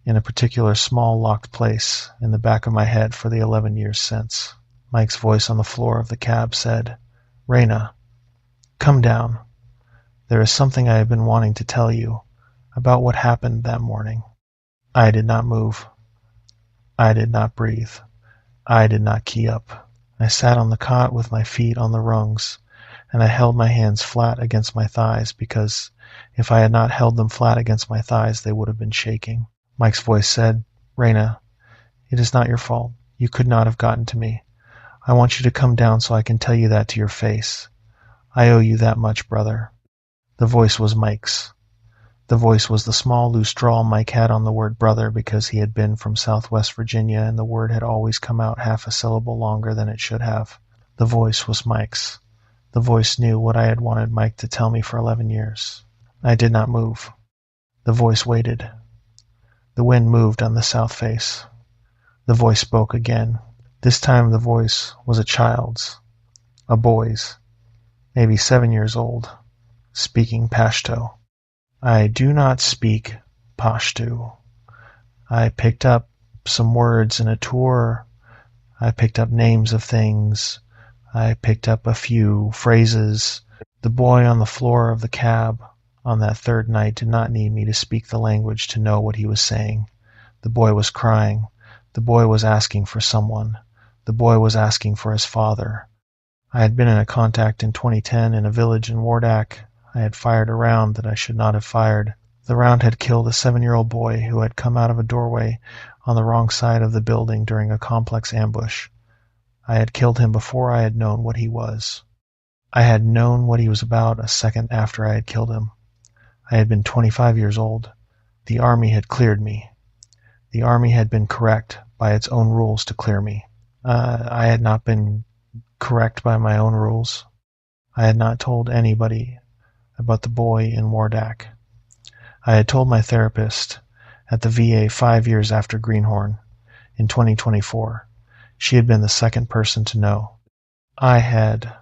in a particular small locked place in the back of my head for the 11 years since. Mike's voice on the floor of the cab said, "Raina, come down. There is something I have been wanting to tell you about what happened that morning." I did not move. I did not breathe. I did not key up. I sat on the cot with my feet on the rungs, and I held my hands flat against my thighs because if I had not held them flat against my thighs, they would have been shaking. Mike's voice said, "Raina, it is not your fault. You could not have gotten to me. I want you to come down so I can tell you that to your face. I owe you that much, brother." The voice was Mike's. The voice was the small, loose drawl Mike had on the word brother because he had been from Southwest Virginia and the word had always come out half a syllable longer than it should have. The voice was Mike's. The voice knew what I had wanted Mike to tell me for 11 years. I did not move. The voice waited. The wind moved on the south face. The voice spoke again. This time the voice was a child's, a boy's, maybe 7 years old, speaking Pashto. I do not speak Pashto. I picked up some words in a tour. I picked up names of things. I picked up a few phrases. The boy on the floor of the cab on that third night did not need me to speak the language to know what he was saying. The boy was crying. The boy was asking for someone. The boy was asking for his father. I had been in a contact in 2010 in a village in Wardak. I had fired a round that I should not have fired. The round had killed a 7-year-old boy who had come out of a doorway on the wrong side of the building during a complex ambush. I had killed him before I had known what he was. I had known what he was about a second after I had killed him. I had been 25 years old. The army had cleared me. The army had been correct by its own rules to clear me. I had not been correct by my own rules. I had not told anybody about the boy in Wardak. I had told my therapist at the VA 5 years after Greenhorn, in 2024. She had been the second person to know. I had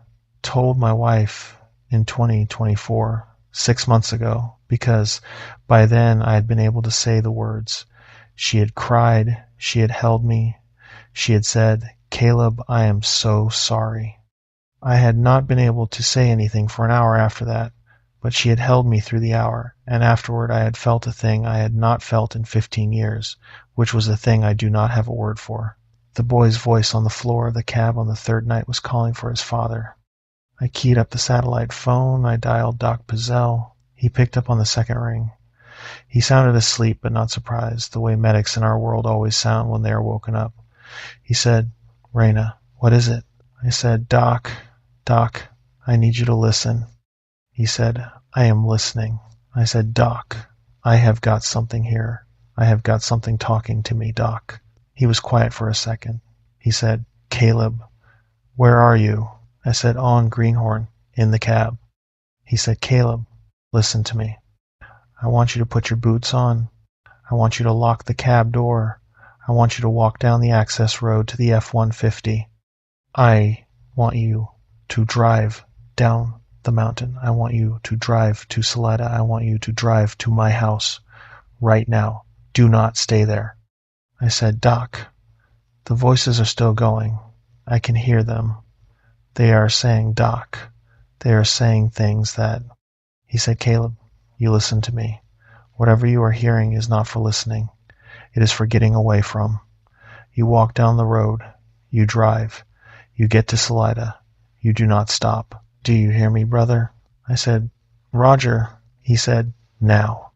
told my wife in 2024, 6 months ago, because by then I had been able to say the words. She had cried, she had held me, she had said, "Caleb, I am so sorry." I had not been able to say anything for an hour after that, but she had held me through the hour, and afterward I had felt a thing I had not felt in 15 years, which was a thing I do not have a word for. The boy's voice on the floor of the cab on the third night was calling for his father. I keyed up the satellite phone. I dialed Doc Pizzell. He picked up on the second ring. He sounded asleep but not surprised, the way medics in our world always sound when they are woken up. He said, "Raina, what is it?" I said, Doc, I need you to listen." He said, "I am listening." I said, "Doc, I have got something here. I have got something talking to me, Doc." He was quiet for a second. He said, "Caleb, where are you?" I said, "On Greenhorn, in the cab." He said, "Caleb, listen to me. I want you to put your boots on. I want you to lock the cab door. I want you to walk down the access road to the F-150. I want you to drive down the mountain. I want you to drive to Salida. I want you to drive to my house right now. Do not stay there." I said, "Doc, the voices are still going. I can hear them. They are saying, Doc, they are saying things that..." He said, "Caleb, you listen to me. Whatever you are hearing is not for listening. It is for getting away from. You walk down the road. You drive. You get to Salida. You do not stop. Do you hear me, brother?" I said, "Roger." He said, "Now."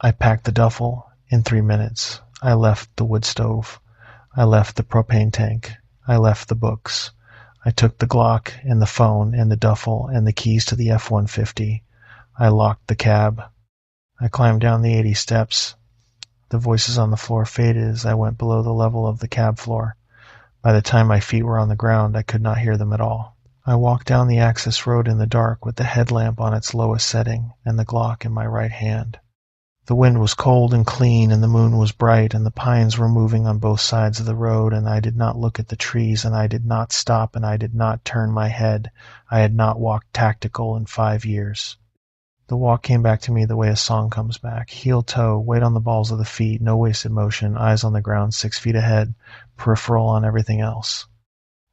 I packed the duffel in 3 minutes. I left the wood stove. I left the propane tank. I left the books. I took the Glock and the phone and the duffel and the keys to the F-150. I locked the cab. I climbed down the 80 steps. The voices on the floor faded as I went below the level of the cab floor. By the time my feet were on the ground, I could not hear them at all. I walked down the access road in the dark with the headlamp on its lowest setting and the Glock in my right hand. The wind was cold and clean, and the moon was bright, and the pines were moving on both sides of the road, and I did not look at the trees, and I did not stop, and I did not turn my head. I had not walked tactical in 5 years. The walk came back to me the way a song comes back. Heel toe, weight on the balls of the feet, no wasted motion, eyes on the ground 6 feet ahead, peripheral on everything else.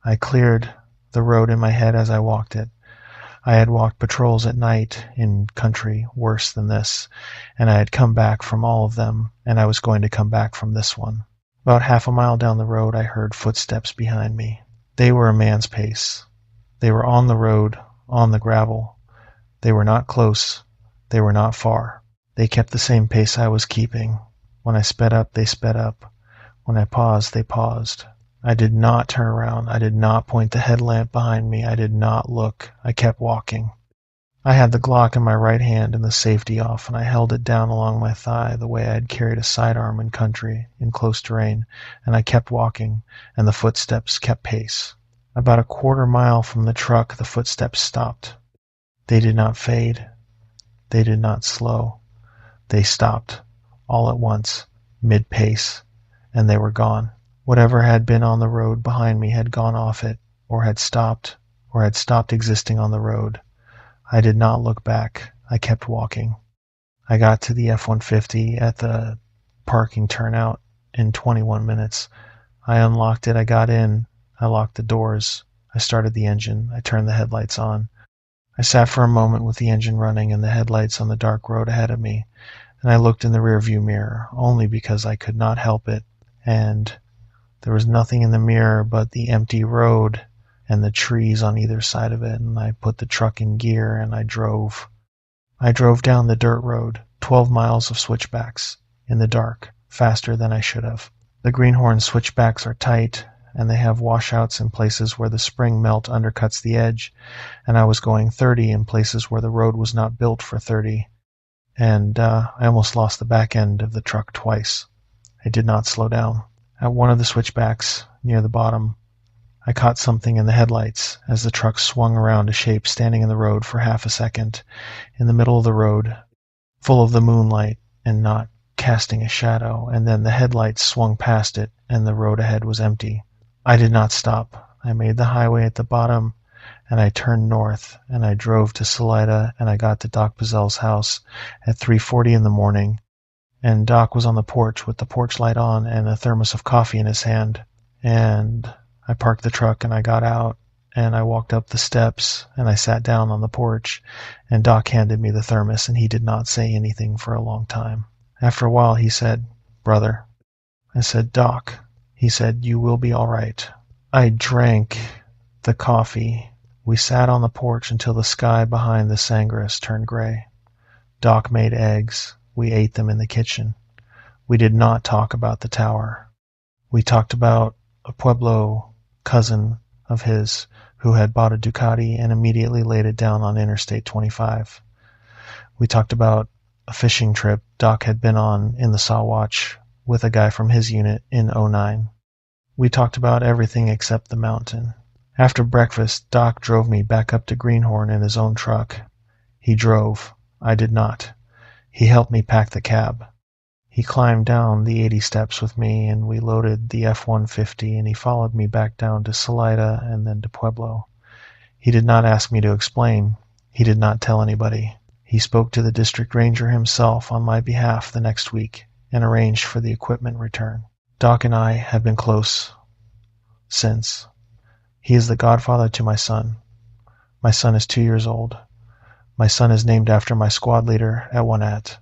I cleared the road in my head as I walked it. I had walked patrols at night in country worse than this, and I had come back from all of them, and I was going to come back from this one. About half a mile down the road, I heard footsteps behind me. They were a man's pace. They were on the road, on the gravel. They were not close. They were not far. They kept the same pace I was keeping. When I sped up, they sped up. When I paused, they paused. I did not turn around. I did not point the headlamp behind me. I did not look. I kept walking. I had the Glock in my right hand and the safety off, and I held it down along my thigh the way I had carried a sidearm in country, in close terrain, and I kept walking, and the footsteps kept pace. About a quarter mile from the truck, the footsteps stopped. They did not fade. They did not slow. They stopped, all at once, mid-pace, and they were gone. Whatever had been on the road behind me had gone off it, or had stopped existing on the road. I did not look back. I kept walking. I got to the F-150 at the parking turnout in 21 minutes. I unlocked it. I got in. I locked the doors. I started the engine. I turned the headlights on. I sat for a moment with the engine running and the headlights on the dark road ahead of me, and I looked in the rearview mirror, only because I could not help it, and there was nothing in the mirror but the empty road and the trees on either side of it, and I put the truck in gear and I drove. I drove down the dirt road, 12 miles of switchbacks, in the dark, faster than I should have. The greenhorn switchbacks are tight, and they have washouts in places where the spring melt undercuts the edge, and I was going 30 in places where the road was not built for 30, and I almost lost the back end of the truck twice. I did not slow down. At one of the switchbacks, near the bottom, I caught something in the headlights as the truck swung around a shape standing in the road for half a second, in the middle of the road, full of the moonlight and not casting a shadow, and then the headlights swung past it and the road ahead was empty. I did not stop. I made the highway at the bottom, and I turned north, and I drove to Salida, and I got to Doc Bazell's house at 3:40 in the morning, and Doc was on the porch with the porch light on and a thermos of coffee in his hand, and I parked the truck and I got out, and I walked up the steps, and I sat down on the porch, and Doc handed me the thermos, and he did not say anything for a long time. After a while, he said, "Brother." I said, "Doc." He said, "You will be all right." I drank the coffee. We sat on the porch until the sky behind the Sangres turned gray. Doc made eggs. We ate them in the kitchen. We did not talk about the tower. We talked about a Pueblo cousin of his who had bought a Ducati and immediately laid it down on Interstate 25. We talked about a fishing trip Doc had been on in the Sawatch with a guy from his unit in '09. We talked about everything except the mountain. After breakfast, Doc drove me back up to Greenhorn in his own truck. He drove. I did not. He helped me pack the cab. He climbed down the 80 steps with me, and we loaded the F-150, and he followed me back down to Salida and then to Pueblo. He did not ask me to explain. He did not tell anybody. He spoke to the district ranger himself on my behalf the next week and arranged for the equipment return. Doc and I have been close since. He is the godfather to my son. My son is 2 years old. My son is named after my squad leader at Wanat.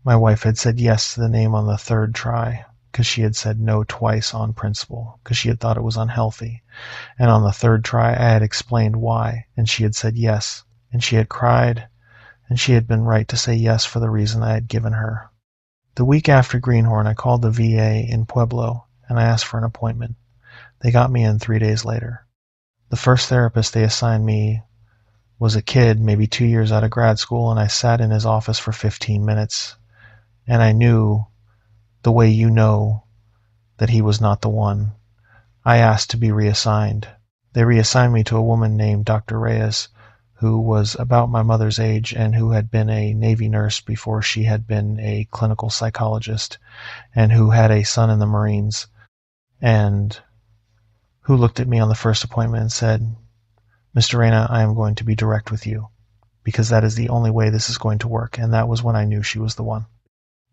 My wife had said yes to the name on the third try, because she had said no twice on principle, because she had thought it was unhealthy. And on the third try, I had explained why, and she had said yes, and she had cried, and she had been right to say yes for the reason I had given her. The week after Greenhorn, I called the VA in Pueblo, and I asked for an appointment. They got me in 3 days later. The first therapist they assigned me was a kid, maybe 2 years out of grad school, and I sat in his office for 15 minutes, and I knew the way you know that he was not the one. I asked to be reassigned. They reassigned me to a woman named Dr. Reyes, who was about my mother's age and who had been a Navy nurse before she had been a clinical psychologist, and who had a son in the Marines, and who looked at me on the first appointment and said, "Mr. Reyna, I am going to be direct with you, because that is the only way this is going to work," and that was when I knew she was the one.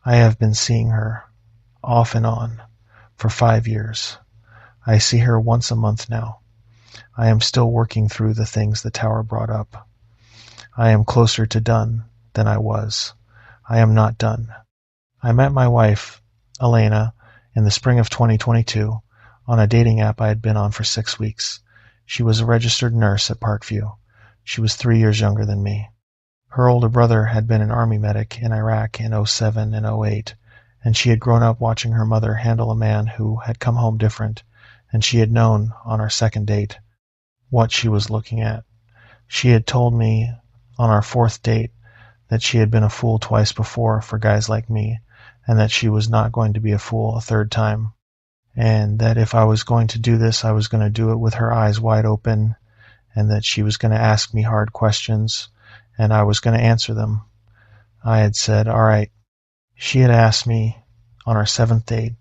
I have been seeing her, off and on, for 5 years. I see her once a month now. I am still working through the things the tower brought up. I am closer to done than I was. I am not done. I met my wife, Elena, in the spring of 2022 on a dating app I had been on for 6 weeks. She was a registered nurse at Parkview. She was 3 years younger than me. Her older brother had been an Army medic in Iraq in '07 and '08, and she had grown up watching her mother handle a man who had come home different, and she had known, on our second date, what she was looking at. She had told me on our fourth date that she had been a fool twice before for guys like me, and that she was not going to be a fool a third time, and that if I was going to do this, I was going to do it with her eyes wide open, and that she was going to ask me hard questions, and I was going to answer them. I had said, all right. She had asked me on our seventh date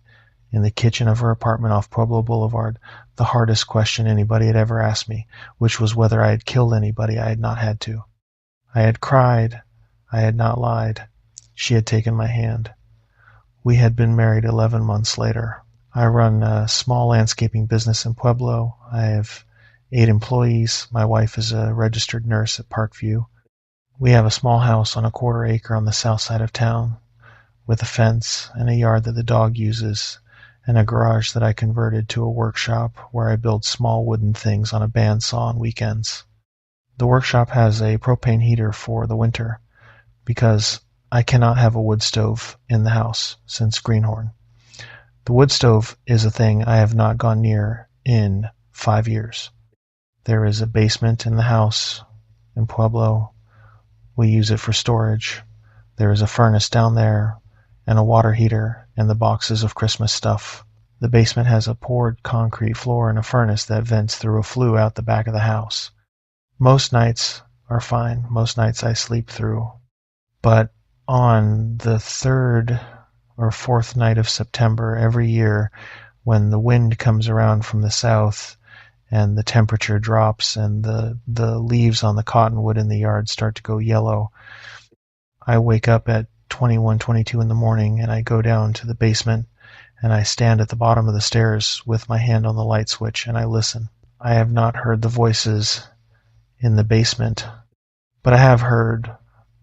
in the kitchen of her apartment off Pueblo Boulevard the hardest question anybody had ever asked me, which was whether I had killed anybody I had not had to. I had cried. I had not lied. She had taken my hand. We had been married 11 months later. I run a small landscaping business in Pueblo. I have 8 employees. My wife is a registered nurse at Parkview. We have a small house on a quarter acre on the south side of town, with a fence and a yard that the dog uses, and a garage that I converted to a workshop where I build small wooden things on a bandsaw on weekends. The workshop has a propane heater for the winter, because I cannot have a wood stove in the house since Greenhorn. The wood stove is a thing I have not gone near in 5 years. There is a basement in the house in Pueblo. We use it for storage. There is a furnace down there and a water heater and the boxes of Christmas stuff. The basement has a poured concrete floor and a furnace that vents through a flue out the back of the house. Most nights are fine. Most nights I sleep through. But on the 3rd or 4th night of September every year, when the wind comes around from the south and the temperature drops and the leaves on the cottonwood in the yard start to go yellow, I wake up at 21, 22 in the morning, and I go down to the basement, and I stand at the bottom of the stairs with my hand on the light switch, and I listen. I have not heard the voices in the basement, but I have heard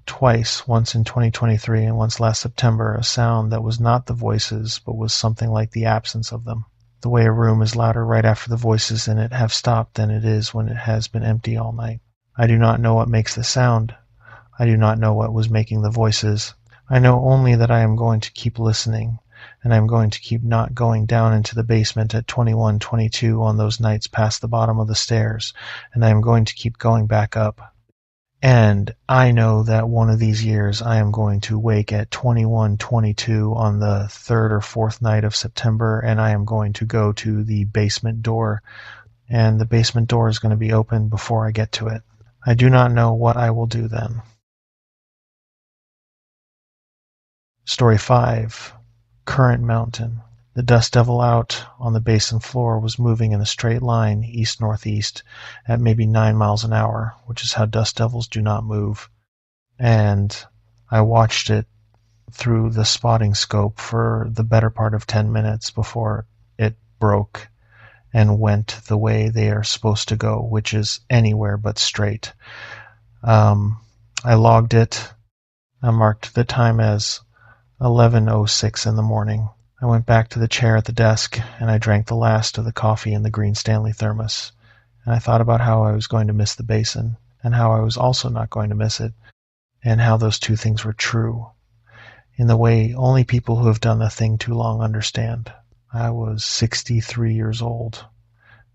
twice, once in 2023 and once last September, a sound that was not the voices, but was something like the absence of them. The way a room is louder right after the voices in it have stopped than it is when it has been empty all night. I do not know what makes the sound. I do not know what was making the voices. I know only that I am going to keep listening, and I am going to keep not going down into the basement at 21, 22 on those nights past the bottom of the stairs, and I am going to keep going back up. And I know that one of these years I am going to wake at 21, 22 on the 3rd or 4th night of September, and I am going to go to the basement door, and the basement door is going to be open before I get to it. I do not know what I will do then. Story 5. Current Mountain. The dust devil out on the basin floor was moving in a straight line east-northeast at maybe 9 miles an hour, which is how dust devils do not move. And I watched it through the spotting scope for the better part of 10 minutes before it broke and went the way they are supposed to go, which is anywhere but straight. I logged it. I marked the time as 11:06 in the morning. I went back to the chair at the desk, and I drank the last of the coffee in the green Stanley thermos. And I thought about how I was going to miss the basin, and how I was also not going to miss it, and how those two things were true, in the way only people who have done the thing too long understand. I was 63 years old.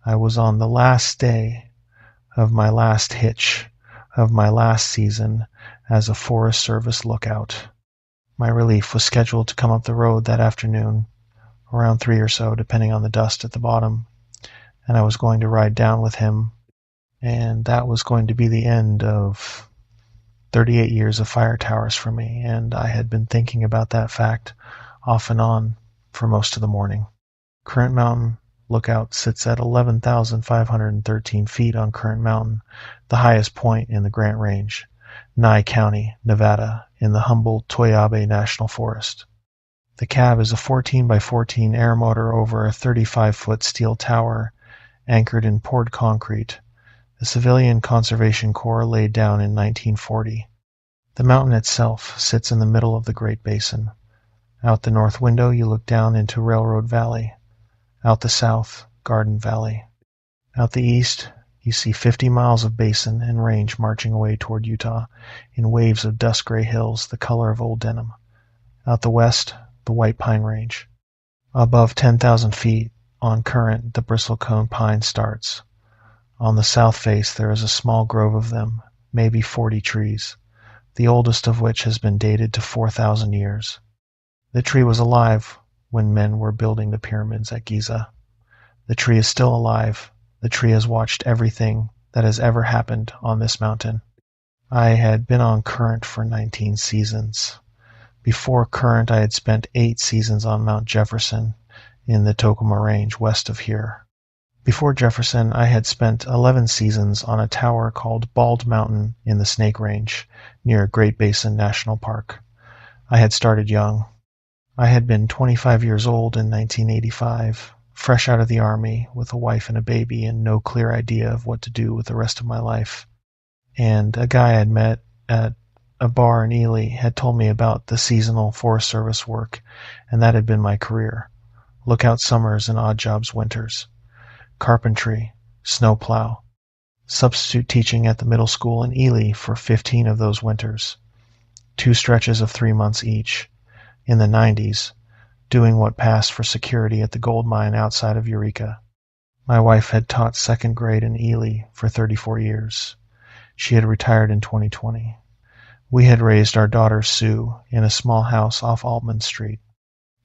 I was on the last day of my last hitch of my last season as a Forest Service lookout. My relief was scheduled to come up the road that afternoon, around 3 or so, depending on the dust at the bottom, and I was going to ride down with him, and that was going to be the end of 38 years of fire towers for me, and I had been thinking about that fact off and on for most of the morning. Current Mountain Lookout sits at 11,513 feet on Current Mountain, the highest point in the Grant Range, Nye County, Nevada, in the humble Toyabe National Forest. The cab is a 14 by 14 air motor over a 35-foot steel tower anchored in poured concrete. The Civilian Conservation Corps laid down in 1940. The mountain itself sits in the middle of the Great Basin. Out the north window you look down into Railroad Valley. Out the south, Garden Valley. Out the east, you see 50 miles of basin and range marching away toward Utah in waves of dust-gray hills the color of old denim. Out the west, the White Pine Range. Above 10,000 feet, on Current, the bristlecone pine starts. On the south face there is a small grove of them, maybe 40 trees, the oldest of which has been dated to 4,000 years. The tree was alive when men were building the pyramids at Giza. The tree is still alive. The tree has watched everything that has ever happened on this mountain. I had been on Current for 19 seasons. Before Current, I had spent 8 seasons on Mount Jefferson in the Tokoma Range west of here. Before Jefferson, I had spent 11 seasons on a tower called Bald Mountain in the Snake Range near Great Basin National Park. I had started young. I had been 25 years old in 1985, fresh out of the Army with a wife and a baby and no clear idea of what to do with the rest of my life. And a guy I'd met at a bar in Ely had told me about the seasonal Forest Service work, and that had been my career. Lookout summers and odd jobs winters. Carpentry, snowplow. Substitute teaching at the middle school in Ely for 15 of those winters. 2 stretches of 3 months each. In the 90s, doing what passed for security at the gold mine outside of Eureka. My wife had taught 2nd grade in Ely for 34 years. She had retired in 2020. We had raised our daughter Sue in a small house off Altman Street.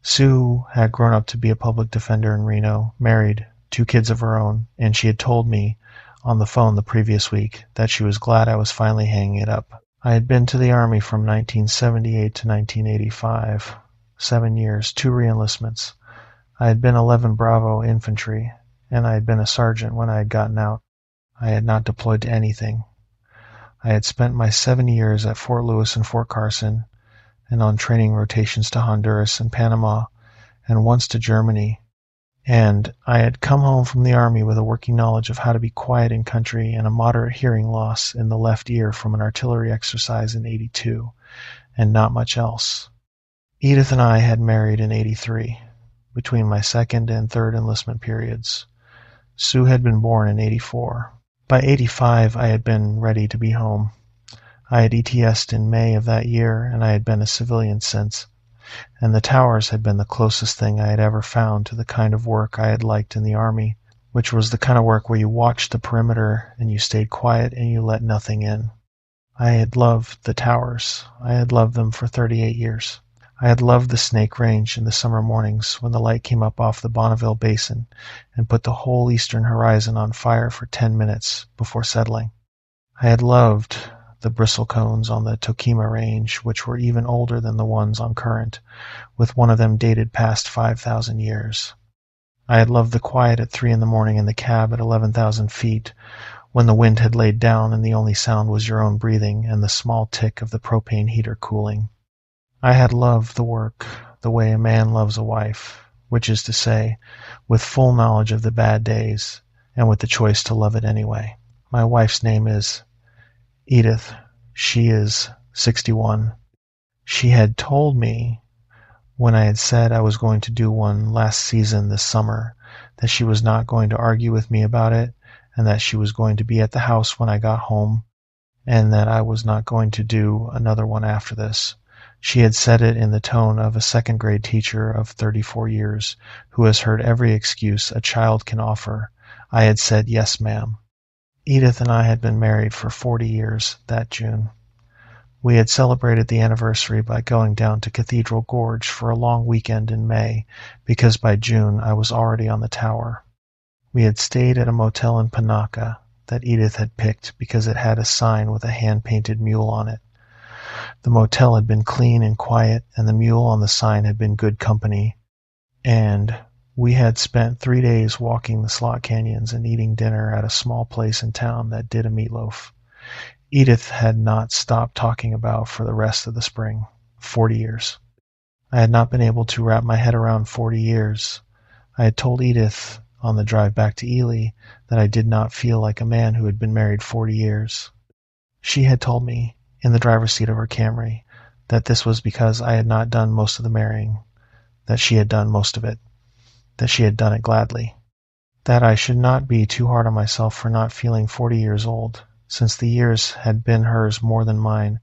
Sue had grown up to be a public defender in Reno, married, 2 kids of her own, and she had told me on the phone the previous week that she was glad I was finally hanging it up. I had been to the Army from 1978 to 1985, 7 years, 2 reenlistments. I had been 11 Bravo infantry, and I had been a sergeant when I had gotten out. I had not deployed to anything. I had spent my 7 years at Fort Lewis and Fort Carson, and on training rotations to Honduras and Panama, and once to Germany. And I had come home from the Army with a working knowledge of how to be quiet in country and a moderate hearing loss in the left ear from an artillery exercise in '82, and not much else. Edith and I had married in '83, between my 2nd and 3rd enlistment periods. Sue had been born in '84. By '85, I had been ready to be home. I had ETS'd in May of that year, and I had been a civilian since. And the towers had been the closest thing I had ever found to the kind of work I had liked in the Army, which was the kind of work where you watched the perimeter and you stayed quiet and you let nothing in. I had loved the towers. I had loved them for 38 years. I had loved the Snake Range in the summer mornings when the light came up off the Bonneville Basin and put the whole eastern horizon on fire for 10 minutes before settling. I had loved the bristlecones on the Tokima Range, which were even older than the ones on Current, with one of them dated past 5,000 years. I had loved the quiet at 3 in the morning in the cab at 11,000 feet, when the wind had laid down and the only sound was your own breathing and the small tick of the propane heater cooling. I had loved the work the way a man loves a wife, which is to say, with full knowledge of the bad days and with the choice to love it anyway. My wife's name is Edith. She is 61. She had told me when I had said I was going to do one last season this summer that she was not going to argue with me about it and that she was going to be at the house when I got home and that I was not going to do another one after this. She had said it in the tone of a 2nd grade teacher of 34 years who has heard every excuse a child can offer. I had said, "Yes, ma'am." Edith and I had been married for 40 years that June. We had celebrated the anniversary by going down to Cathedral Gorge for a long weekend in May, because by June I was already on the tower. We had stayed at a motel in Panaca that Edith had picked because it had a sign with a hand-painted mule on it. The motel had been clean and quiet, and the mule on the sign had been good company, and we had spent 3 days walking the slot canyons and eating dinner at a small place in town that did a meatloaf. Edith had not stopped talking about for the rest of the spring. 40 years. I had not been able to wrap my head around 40 years. I had told Edith on the drive back to Ely that I did not feel like a man who had been married 40 years. She had told me, in the driver's seat of her Camry, that this was because I had not done most of the marrying, that she had done most of it, that she had done it gladly, that I should not be too hard on myself for not feeling 40 years old, since the years had been hers more than mine,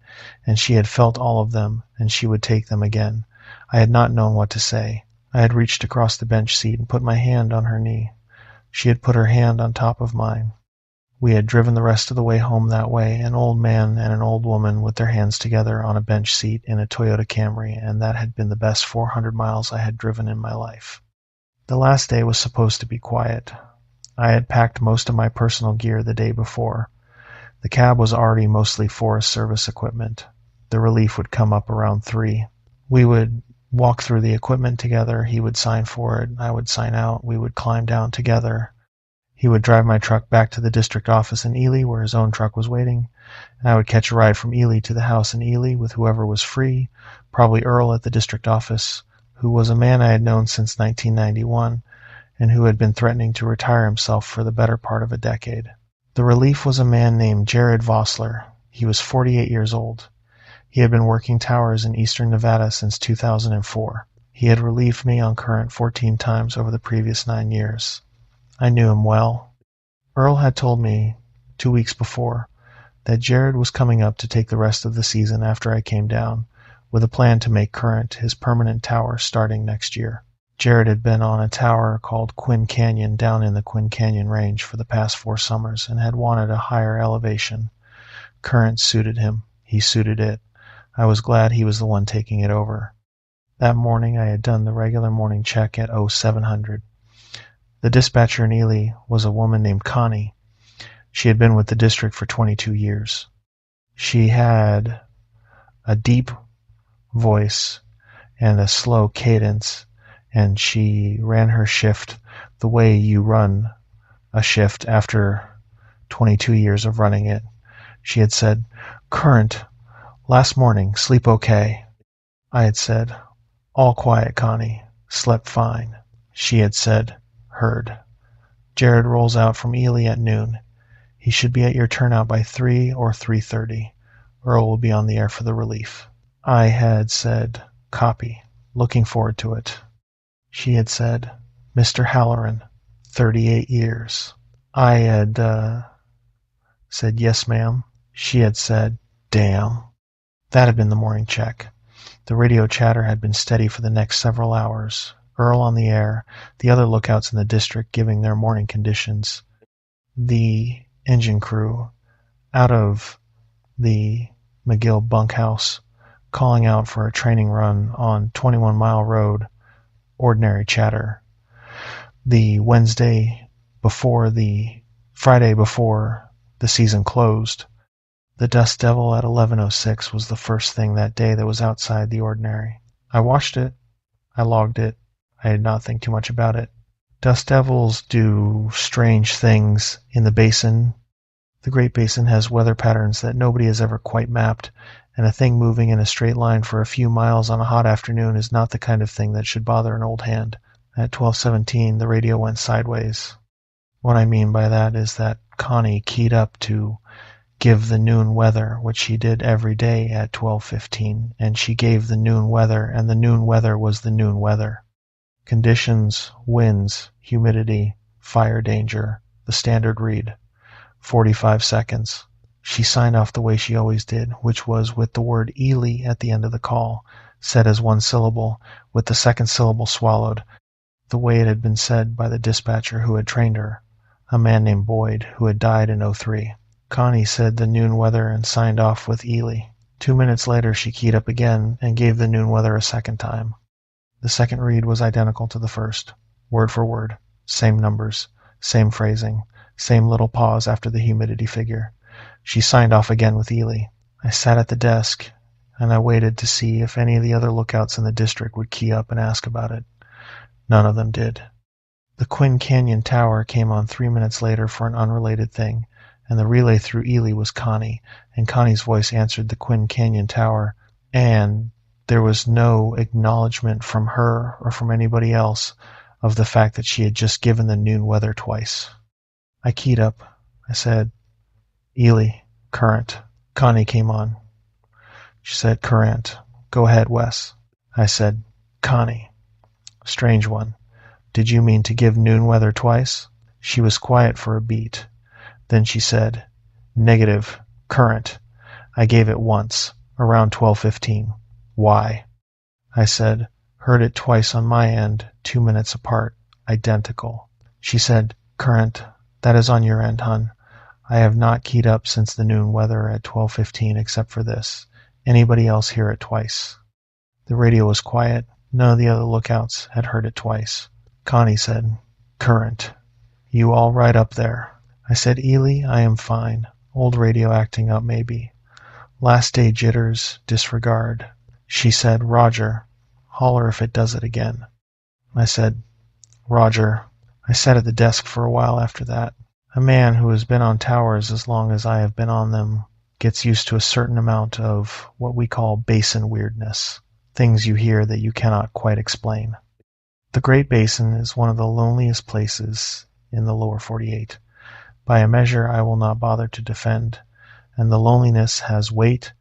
and she had felt all of them, and she would take them again. I had not known what to say. I had reached across the bench seat and put my hand on her knee. She had put her hand on top of mine. We had driven the rest of the way home that way, an old man and an old woman with their hands together on a bench seat in a Toyota Camry, and that had been the best 400 miles I had driven in my life. The last day was supposed to be quiet. I had packed most of my personal gear the day before. The cab was already mostly Forest Service equipment. The relief would come up around 3. We would walk through the equipment together. He would sign for it. I would sign out. We would climb down together. He would drive my truck back to the district office in Ely, where his own truck was waiting, and I would catch a ride from Ely to the house in Ely with whoever was free, probably Earl at the district office, who was a man I had known since 1991, and who had been threatening to retire himself for the better part of a decade. The relief was a man named Jared Vossler. He was 48 years old. He had been working towers in eastern Nevada since 2004. He had relieved me on current 14 times over the previous 9 years. I knew him well. Earl had told me 2 weeks before that Jared was coming up to take the rest of the season after I came down, with a plan to make current his permanent tower starting next year. Jared had been on a tower called Quinn Canyon down in the Quinn Canyon Range for the past 4 summers and had wanted a higher elevation. Current suited him. He suited it. I was glad he was the one taking it over. That morning I had done the regular morning check at 0700. The dispatcher in Ely was a woman named Connie. She had been with the district for 22 years. She had a deep voice and a slow cadence, and she ran her shift the way you run a shift after 22 years of running it. She had said, "Current, last morning, sleep okay?" I had said, "All quiet, Connie, slept fine." She had said, "Heard. Jared rolls out from Ely at noon. He should be at your turnout by 3 or 3:30. Earl will be on the air for the relief." I had said, "Copy. Looking forward to it." She had said, "Mr. Halloran, 38 years." I had said, "Yes, ma'am." She had said, "Damn." That had been the morning check. The radio chatter had been steady for the next several hours. Earl on the air, the other lookouts in the district giving their morning conditions, the engine crew out of the McGill bunkhouse calling out for a training run on 21 Mile Road, ordinary chatter. The Friday before the season closed, the Dust Devil at 11:06 was the first thing that day that was outside the ordinary. I watched it. I logged it. I did not think too much about it. Dust Devils do strange things in the basin. The Great Basin has weather patterns that nobody has ever quite mapped, and a thing moving in a straight line for a few miles on a hot afternoon is not the kind of thing that should bother an old hand. At 12:17, the radio went sideways. What I mean by that is that Connie keyed up to give the noon weather, which she did every day at 12:15, and she gave the noon weather, and the noon weather was the noon weather. Conditions, winds, humidity, fire danger, the standard read, 45 seconds. She signed off the way she always did, which was with the word Ely at the end of the call, said as one syllable, with the second syllable swallowed, the way it had been said by the dispatcher who had trained her. A man named Boyd, who had died in '03. Connie said the noon weather and signed off with Ely. 2 minutes later she keyed up again and gave the noon weather a second time. The second read was identical to the first, word for word, same numbers, same phrasing, same little pause after the humidity figure. She signed off again with Ely. I sat at the desk, and I waited to see if any of the other lookouts in the district would key up and ask about it. None of them did. The Quinn Canyon Tower came on 3 minutes later for an unrelated thing, and the relay through Ely was Connie, and Connie's voice answered the Quinn Canyon Tower, and there was no acknowledgement from her or from anybody else of the fact that she had just given the noon weather twice. I keyed up. I said, Ely, current. Connie came on. She said, current. Go ahead, Wes. I said, Connie. Strange one. Did you mean to give noon weather twice? She was quiet for a beat. Then she said, negative, current. I gave it once, around 12:15. Why? I said, heard it twice on my end, 2 minutes apart, identical. She said, current. That is on your end, hun. I have not keyed up since the noon weather at 12:15 except for this. Anybody else hear it twice? The radio was quiet. None of the other lookouts had heard it twice. Connie said, current. You all right up there? I said, Ely, I am fine. Old radio acting up maybe. Last day jitters, disregard. She said, Roger. Holler if it does it again. I said, Roger. I sat at the desk for a while after that. A man who has been on towers as long as I have been on them gets used to a certain amount of what we call basin weirdness, things you hear that you cannot quite explain. The Great Basin is one of the loneliest places in the lower 48. By a measure I will not bother to defend, and the loneliness has weight,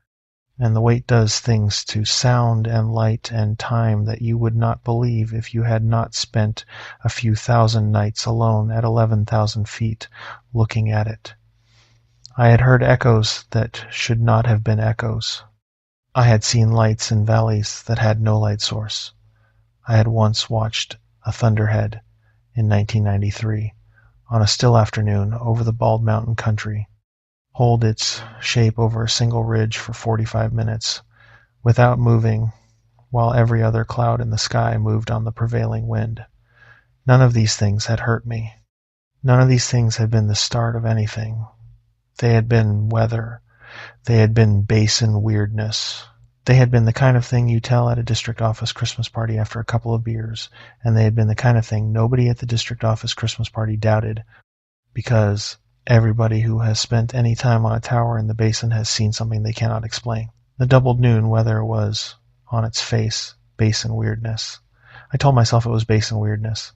and the weight does things to sound and light and time that you would not believe if you had not spent a few thousand nights alone at 11,000 feet looking at it. I had heard echoes that should not have been echoes. I had seen lights in valleys that had no light source. I had once watched a thunderhead in 1993 on a still afternoon over the Bald Mountain country hold its shape over a single ridge for 45 minutes without moving while every other cloud in the sky moved on the prevailing wind. None of these things had hurt me. None of these things had been the start of anything. They had been weather. They had been basin weirdness. They had been the kind of thing you tell at a district office Christmas party after a couple of beers, and they had been the kind of thing nobody at the district office Christmas party doubted, because everybody who has spent any time on a tower in the basin has seen something they cannot explain. The doubled noon weather was, on its face, basin weirdness. I told myself it was basin weirdness.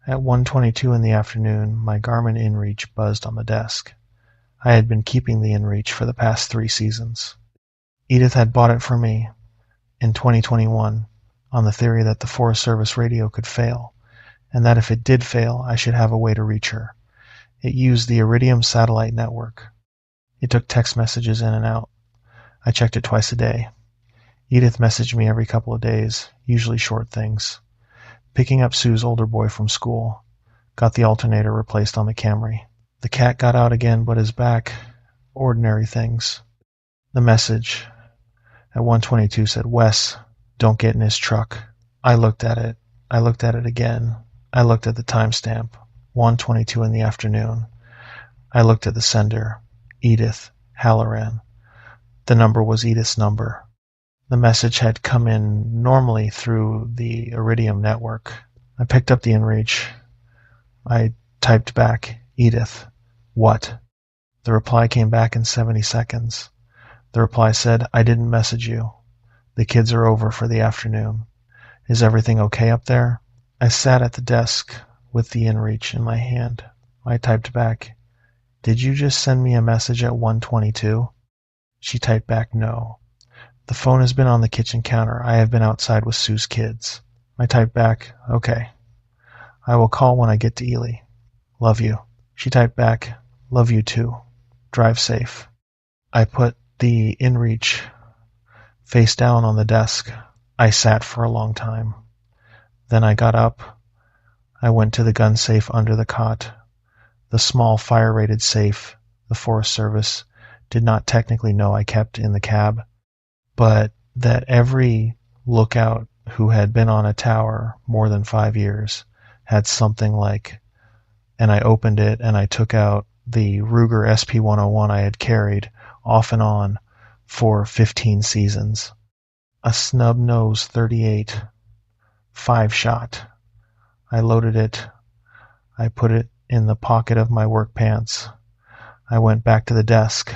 At 1:22 in the afternoon, my Garmin InReach buzzed on the desk. I had been keeping the InReach for the past 3 seasons. Edith had bought it for me in 2021 on the theory that the Forest Service radio could fail, and that if it did fail, I should have a way to reach her. It used the Iridium satellite network. It took text messages in and out. I checked it twice a day. Edith messaged me every couple of days, usually short things. Picking up Sue's older boy from school. Got the alternator replaced on the Camry. The cat got out again but is back. Ordinary things. The message at 1:22 said, Wes, don't get in his truck. I looked at it. I looked at it again. I looked at the timestamp. 1:22 in the afternoon. I looked at the sender. Edith Halloran. The number was Edith's number. The message had come in normally through the Iridium network. I picked up the InReach. I typed back, Edith. What? The reply came back in 70 seconds. The reply said, I didn't message you. The kids are over for the afternoon. Is everything okay up there? I sat at the desk with the InReach in my hand. I typed back, did you just send me a message at 1:22? She typed back, no. The phone has been on the kitchen counter. I have been outside with Sue's kids. I typed back, okay. I will call when I get to Ely. Love you. She typed back, love you too. Drive safe. I put the InReach face down on the desk. I sat for a long time. Then I got up. I went to the gun safe under the cot. the small fire-rated safe the Forest Service did not technically know I kept in the cab, but that every lookout who had been on a tower more than 5 years had something like, and I opened it and I took out the Ruger SP-101 I had carried off and on for 15 seasons. A snub nose 38 5-shot. I loaded it. I put it in the pocket of my work pants. I went back to the desk.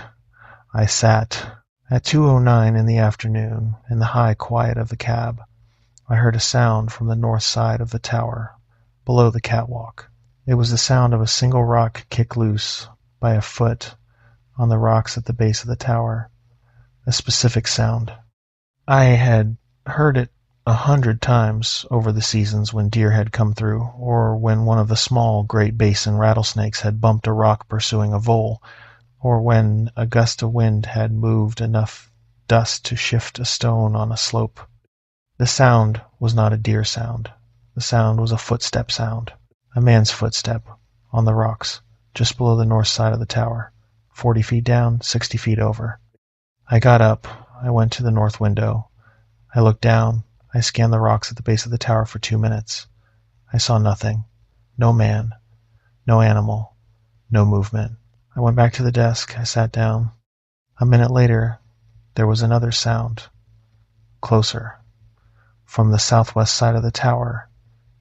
I sat. At 2:09 in the afternoon, in the high quiet of the cab, I heard a sound from the north side of the tower, below the catwalk. It was the sound of a single rock kicked loose by a foot on the rocks at the base of the tower. A specific sound. I had heard it 100 times over the seasons when deer had come through, or when one of the small Great Basin rattlesnakes had bumped a rock pursuing a vole, or when a gust of wind had moved enough dust to shift a stone on a slope. The sound was not a deer sound. The sound was a footstep sound, a man's footstep, on the rocks, just below the north side of the tower, 40 feet down, 60 feet over. I got up. I went to the north window. I looked down. I scanned the rocks at the base of the tower for 2 minutes. I saw nothing. No man. No animal. No movement. I went back to the desk. I sat down. A minute later, there was another sound. Closer. From the southwest side of the tower,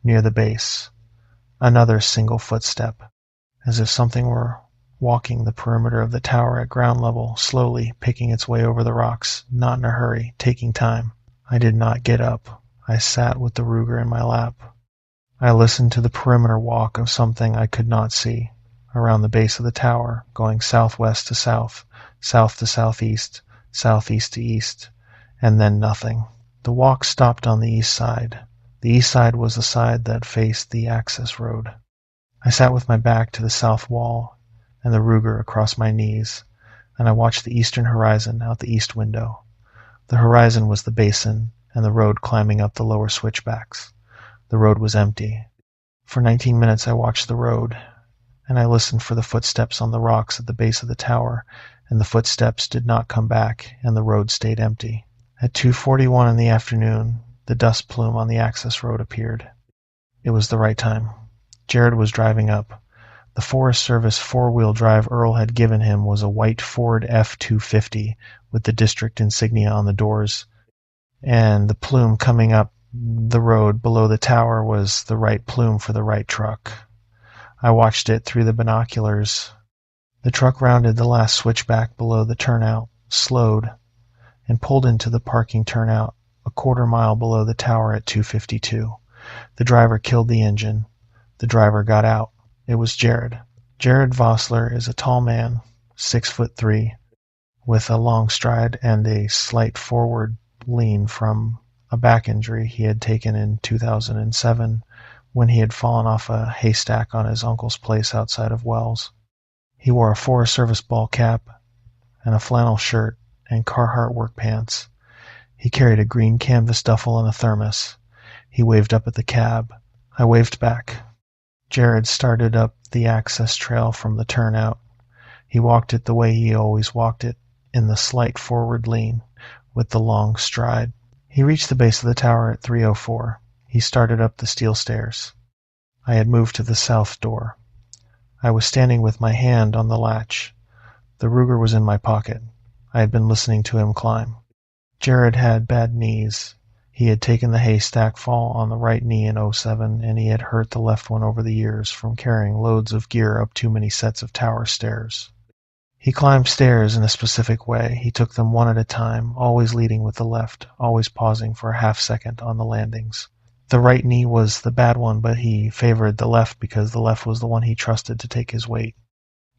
near the base. Another single footstep, as if something were walking the perimeter of the tower at ground level, slowly picking its way over the rocks, not in a hurry, taking time. I did not get up. I sat with the Ruger in my lap. I listened to the perimeter walk of something I could not see, around the base of the tower, going southwest to south, south to southeast, southeast to east, and then nothing. The walk stopped on the east side. The east side was the side that faced the access road. I sat with my back to the south wall and the Ruger across my knees, and I watched the eastern horizon out the east window. The horizon was the basin and the road climbing up the lower switchbacks. The road was empty. For 19 minutes I watched the road, and I listened for the footsteps on the rocks at the base of the tower, and the footsteps did not come back, and the road stayed empty. At 2:41 in the afternoon, the dust plume on the access road appeared. It was the right time. Jared was driving up. The Forest Service four-wheel drive Earl had given him was a white Ford F-250 with the district insignia on the doors, and the plume coming up the road below the tower was the right plume for the right truck. I watched it through the binoculars. The truck rounded the last switchback below the turnout, slowed, and pulled into the parking turnout a quarter-mile below the tower at 2:52. The driver killed the engine. The driver got out. It was Jared. Jared Vossler is a tall man, 6'3", with a long stride and a slight forward lean from a back injury he had taken in 2007 when he had fallen off a haystack on his uncle's place outside of Wells. He wore a Forest Service ball cap and a flannel shirt and Carhartt work pants. He carried a green canvas duffel and a thermos. He waved up at the cab. I waved back. Jared started up the access trail from the turnout. He walked it the way he always walked it, in the slight forward lean, with the long stride. He reached the base of the tower at 3:04. He started up the steel stairs. I had moved to the south door. I was standing with my hand on the latch. The Ruger was in my pocket. I had been listening to him climb. Jared had bad knees. He had taken the haystack fall on the right knee in '07, and he had hurt the left one over the years from carrying loads of gear up too many sets of tower stairs. He climbed stairs in a specific way. He took them one at a time, always leading with the left, always pausing for a half-second on the landings. The right knee was the bad one, but he favored the left because the left was the one he trusted to take his weight.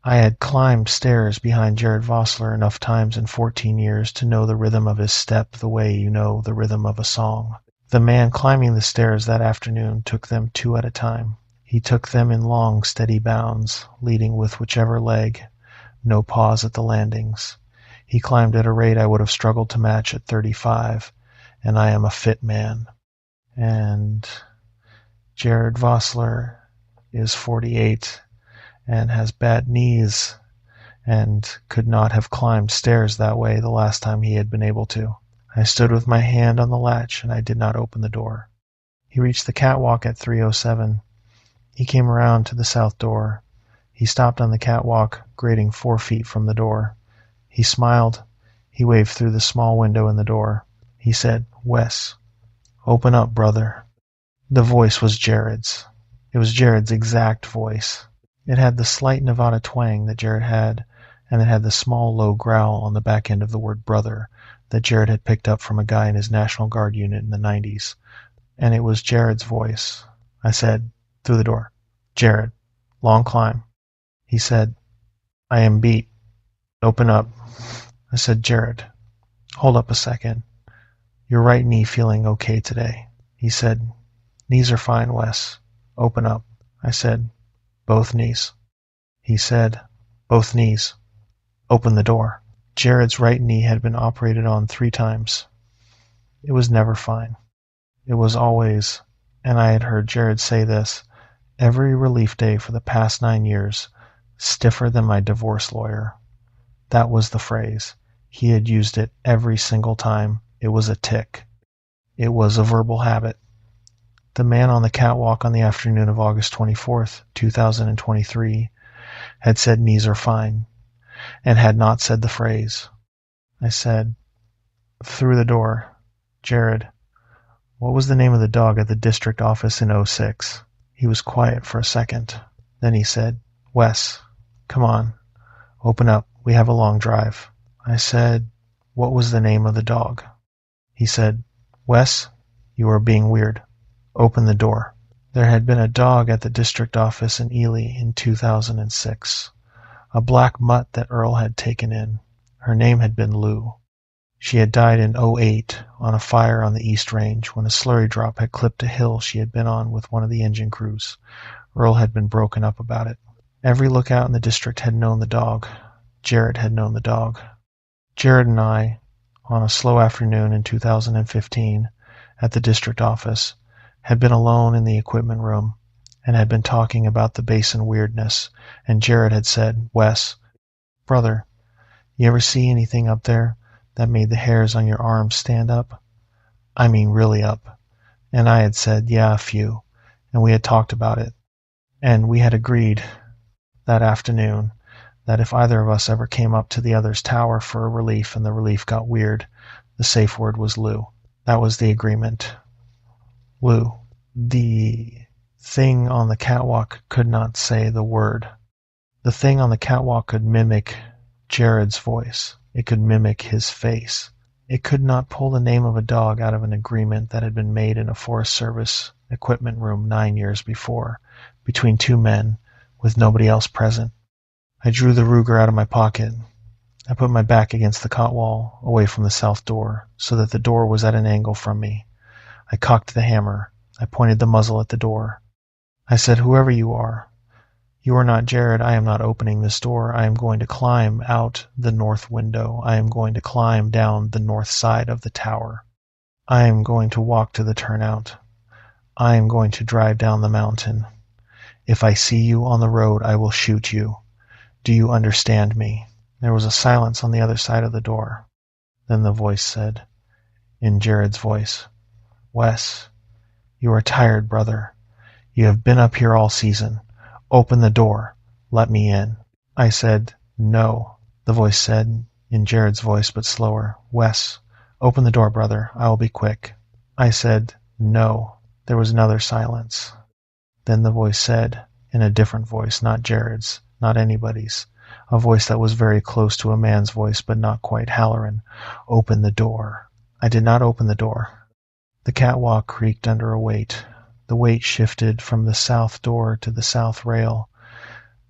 I had climbed stairs behind Jared Vossler enough times in 14 years to know the rhythm of his step the way you know the rhythm of a song. The man climbing the stairs that afternoon took them two at a time. He took them in long, steady bounds, leading with whichever leg, no pause at the landings. He climbed at a rate I would have struggled to match at 35, and I am a fit man. And Jared Vossler is 48, and has bad knees and could not have climbed stairs that way the last time he had been able to. I stood with my hand on the latch, and I did not open the door. He reached the catwalk at 3:07. He came around to the south door. He stopped on the catwalk, grating 4 feet from the door. He smiled. He waved through the small window in the door. He said, "Wes, open up, brother." The voice was Jared's. It was Jared's exact voice. It had the slight Nevada twang that Jared had, and it had the small, low growl on the back end of the word brother that Jared had picked up from a guy in his National Guard unit in the 90s. And it was Jared's voice. I said, through the door, "Jared, long climb." He said, "I am beat. Open up." I said, "Jared, hold up a second. Your right knee feeling okay today?" He said, "Knees are fine, Wes. Open up." I said, "Both knees." He said, "Both knees. Open the door." Jared's right knee had been operated on 3 times. It was never fine. It was always, and I had heard Jared say this, every relief day for the past 9 years, stiffer than my divorce lawyer. That was the phrase. He had used it every single time. It was a tic. It was a verbal habit. The man on the catwalk on the afternoon of August 24th, 2023, had said knees are fine, and had not said the phrase. I said, through the door, "Jared, what was the name of the dog at the district office in '06? He was quiet for a second. Then he said, "Wes, come on. Open up. We have a long drive." I said, "What was the name of the dog?" He said, "Wes, you are being weird. Open the door." There had been a dog at the district office in Ely in 2006. A black mutt that Earl had taken in. Her name had been Lou. She had died in '08 on a fire on the East Range when a slurry drop had clipped a hill she had been on with one of the engine crews. Earl had been broken up about it. Every lookout in the district had known the dog. Jared had known the dog. Jared and I, on a slow afternoon in 2015, at the district office, had been alone in the equipment room and had been talking about the basin weirdness, and Jared had said, "Wes, brother, you ever see anything up there that made the hairs on your arms stand up? I mean really up." And I had said, "Yeah, a few," and we had talked about it, and we had agreed that afternoon that if either of us ever came up to the other's tower for a relief and the relief got weird, the safe word was Lou. That was the agreement. Lou. The thing on the catwalk could not say the word. The thing on the catwalk could mimic Jared's voice. It could mimic his face. It could not pull the name of a dog out of an agreement that had been made in a Forest Service equipment room 9 years before, between 2 men, with nobody else present. I drew the Ruger out of my pocket. I put my back against the cot wall, away from the south door, so that the door was at an angle from me. I cocked the hammer. I pointed the muzzle at the door. I said, "Whoever you are not Jared. I am not opening this door. I am going to climb out the north window. I am going to climb down the north side of the tower. I am going to walk to the turnout. I am going to drive down the mountain. If I see you on the road, I will shoot you. Do you understand me?" There was a silence on the other side of the door. Then the voice said, in Jared's voice, "Wes, you are tired, brother. You have been up here all season. Open the door. Let me in." I said, "No." The voice said, in Jared's voice but slower, "Wes, open the door, brother. I will be quick." I said, "No." There was another silence. Then the voice said, in a different voice, not Jared's, not anybody's, a voice that was very close to a man's voice but not quite Halloran, "Open the door." I did not open the door. The catwalk creaked under a weight. The weight shifted from the south door to the south rail.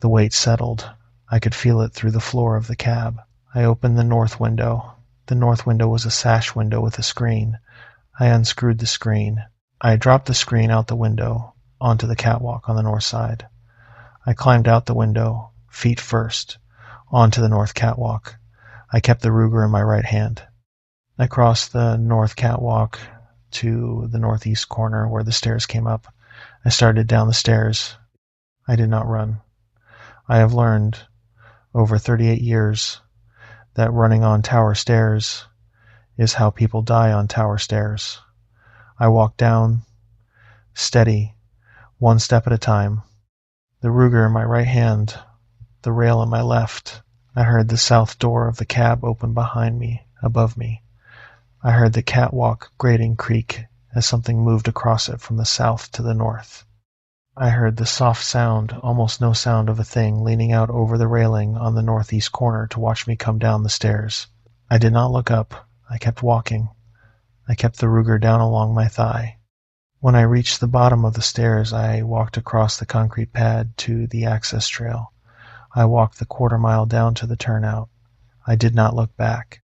The weight settled. I could feel it through the floor of the cab. I opened the north window. The north window was a sash window with a screen. I unscrewed the screen. I dropped the screen out the window, onto the catwalk on the north side. I climbed out the window, feet first, onto the north catwalk. I kept the Ruger in my right hand. I crossed the north catwalk to the northeast corner where the stairs came up. I started down the stairs. I did not run. I have learned, over 38 years, that running on tower stairs is how people die on tower stairs. I walked down, steady, one step at a time. The Ruger in my right hand, the rail in my left. I heard the south door of the cab open behind me, above me. I heard the catwalk grating creak as something moved across it from the south to the north. I heard the soft sound, almost no sound of a thing leaning out over the railing on the northeast corner to watch me come down the stairs. I did not look up. I kept walking. I kept the Ruger down along my thigh. When I reached the bottom of the stairs, I walked across the concrete pad to the access trail. I walked the quarter-mile down to the turnout. I did not look back.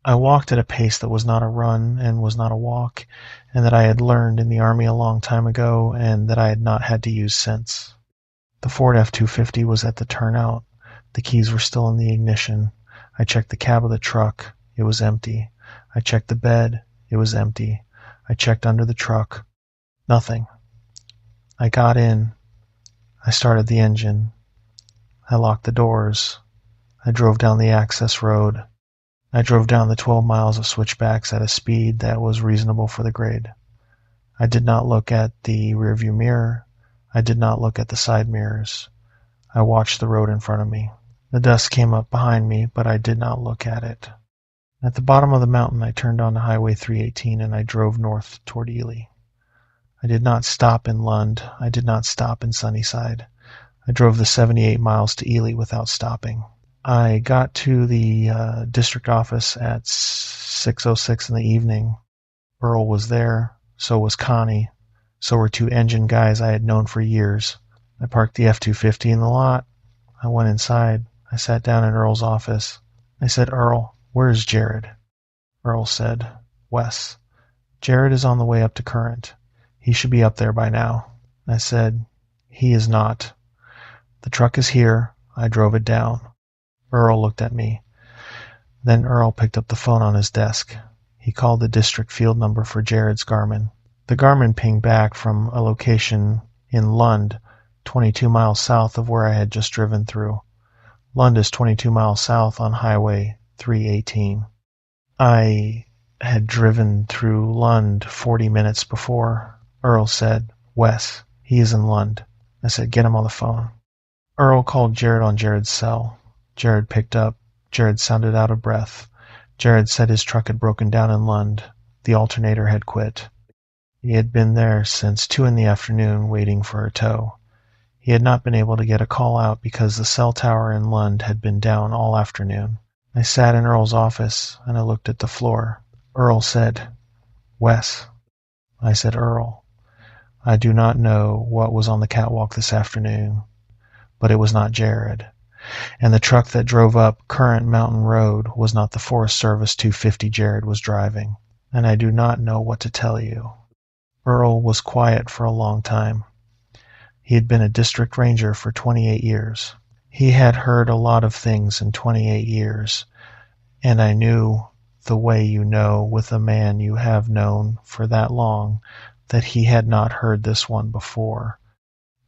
I walked at a pace that was not a run and was not a walk, and that I had learned in the Army a long time ago and that I had not had to use since. The Ford F-250 was at the turnout. The keys were still in the ignition. I checked the cab of the truck. It was empty. I checked the bed. It was empty. I checked under the truck. Nothing. I got in. I started the engine. I locked the doors. I drove down the access road. I drove down the 12 miles of switchbacks at a speed that was reasonable for the grade. I did not look at the rearview mirror. I did not look at the side mirrors. I watched the road in front of me. The dust came up behind me, but I did not look at it. At the bottom of the mountain, I turned onto Highway 318 and I drove north toward Ely. I did not stop in Lund. I did not stop in Sunnyside. I drove the 78 miles to Ely without stopping. I got to the district office at 6:06 in the evening. Earl was there, so was Connie, so were two engine guys I had known for years. I parked the F-250 in the lot. I went inside. I sat down in Earl's office. I said, "Earl, where's Jared?" Earl said, "Wes, Jared is on the way up to Current. He should be up there by now." I said, "He is not. The truck is here. I drove it down." Earl looked at me. Then Earl picked up the phone on his desk. He called the district field number for Jared's Garmin. The Garmin pinged back from a location in Lund, 22 miles south of where I had just driven through. Lund is 22 miles south on Highway 318. I had driven through Lund 40 minutes before. Earl said, "Wes, he is in Lund." I said, "Get him on the phone." Earl called Jared on Jared's cell. Jared picked up. Jared sounded out of breath. Jared said his truck had broken down in Lund. The alternator had quit. He had been there since 2 in the afternoon waiting for a tow. He had not been able to get a call out because the cell tower in Lund had been down all afternoon. I sat in Earl's office and I looked at the floor. Earl said, "Wes." I said, "Earl, I do not know what was on the catwalk this afternoon, but it was not Jared. And the truck that drove up Current Mountain Road was not the Forest Service 250 Jared was driving. And I do not know what to tell you." Earl was quiet for a long time. He had been a district ranger for 28 years. He had heard a lot of things in 28 years, and I knew, the way you know with a man you have known for that long, that he had not heard this one before.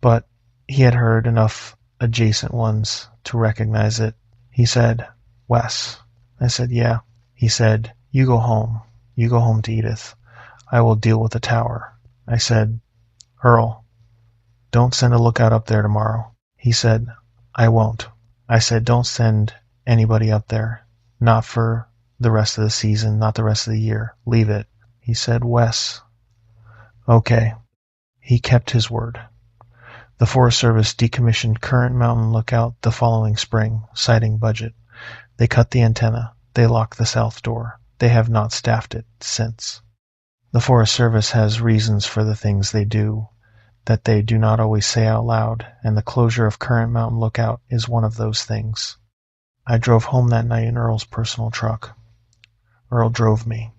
But he had heard enough adjacent ones to recognize it. He said, "Wes." I said, "Yeah." He said, "You go home. You go home to Edith. I will deal with the tower." I said, "Earl, don't send a lookout up there tomorrow." He said, "I won't." I said, "Don't send anybody up there. Not for the rest of the season, not the rest of the year. Leave it." He said, "Wes." Okay. He kept his word. The Forest Service decommissioned Current Mountain Lookout the following spring, citing budget. They cut the antenna. They locked the south door. They have not staffed it since. The Forest Service has reasons for the things they do that they do not always say out loud, and the closure of Current Mountain Lookout is one of those things. I drove home that night in Earl's personal truck. Earl drove me.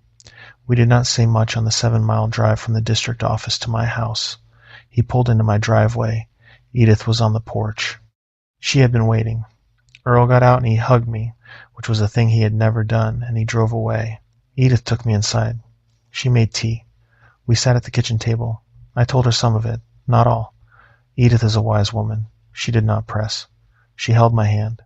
We did not say much on the 7-mile drive from the district office to my house. He pulled into my driveway. Edith was on the porch. She had been waiting. Earl got out and he hugged me, which was a thing he had never done, and he drove away. Edith took me inside. She made tea. We sat at the kitchen table. I told her some of it, not all. Edith is a wise woman. She did not press. She held my hand.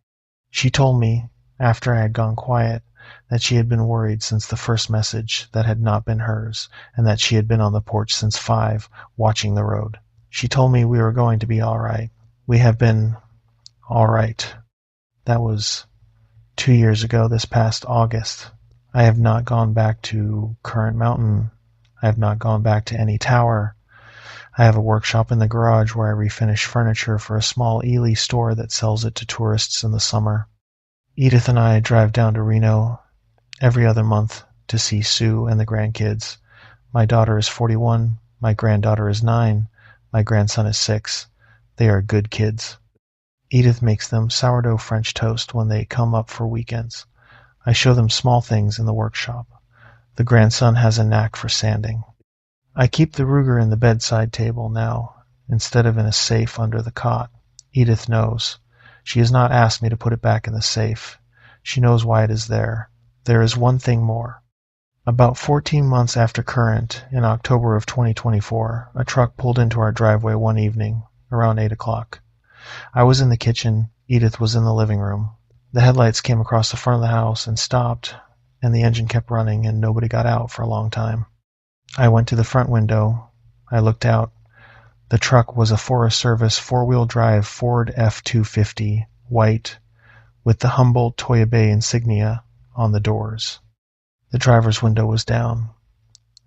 She told me, after I had gone quiet, that she had been worried since the first message that had not been hers, and that she had been on the porch since 5, watching the road. She told me we were going to be all right. We have been all right. That was 2 years ago this past August. I have not gone back to Current Mountain. I have not gone back to any tower. I have a workshop in the garage where I refinish furniture for a small Ely store that sells it to tourists in the summer. Edith and I drive down to Reno every other month to see Sue and the grandkids. My daughter is 41, my granddaughter is 9, my grandson is 6. They are good kids. Edith makes them sourdough French toast when they come up for weekends. I show them small things in the workshop. The grandson has a knack for sanding. I keep the Ruger in the bedside table now, instead of in a safe under the cot. Edith knows. She has not asked me to put it back in the safe. She knows why it is there. There is one thing more. About 14 months after Current, in October of 2024, a truck pulled into our driveway one evening, around 8 o'clock. I was in the kitchen, Edith was in the living room. The headlights came across the front of the house and stopped, and the engine kept running and nobody got out for a long time. I went to the front window. I looked out. The truck was a Forest Service 4-wheel drive Ford F-250, white, with the Humboldt Toya Bay insignia on the doors. The driver's window was down.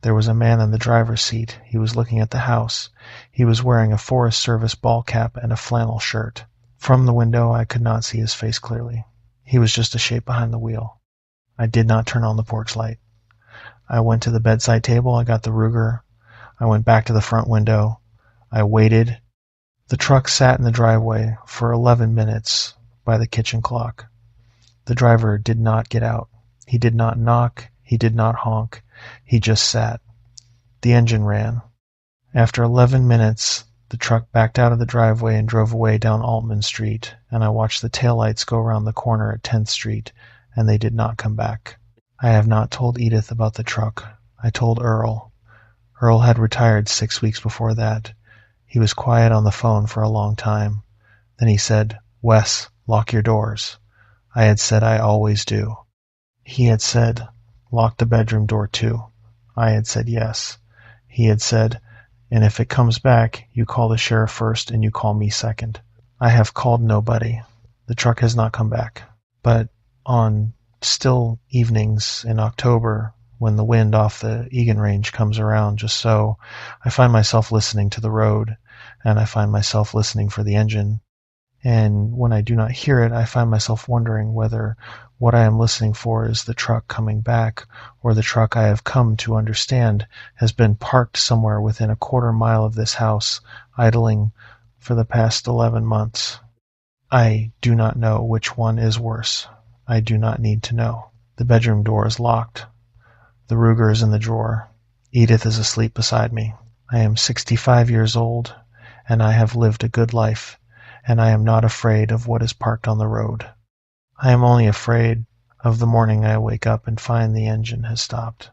There was a man in the driver's seat. He was looking at the house. He was wearing a Forest Service ball cap and a flannel shirt. From the window, I could not see his face clearly. He was just a shape behind the wheel. I did not turn on the porch light. I went to the bedside table. I got the Ruger. I went back to the front window. I waited. The truck sat in the driveway for 11 minutes by the kitchen clock. The driver did not get out. He did not knock. He did not honk. He just sat. The engine ran. After 11 minutes, the truck backed out of the driveway and drove away down Altman Street, and I watched the taillights go around the corner at 10th Street, and they did not come back. I have not told Edith about the truck. I told Earl. Earl had retired 6 weeks before that. He was quiet on the phone for a long time. Then he said, "Wes, lock your doors." I had said I always do. He had said, "Lock the bedroom door too." I had said yes. He had said, "And if it comes back, you call the sheriff first and you call me second." I have called nobody. The truck has not come back. But on still evenings in October, when the wind off the Egan Range comes around just so, I find myself listening to the road, and I find myself listening for the engine. And when I do not hear it, I find myself wondering whether what I am listening for is the truck coming back, or the truck I have come to understand has been parked somewhere within a quarter mile of this house, idling for the past 11 months. I do not know which one is worse. I do not need to know. The bedroom door is locked. The Ruger is in the drawer. Edith is asleep beside me. I am 65 years old, and I have lived a good life, and I am not afraid of what is parked on the road. I am only afraid of the morning I wake up and find the engine has stopped.